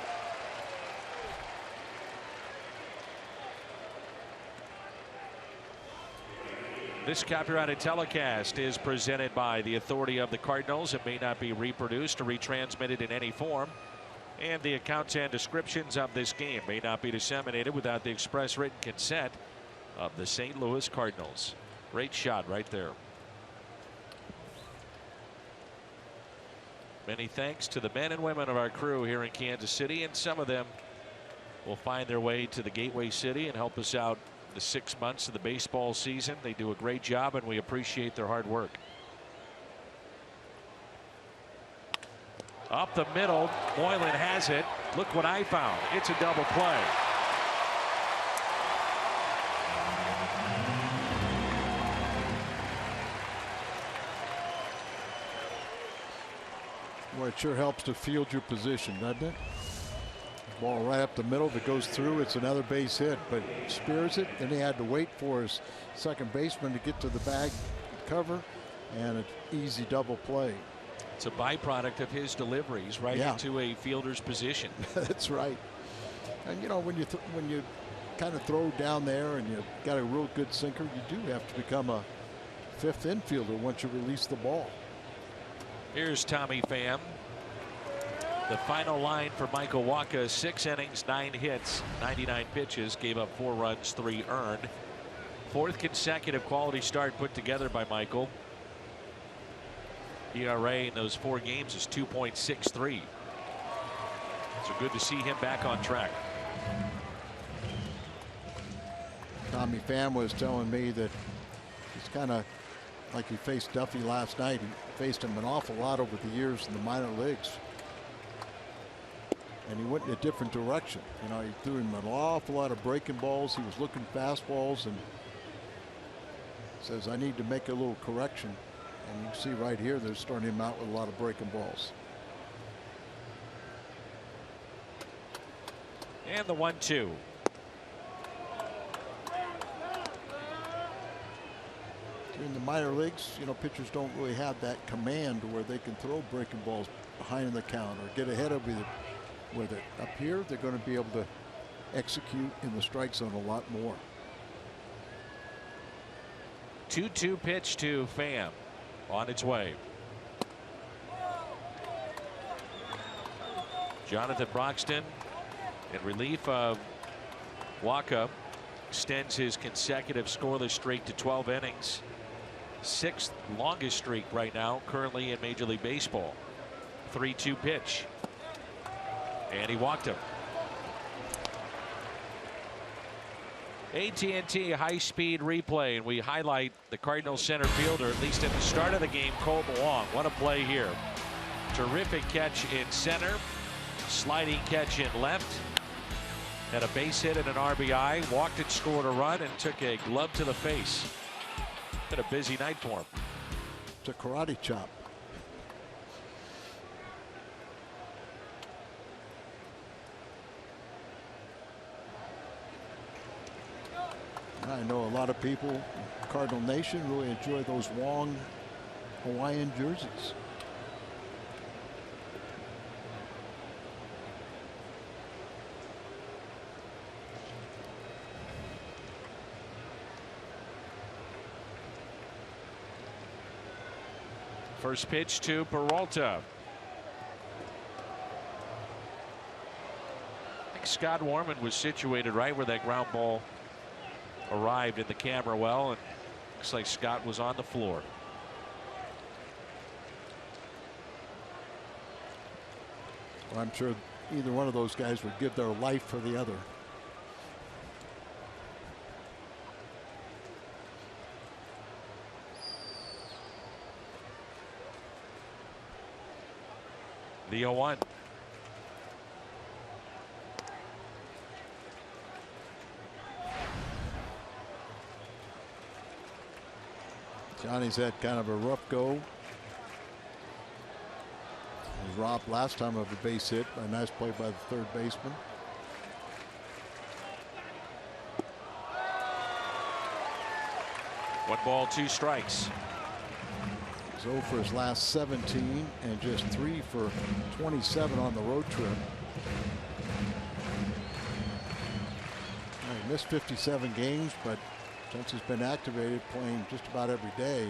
This copyrighted telecast is presented by the authority of the Cardinals. It may not be reproduced or retransmitted in any form And the accounts and descriptions of this game may not be disseminated without the express written consent of the St. Louis Cardinals. Great shot right there. Many thanks to the men and women of our crew here in Kansas City, and some of them will find their way to the Gateway City and help us out the 6 months of the baseball season. They do a great job, and we appreciate their hard work. Up the middle, Moylan has it. Look what I found. It's a double play. Well, it sure helps to field your position, doesn't it? Ball right up the middle. If it goes through, it's another base hit, but spears it. Then he had to wait for his second baseman to get to the bag cover, and an easy double play. It's a byproduct of his deliveries right into a fielder's position. That's right. And you know, when you kind of throw down there and you got a real good sinker, you do have to become a fifth infielder once you release the ball. Here's Tommy Pham. The final line for Michael Wacha: 6 innings, 9 hits, 99 pitches, gave up 4 runs, 3 earned. 4th consecutive quality start put together by Michael. ERA in those 4 games is 2.63. So good to see him back on track. Tommy Pham was telling me that he's kind of like he faced Duffy last night. He faced him an awful lot over the years in the minor leagues. And he went in a different direction. You know, he threw him an awful lot of breaking balls. He was looking fastballs, and says, I need to make a little correction. And you can see right here, they're starting him out with a lot of breaking balls. And the 1-2. In the minor leagues, you know, pitchers don't really have that command where they can throw breaking balls behind the count or get ahead of it with it. Up here, they're going to be able to execute in the strike zone a lot more. 2-2 pitch to Pham on its way. Jonathan Broxton in relief of Wacha extends his consecutive scoreless streak to 12 innings. 6th longest streak right now currently in Major League Baseball. 3-2 pitch, and he walked him. AT&T high-speed replay, and we highlight the Cardinals center fielder, at least at the start of the game, Cole Long. What a play here. Terrific catch in center, sliding catch in left, had a base hit and an RBI, walked it, scored a run, and took a glove to the face. Been a busy night for him. It's a karate chop. I know a lot of people, Cardinal Nation, really enjoy those long Hawaiian jerseys. First pitch to Peralta. I think Scott Warman was situated right where that ground ball arrived in the camera well, and looks like Scott was on the floor. Well, I'm sure either one of those guys would give their life for the other. The 0-1. Johnny's had kind of a rough go. He was robbed last time of a base hit. A nice play by the third baseman. One ball, 2 strikes. He's 0 for his last 17 and just 3 for 27 on the road trip. He missed 57 games, but since he's been activated, playing just about every day.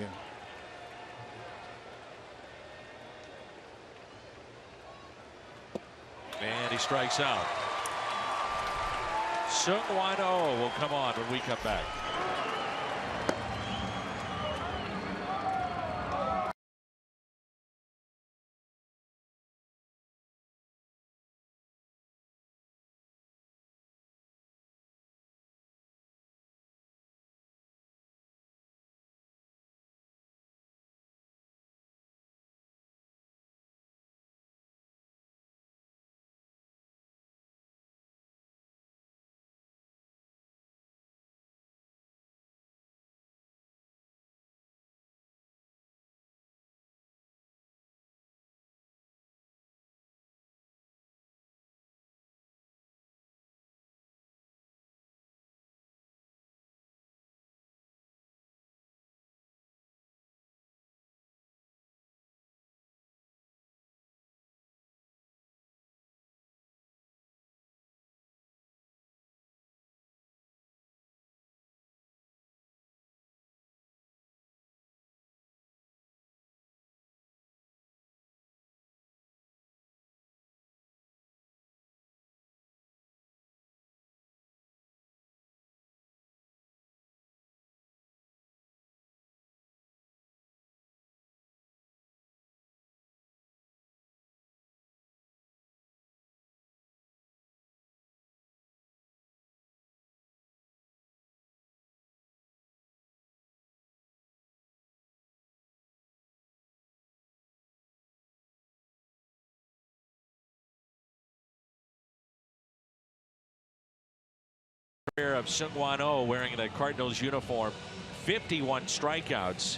he strikes out. Seung-Hwan Oh will come on when we come back. Of Seung-Hwan Oh wearing the Cardinals uniform. 51 strikeouts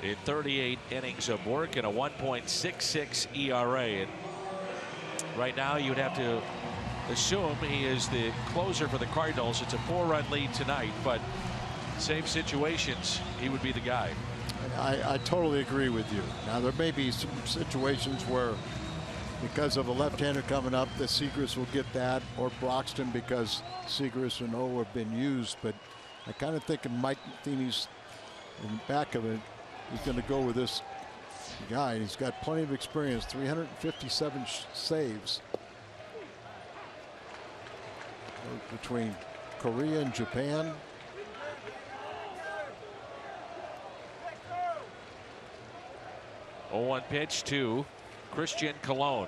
in 38 innings of work and a 1.66 ERA. And right now you'd have to assume he is the closer for the Cardinals. It's a 4-run lead tonight, but save situations, he would be the guy. I totally agree with you. Now there may be some situations where, because of a left-hander coming up, the Seagrass will get that, or Broxton, because Seagrass and O have been used. But I kind of think Mike Matheny's in the back of it, he's going to go with this guy. He's got plenty of experience, 357 saves between Korea and Japan. Oh, 1 pitch to Christian Colon.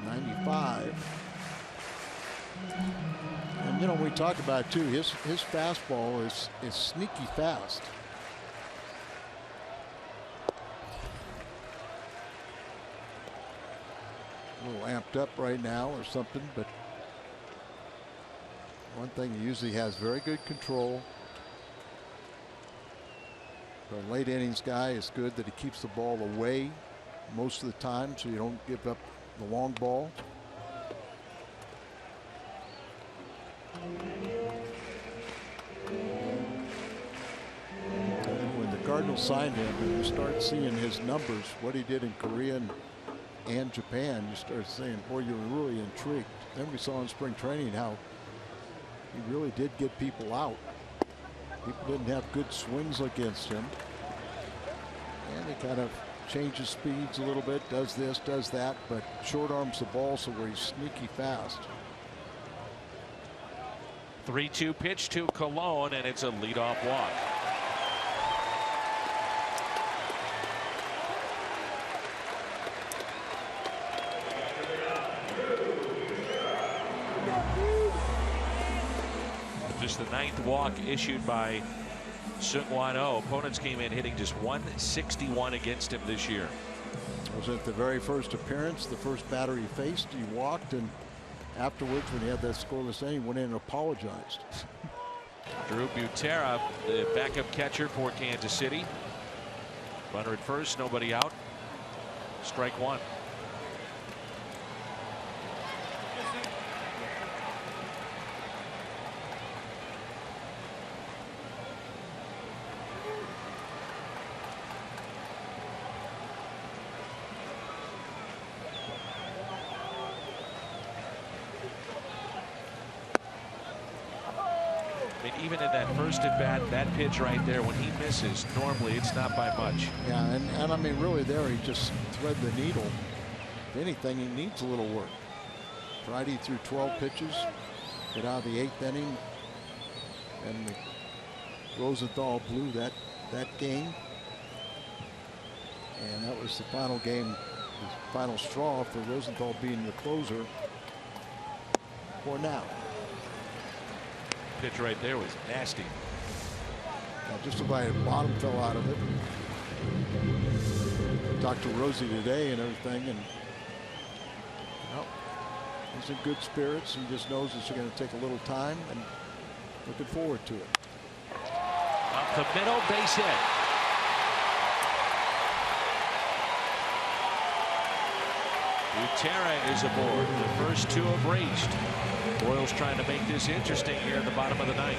95. And you know, we talk about it too, his fastball is sneaky fast. A little amped up right now or something, but one thing, he usually has very good control. For a late innings guy, it's good that he keeps the ball away most of the time, so you don't give up the long ball. When the Cardinals signed him, and you start seeing his numbers, what he did in Korea and Japan, you start saying, boy, you're really intrigued. Then we saw in spring training how he really did get people out. People didn't have good swings against him. And he kind of changes speeds a little bit, does this, does that, but short arms the ball so where he's sneaky fast. 3-2 pitch to Colon, and it's a leadoff walk. Just the 9th walk issued by Seung-Hwan Oh. Opponents came in hitting just 161 against him this year. Was it the very first appearance, the first batter he faced? He walked, and afterwards, when he had that scoreless inning, he went in and apologized. Drew Butera, the backup catcher for Kansas City. Runner at first, nobody out. Strike one. even in that first at bat, that pitch right there, when he misses, normally it's not by much. Yeah, and I mean, really there, he just thread the needle. If anything, he needs a little work. Friday threw 12 pitches, get out of the 8th inning, and Rosenthal blew that game. And that was the final game, the final straw for Rosenthal being the closer for now. Pitch right there was nasty. Just about the bottom fell out of it. Talked to Rosie today and everything, and well, he's in good spirits and just knows it's going to take a little time, and looking forward to it. Up the middle, base hit. Butera is aboard. The first two have reached. Royals trying to make this interesting here in the bottom of the ninth.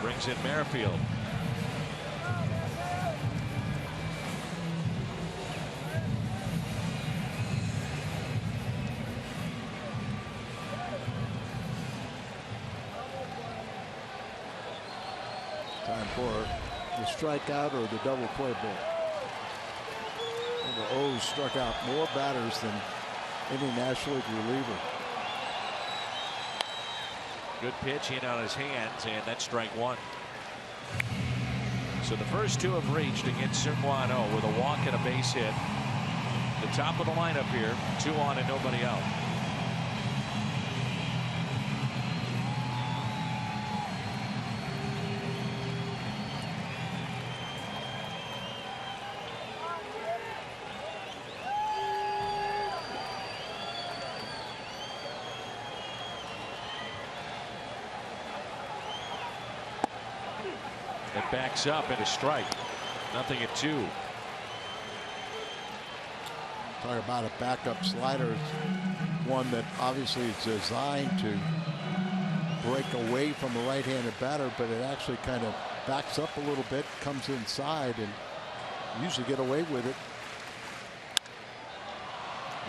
Brings in Merrifield. Time for the strikeout or the double play ball. The O's struck out more batters than any National League reliever. Good pitch in on his hands, and that's strike one. So the first two have reached against Seung-Hwan with a walk and a base hit. The top of the lineup here, 2 on and nobody out. It backs up and a strike. Nothing at 2. Talk about a backup slider. It's one that obviously is designed to break away from a right-handed batter, but it actually kind of backs up a little bit, comes inside, and usually get away with it.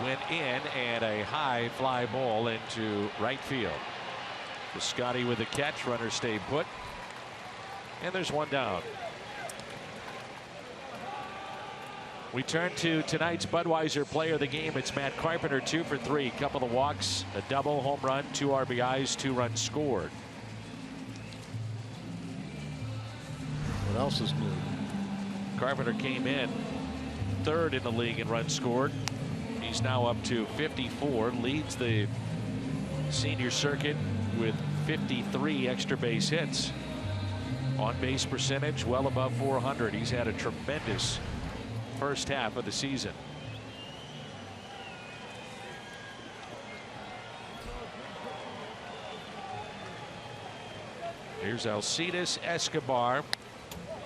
Went in, and a high fly ball into right field. Scotty with the catch. Runner stayed put. And there's one down. We turn to tonight's Budweiser player of the game. It's Matt Carpenter, 2 for 3. Couple of walks, a double, home run, 2 RBIs, 2 runs scored. What else is new? Carpenter came in 3rd in the league in runs scored. He's now up to 54, leads the senior circuit with 53 extra base hits. On base percentage well above 400. He's had a tremendous first half of the season. Here's Alcides Escobar.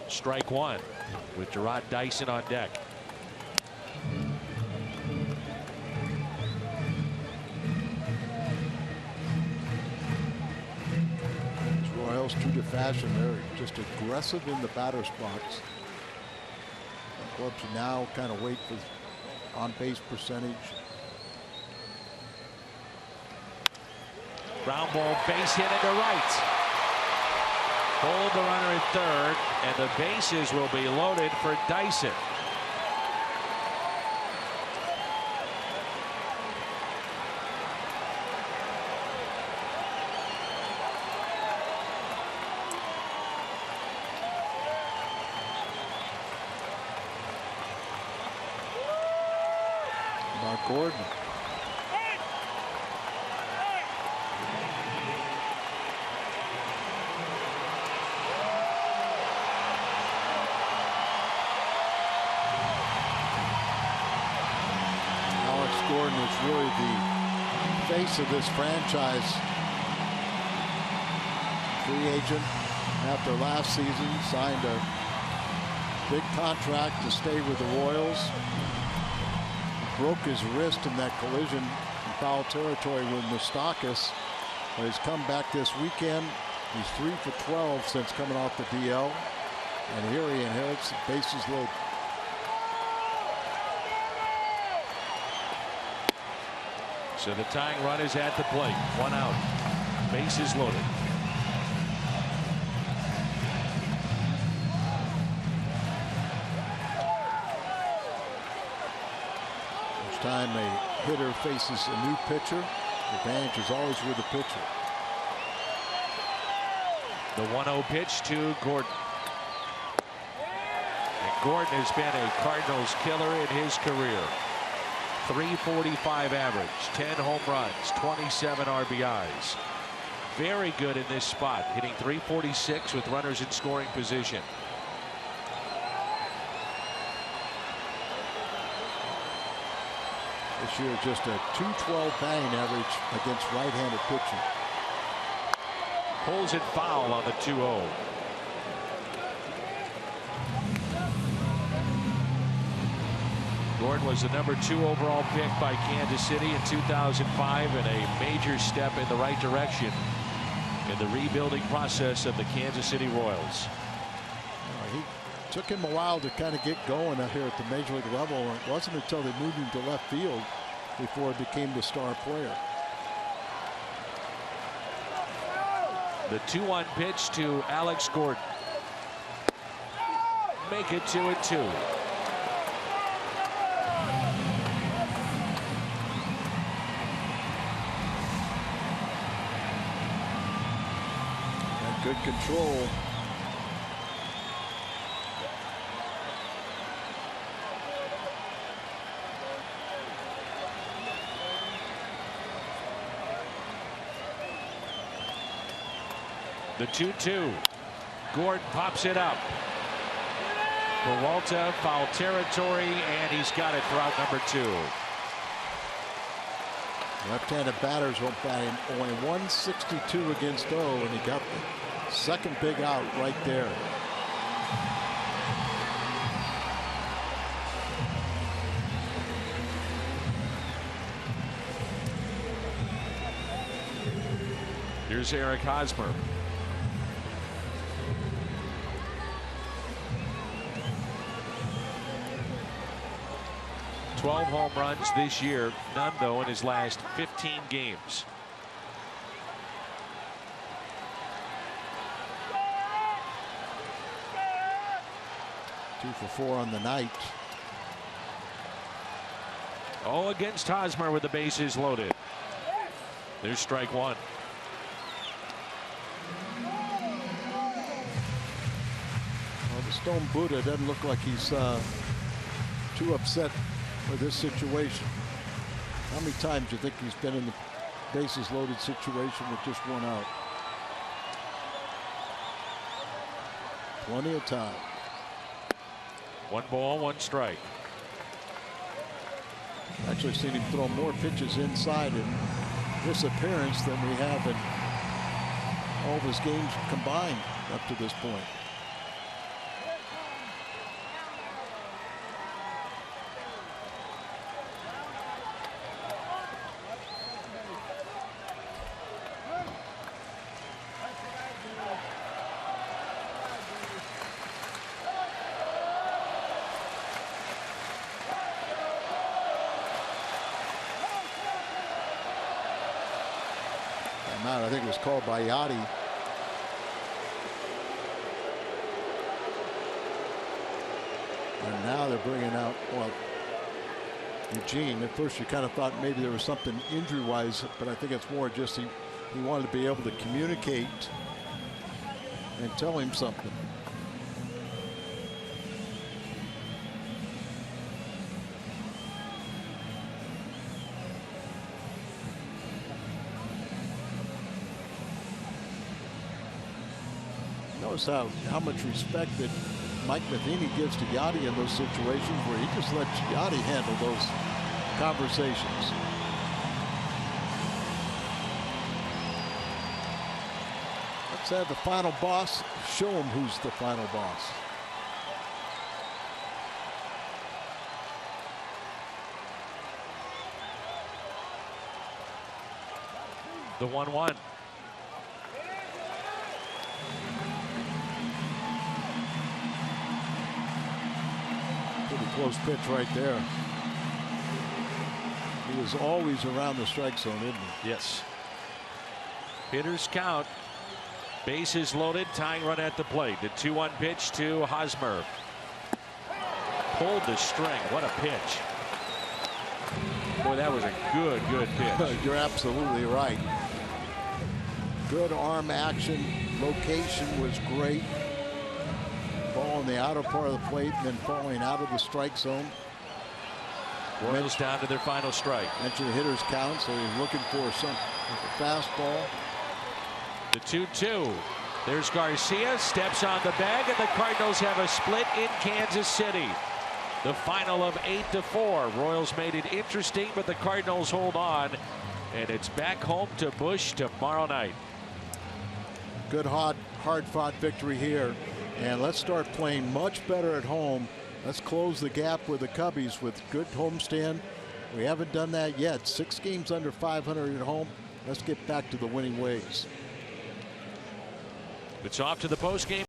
Strike 1 with Gerard Dyson on deck. Royals, true to fashion, they're just aggressive in the batter's box. Clubs now kind of wait for on-base percentage. Ground ball, base hit into right. Hold the runner at 3rd, and the bases will be loaded for Dyson. Gordon. Alex Gordon is really the face of this franchise. Free agent after last season, signed a big contract to stay with the Royals. Broke his wrist in that collision in foul territory with Moustakas. But he's come back this weekend. He's 3 for 12 since coming off the DL. And here he inherits the bases loaded. So the tying run is at the plate. 1 out. Bases loaded. Each time a hitter faces a new pitcher, the advantage is always with the pitcher. The 1-0 pitch to Gordon. And Gordon has been a Cardinals killer in his career. .345 average, 10 home runs, 27 RBIs. Very good in this spot, hitting .346 with runners in scoring position. This year just a .212 batting average against right-handed pitching. Pulls it foul on the 2-0. Gordon was the #2 overall pick by Kansas City in 2005 and a major step in the right direction in the rebuilding process of the Kansas City Royals. He took him a while to kind of get going out here at the major league level. It wasn't until they moved him to left field before he became the star player. The 2-1 pitch to Alex Gordon. Make it 2-2. And good control. The 2-2. Gordon pops it up. Peralta, foul territory, and he's got it for out #2. Left-handed batters won't bat him. Only 162 against O, and he got the second big out right there. Here's Eric Hosmer. $12 home runs this year, none though in his last 15 games. Two for 4 on the night. All against Hosmer with the bases loaded. There's strike 1. Well, the Stone Buddha doesn't look like he's too upset with this situation. How many times do you think he's been in the bases loaded situation with just 1 out? Plenty of time. 1 ball, 1 strike. Actually seen him throw more pitches inside in this appearance than we have in all of his games combined up to this point. I think it was called by Yachty. And now they're bringing out, well, Eugene. At first you kind of thought maybe there was something injury-wise, but I think it's more just he wanted to be able to communicate and tell him something. Notice how much respect that Mike Matheny gives to Yachty in those situations where he just lets Yachty handle those conversations. Let's have the final boss show him who's the final boss. The 1-1. Close pitch right there. He was always around the strike zone, isn't he? Yes. Hitters count. Bases loaded. Tying run at the plate. The 2-1 pitch to Hosmer. Pulled the string. What a pitch. Boy, that was a good pitch. You're absolutely right. Good arm action. Location was great. Ball in the outer part of the plate and then falling out of the strike zone. Royals down to their final strike. Mentioned the hitter's count, so he's looking for some fastball. The 2-2. There's Garcia, steps on the bag, and the Cardinals have a split in Kansas City. The final of 8-4. Royals made it interesting, but the Cardinals hold on, and it's back home to Busch tomorrow night. Good hard-fought victory here, and let's start playing much better at home. Let's close the gap with the Cubbies with good homestand. We haven't done that yet. 6 games under 500 at home. Let's get back to the winning ways. It's off to the postgame.